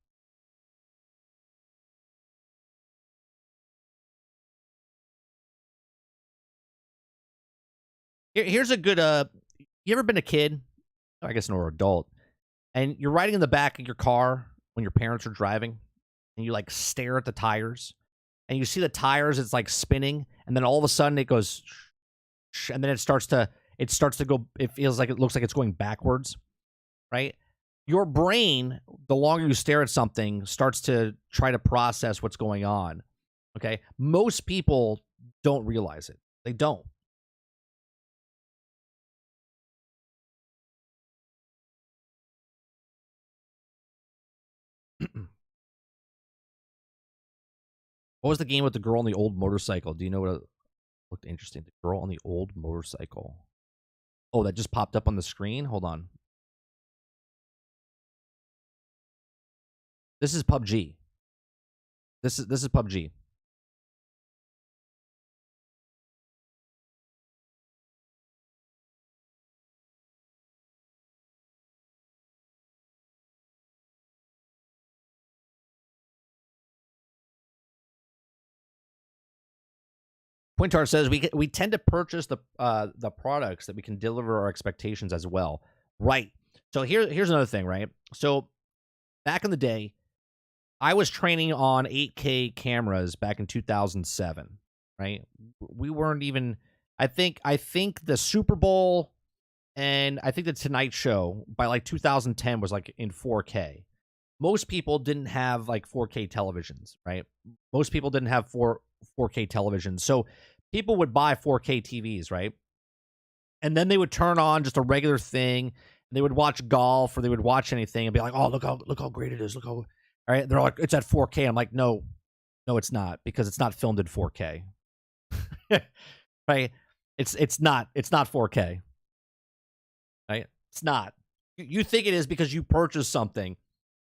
Here's a good you ever been a kid? I guess an adult. And you're riding in the back of your car when your parents are driving, and you like stare at the tires, and you see the tires, it's like spinning, and then all of a sudden it goes and then it starts to go, it feels like it looks like it's going backwards, right? Your brain, the longer you stare at something, starts to try to process what's going on. Okay? Most people don't realize it. They don't. What was the game with the girl on the old motorcycle? Do you know what looked interesting? The girl on the old motorcycle. Oh, that just popped up on the screen? Hold on. This is PUBG. This is PUBG. Quintar says we tend to purchase the products that we can deliver our expectations as well. Right. So here's another thing, right? So back in the day, I was training on 8K cameras back in 2007, right? We weren't even I think the Super Bowl and I think the Tonight Show by like 2010 was like in 4K. Most people didn't have like 4K televisions, right? Most people didn't have 4K televisions. So people would buy 4K TVs, right? And then they would turn on just a regular thing. And they would watch golf or they would watch anything and be like, "Oh, look how great it is. Look how." All right, they're like, "It's at 4K." I'm like, "No, it's not because it's not filmed in 4K." Right? It's not 4K. Right? It's not. You think it is because you purchased something.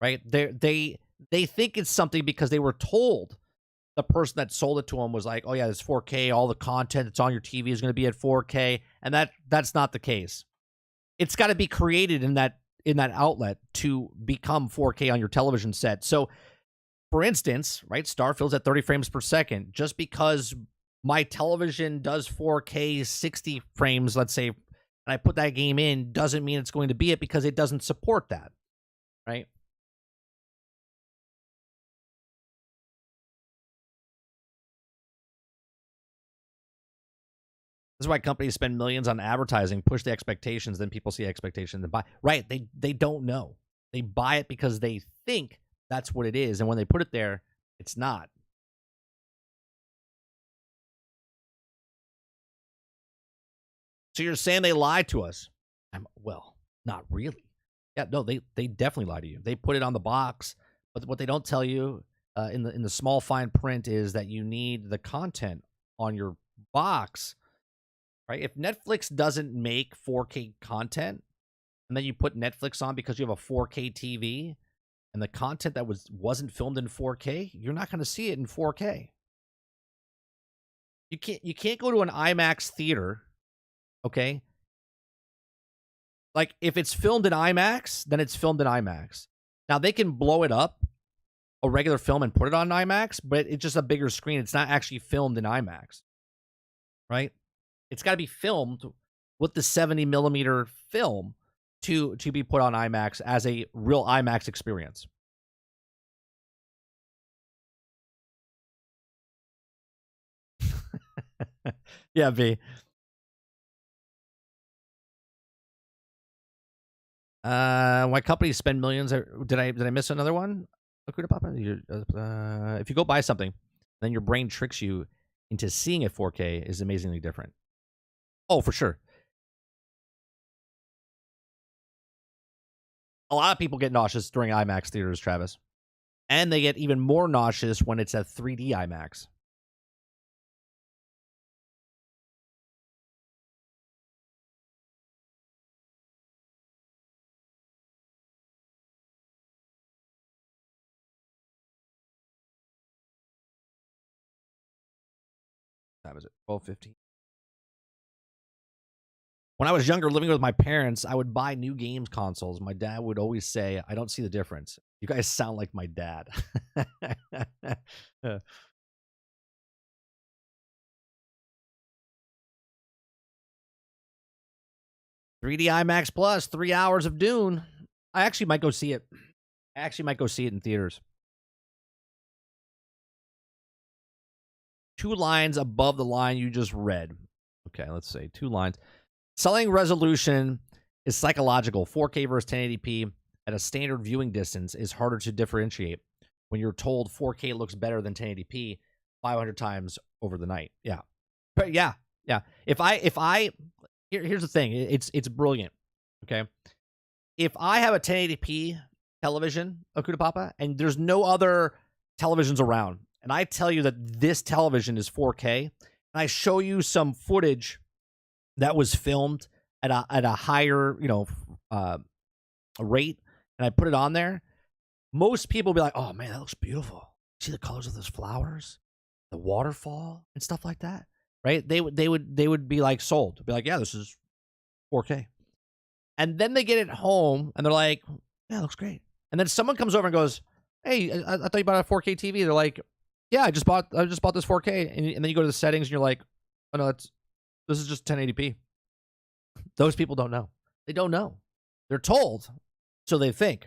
Right? They think it's something because they were told the person that sold it to them was like, "Oh yeah, it's 4K. All the content that's on your TV is going to be at 4K," and that's not the case. It's got to be created in that outlet to become 4K on your television set. So, for instance, right, Starfield's at 30 frames per second. Just because my television does 4K 60 frames, let's say, and I put that game in, doesn't mean it's going to be it because it doesn't support that, right? This is why companies spend millions on advertising, push the expectations, then people see expectations and buy. Right? They don't know. They buy it because they think that's what it is, and when they put it there, it's not. So you're saying they lied to us? Well, not really. Yeah, no, they definitely lie to you. They put it on the box, but what they don't tell you in the small fine print is that you need the content on your box. Right? If Netflix doesn't make 4K content, and then you put Netflix on because you have a 4K TV, and the content that wasn't filmed in 4K, you're not going to see it in 4K. You can't go to an IMAX theater, okay? Like if it's filmed in IMAX, then it's filmed in IMAX. Now they can blow it up, a regular film, and put it on IMAX, but it's just a bigger screen. It's not actually filmed in IMAX, right? It's got to be filmed with the 70 millimeter film to be put on IMAX as a real IMAX experience. Yeah, V. Why companies spend millions? Did I miss another one? If you go buy something, then your brain tricks you into seeing it 4K is amazingly different. Oh, for sure. A lot of people get nauseous during IMAX theaters, Travis. And they get even more nauseous when it's a 3D IMAX. What time is it? 12:15. When I was younger, living with my parents, I would buy new games consoles. My dad would always say, "I don't see the difference." You guys sound like my dad. 3D IMAX Plus, 3 hours of Dune. I actually might go see it. In theaters. 2 lines above the line you just read. Okay, let's say 2 lines. Selling resolution is psychological. 4K versus 1080p at a standard viewing distance is harder to differentiate when you're told 4K looks better than 1080p 500 times over the night. Yeah. But yeah. Here's the thing. It's brilliant. Okay. If I have a 1080p television, Okuda Papa, and there's no other televisions around, and I tell you that this television is 4K, and I show you some footage that was filmed at a higher, rate, and I put it on there, most people will be like, "Oh man, that looks beautiful." See the colors of those flowers, the waterfall, and stuff like that, right? They would be like sold, be like, yeah, this is 4K, and then they get it home and they're like, yeah, it looks great. And then someone comes over and goes, hey, I thought you bought a 4K TV. They're like, yeah, I just bought this 4K, and then you go to the settings and you're like, oh no, this is just 1080p. Those people don't know. They don't know. They're told, so they think.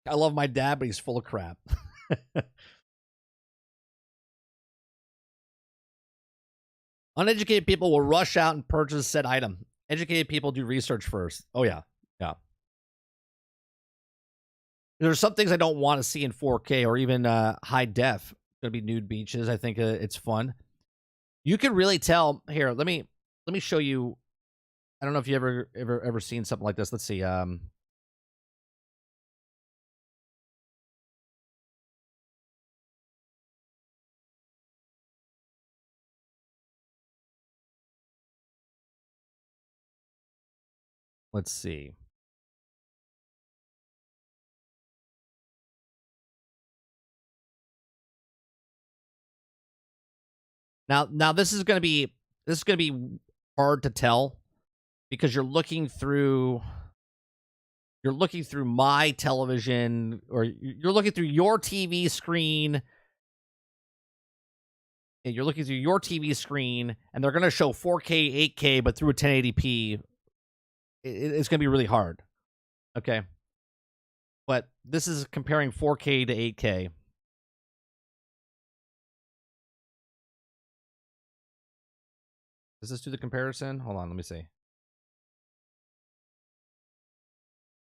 I love my dad, but he's full of crap. Uneducated people will rush out and purchase said item. Educated people do research first. Oh, yeah. Yeah. There's some things I don't want to see in 4K or even high def. Going to be nude beaches. I think it's fun. You can really tell. Here, let me show you. I don't know if you ever seen something like this. Let's see. Let's see. Now this is going to be hard to tell because you're looking through my television, or you're looking through your TV screen. And you're looking through your TV screen, and they're going to show 4K, 8K, but through a 1080p. It's going to be really hard. Okay. But this is comparing 4K to 8K. Does this do the comparison? Hold on, let me see.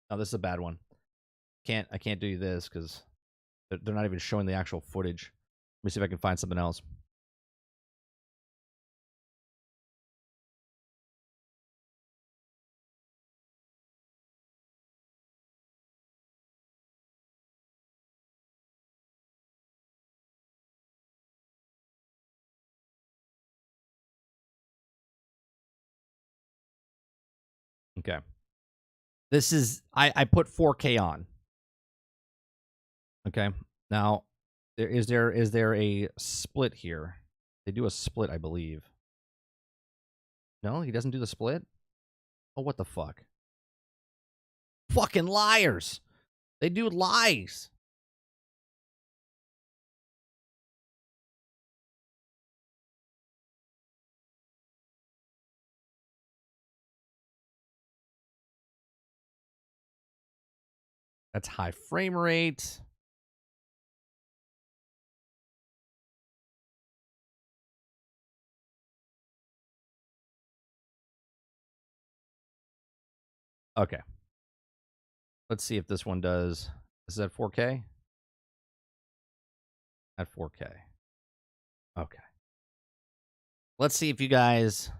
No, this is a bad one. I can't do this because they're not even showing the actual footage. Let me see if I can find something else. Okay. This is I put 4K on. Okay. Now, is there a split here? They do a split, I believe. No, he doesn't do the split? Oh, what the fuck? Fucking liars. They do lies. That's high frame rate. Okay. Let's see if this one does. Is that 4K? At 4K. Okay. Let's see if you guys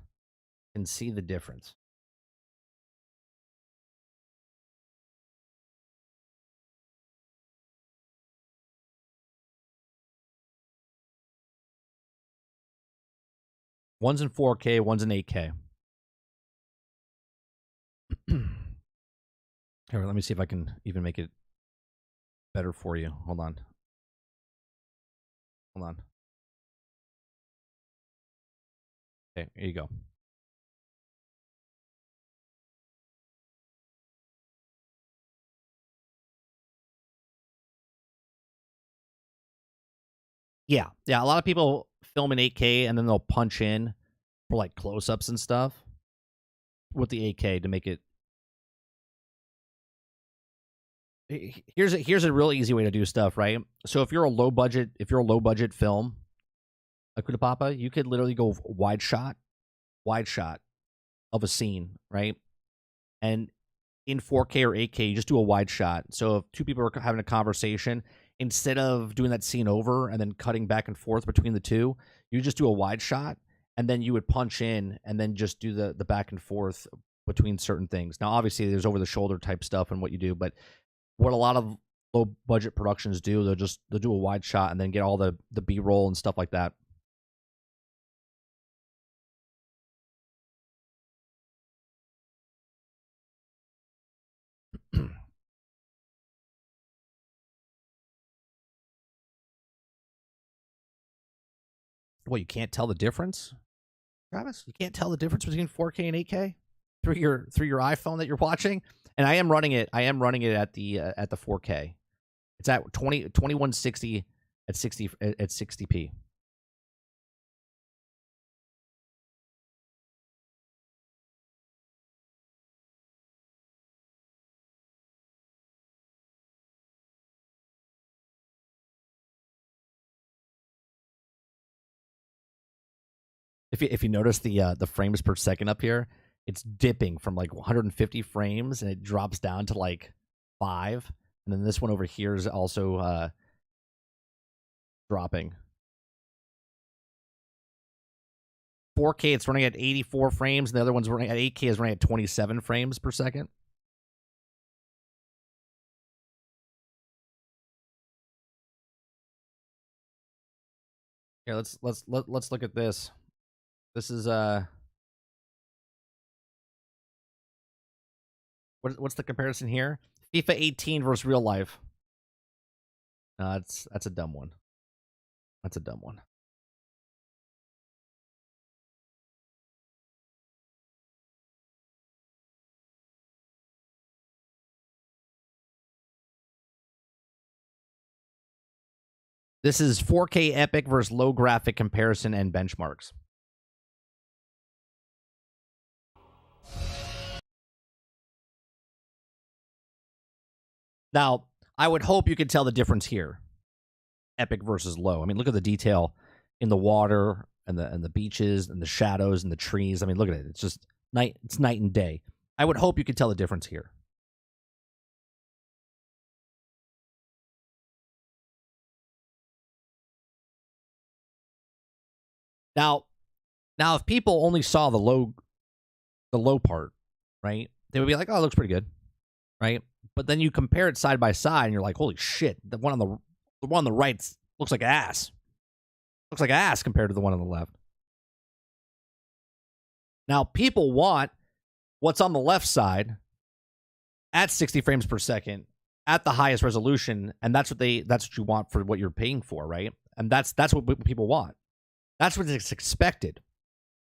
can see the difference. One's in 4K, one's in 8K. Here, let me see if I can even make it better for you. Hold on. Hold on. Okay, here you go. Yeah. A lot of people film in 8K and then they'll punch in for like close-ups and stuff with the 8K to make it. Here's a real easy way to do stuff, right? So if you're a low budget film, like Kuda Papa, you could literally go wide shot of a scene, right? And in 4K or 8K, you just do a wide shot. So if two people are having a conversation, instead of doing that scene over and then cutting back and forth between the two, you just do a wide shot, and then you would punch in and then just do the back and forth between certain things. Now, obviously, there's over-the-shoulder type stuff and what you do, but what a lot of low-budget productions do, they'll do a wide shot and then get all the B-roll and stuff like that. What, you can't tell the difference, Travis? You can't tell the difference between 4K and 8K through your iPhone that you're watching? And I am running it at the 4K. It's at 2160 at 60p. If you notice the frames per second up here, it's dipping from like 150 frames and it drops down to like 5. And then this one over here is also dropping. 4K, it's running at 84 frames, and the other one's running at 8K is running at 27 frames per second. Here, let's look at this. This is what's the comparison here? FIFA 18 versus real life. That's a dumb one. That's a dumb one. This is 4K Epic versus low graphic comparison and benchmarks. Now, I would hope you could tell the difference here. Epic versus low. I mean, look at the detail in the water and the beaches and the shadows and the trees. I mean, look at it. It's just night and day. I would hope you could tell the difference here. Now if people only saw the low part, right? They would be like, "Oh, it looks pretty good." Right? But then you compare it side by side and you're like, "Holy shit, the one on the right looks like ass." Looks like ass compared to the one on the left. Now, people want what's on the left side at 60 frames per second at the highest resolution, and that's what you want for what you're paying for, right? And that's what people want. That's what is expected,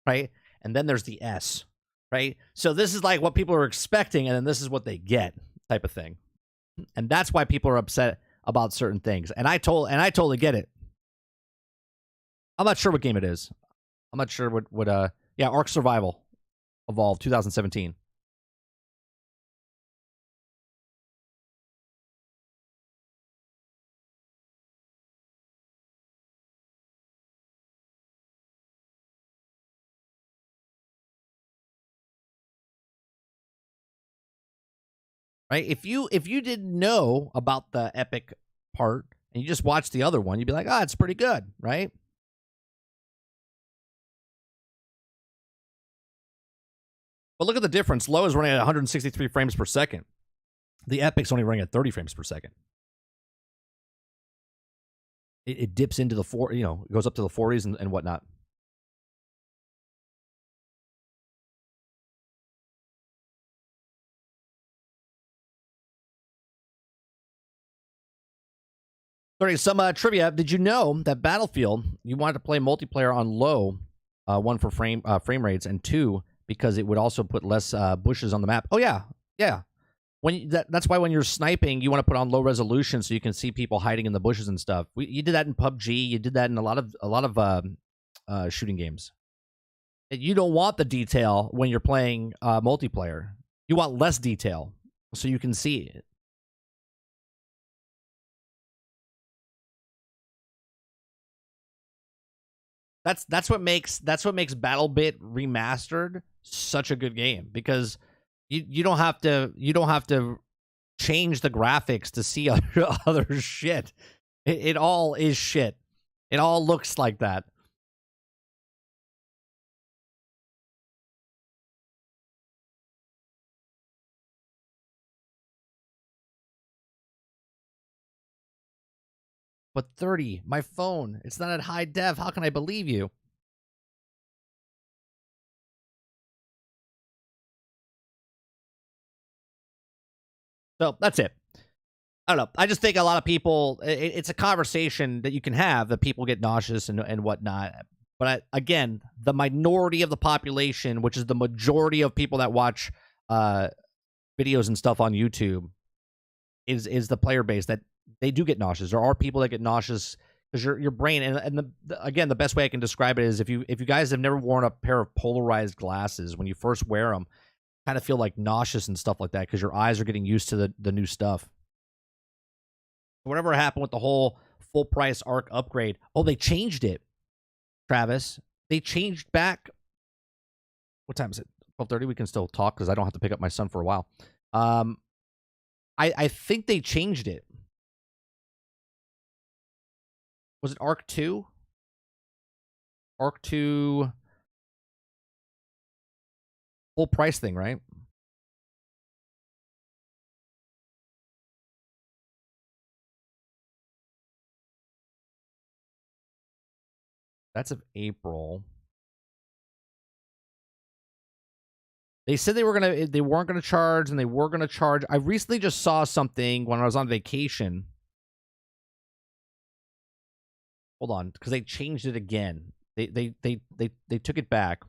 right? And then there's the S, right? So this is like what people are expecting, and then this is what they get, type of thing. And that's why people are upset about certain things. And I totally get it. I'm not sure what game it is. I'm not sure what Ark Survival Evolved 2017. Right? If you didn't know about the Epic part and you just watched the other one, you'd be like, "Oh, it's pretty good," right? But look at the difference. Low is running at 163 frames per second. The Epic's only running at 30 frames per second. It dips into the it goes up to the 40s and whatnot. Sorry, some trivia. Did you know that Battlefield, you wanted to play multiplayer on low, one for frame rates, and two, because it would also put less bushes on the map. Oh yeah. That's why when you're sniping, you want to put on low resolution so you can see people hiding in the bushes and stuff. You did that in PUBG. You did that in a lot of shooting games. You don't want the detail when you're playing multiplayer. You want less detail so you can see it. That's what makes BattleBit Remastered such a good game, because you don't have to change the graphics to see other shit. It all is shit. It all looks like that. But 30, my phone, it's not at high def. How can I believe you? So that's it. I don't know. I just think a lot of people, it's a conversation that you can have, that people get nauseous and whatnot. again, the minority of the population, which is the majority of people that watch videos and stuff on YouTube, is the player base that they do get nauseous. There are people that get nauseous because your brain, and again, the best way I can describe it is if you guys have never worn a pair of polarized glasses, when you first wear them, kind of feel like nauseous and stuff like that because your eyes are getting used to the new stuff. Whatever happened with the whole full price Arc upgrade? Oh, they changed it, Travis. They changed back. What time is it? 12:30. We can still talk because I don't have to pick up my son for a while. I think they changed it. Was it Arc 2? Arc 2 full price thing, right? That's of April. They said they weren't gonna charge, and they were gonna charge. I recently just saw something when I was on vacation. Hold on, because they changed it again. They took it back.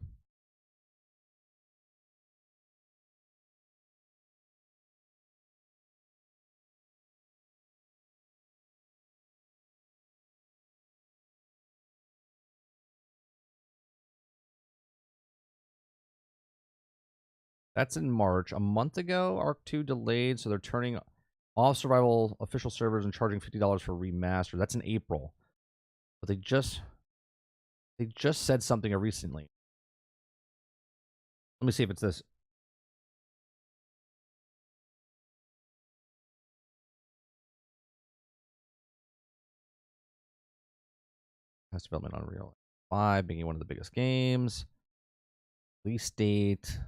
That's in March. A month ago, Arc 2 delayed, so they're turning off survival official servers and charging $50 for remaster. That's in April. But they just said something recently. Let me see if it's this. Past development on Unreal 5 being one of the biggest games. Release date.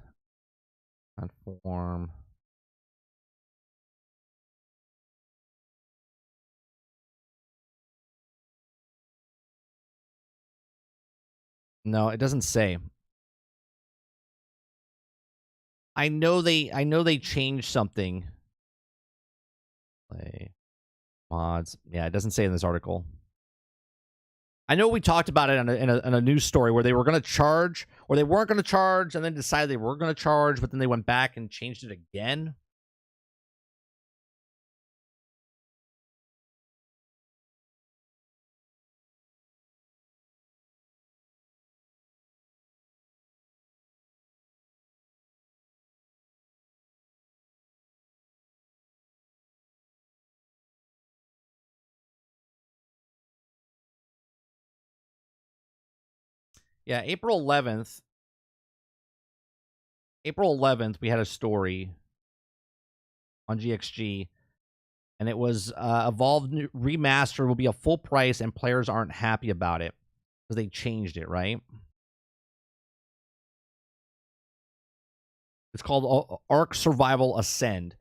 Platform. No, it doesn't say. I know they changed something. Play mods. Yeah, it doesn't say in this article. I know we talked about it in a news story where they were going to charge, or they weren't going to charge, and then decided they were going to charge, but then they went back and changed it again. Yeah, April 11th. April 11th, we had a story on GXG, and it was Evolved Remaster will be a full price, and players aren't happy about it because they changed it, right? It's called Ark Survival Ascend,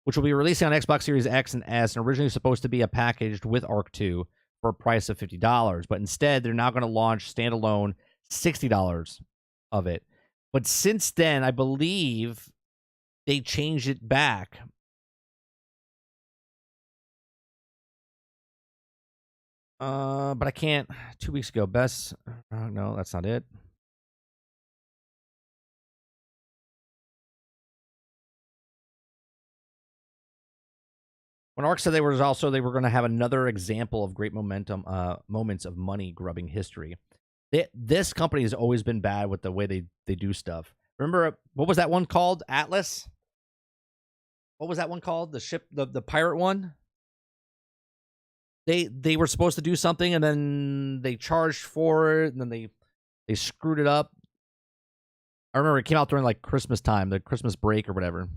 which will be releasing on Xbox Series X and S, and originally supposed to be a packaged with Ark 2 for a price of $50. But instead, they're now going to launch standalone $60 of it. But since then, I believe they changed it back. But I can't. 2 weeks ago, best. No, that's not it. When Ark said they were going to have another example of great momentum, moments of money grubbing history. This company has always been bad with the way they do stuff. Remember, what was that one called? Atlas? What was that one called? The ship, the pirate one? They were supposed to do something, and then they charged for it, and then they screwed it up. I remember it came out during like Christmas time, the Christmas break or whatever.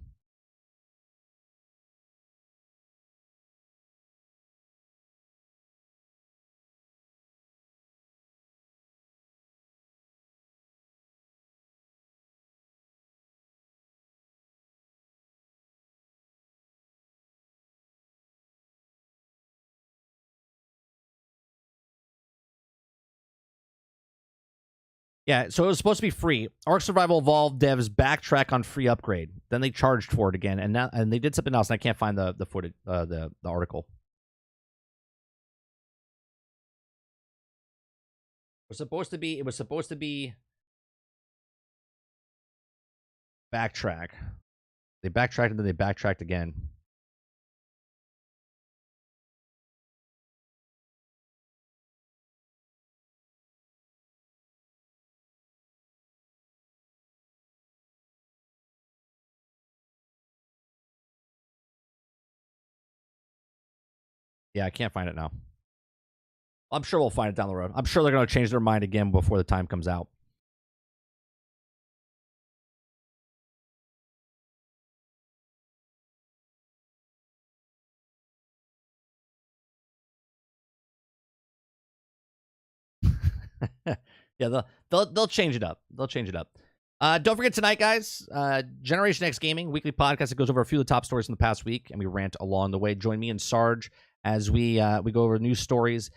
Yeah, so it was supposed to be free. Ark Survival Evolved devs backtrack on free upgrade. Then they charged for it again, and they did something else, and I can't find the footage, the article. It was supposed to be backtrack. They backtracked and then they backtracked again. Yeah, I can't find it now. I'm sure we'll find it down the road. I'm sure they're going to change their mind again before the time comes out. Yeah, they'll change it up. They'll change it up. Don't forget tonight, guys. Generation X Gaming weekly podcast that goes over a few of the top stories from the past week, and we rant along the way. Join me and Sarge as we go over news stories.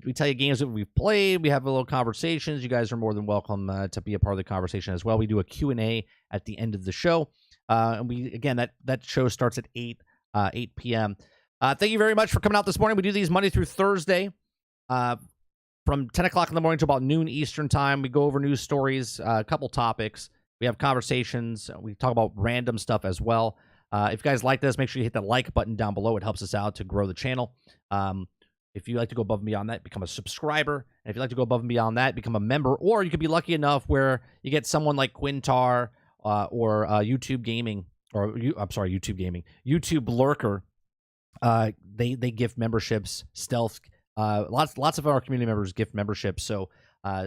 We tell you games that we've played. We have a little conversations. You guys are more than welcome to be a part of the conversation as well. We do a Q&A at the end of the show. And we again that show starts at 8 p.m. Thank you very much for coming out this morning. We do these Monday through Thursday. From 10 o'clock in the morning to about noon Eastern time. We go over news stories, a couple topics. We have conversations. We talk about random stuff as well. If you guys like this, make sure you hit the like button down below. It helps us out to grow the channel. If you like to go above and beyond that, become a subscriber. And if you like to go above and beyond that, become a member. Or you could be lucky enough where you get someone like Quintar or YouTube Gaming. YouTube Gaming. YouTube Lurker. They gift memberships. Stealth. Lots of our community members gift memberships. So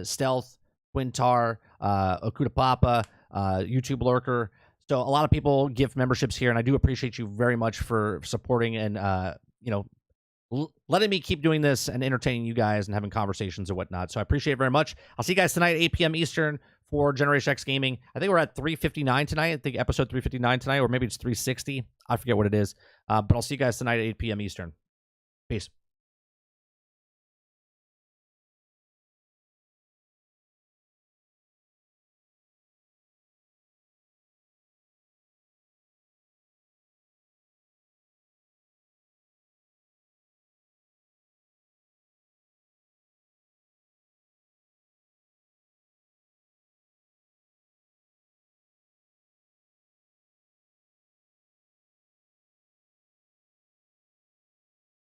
Stealth, Quintar, Okuda Papa, YouTube Lurker. So a lot of people gift memberships here, and I do appreciate you very much for supporting and letting me keep doing this and entertaining you guys and having conversations and whatnot. So I appreciate it very much. I'll see you guys tonight at 8 p.m. Eastern for Generation X Gaming. I think we're at 359 tonight. I think episode 359 tonight, or maybe it's 360. I forget what it is. But I'll see you guys tonight at 8 p.m. Eastern. Peace.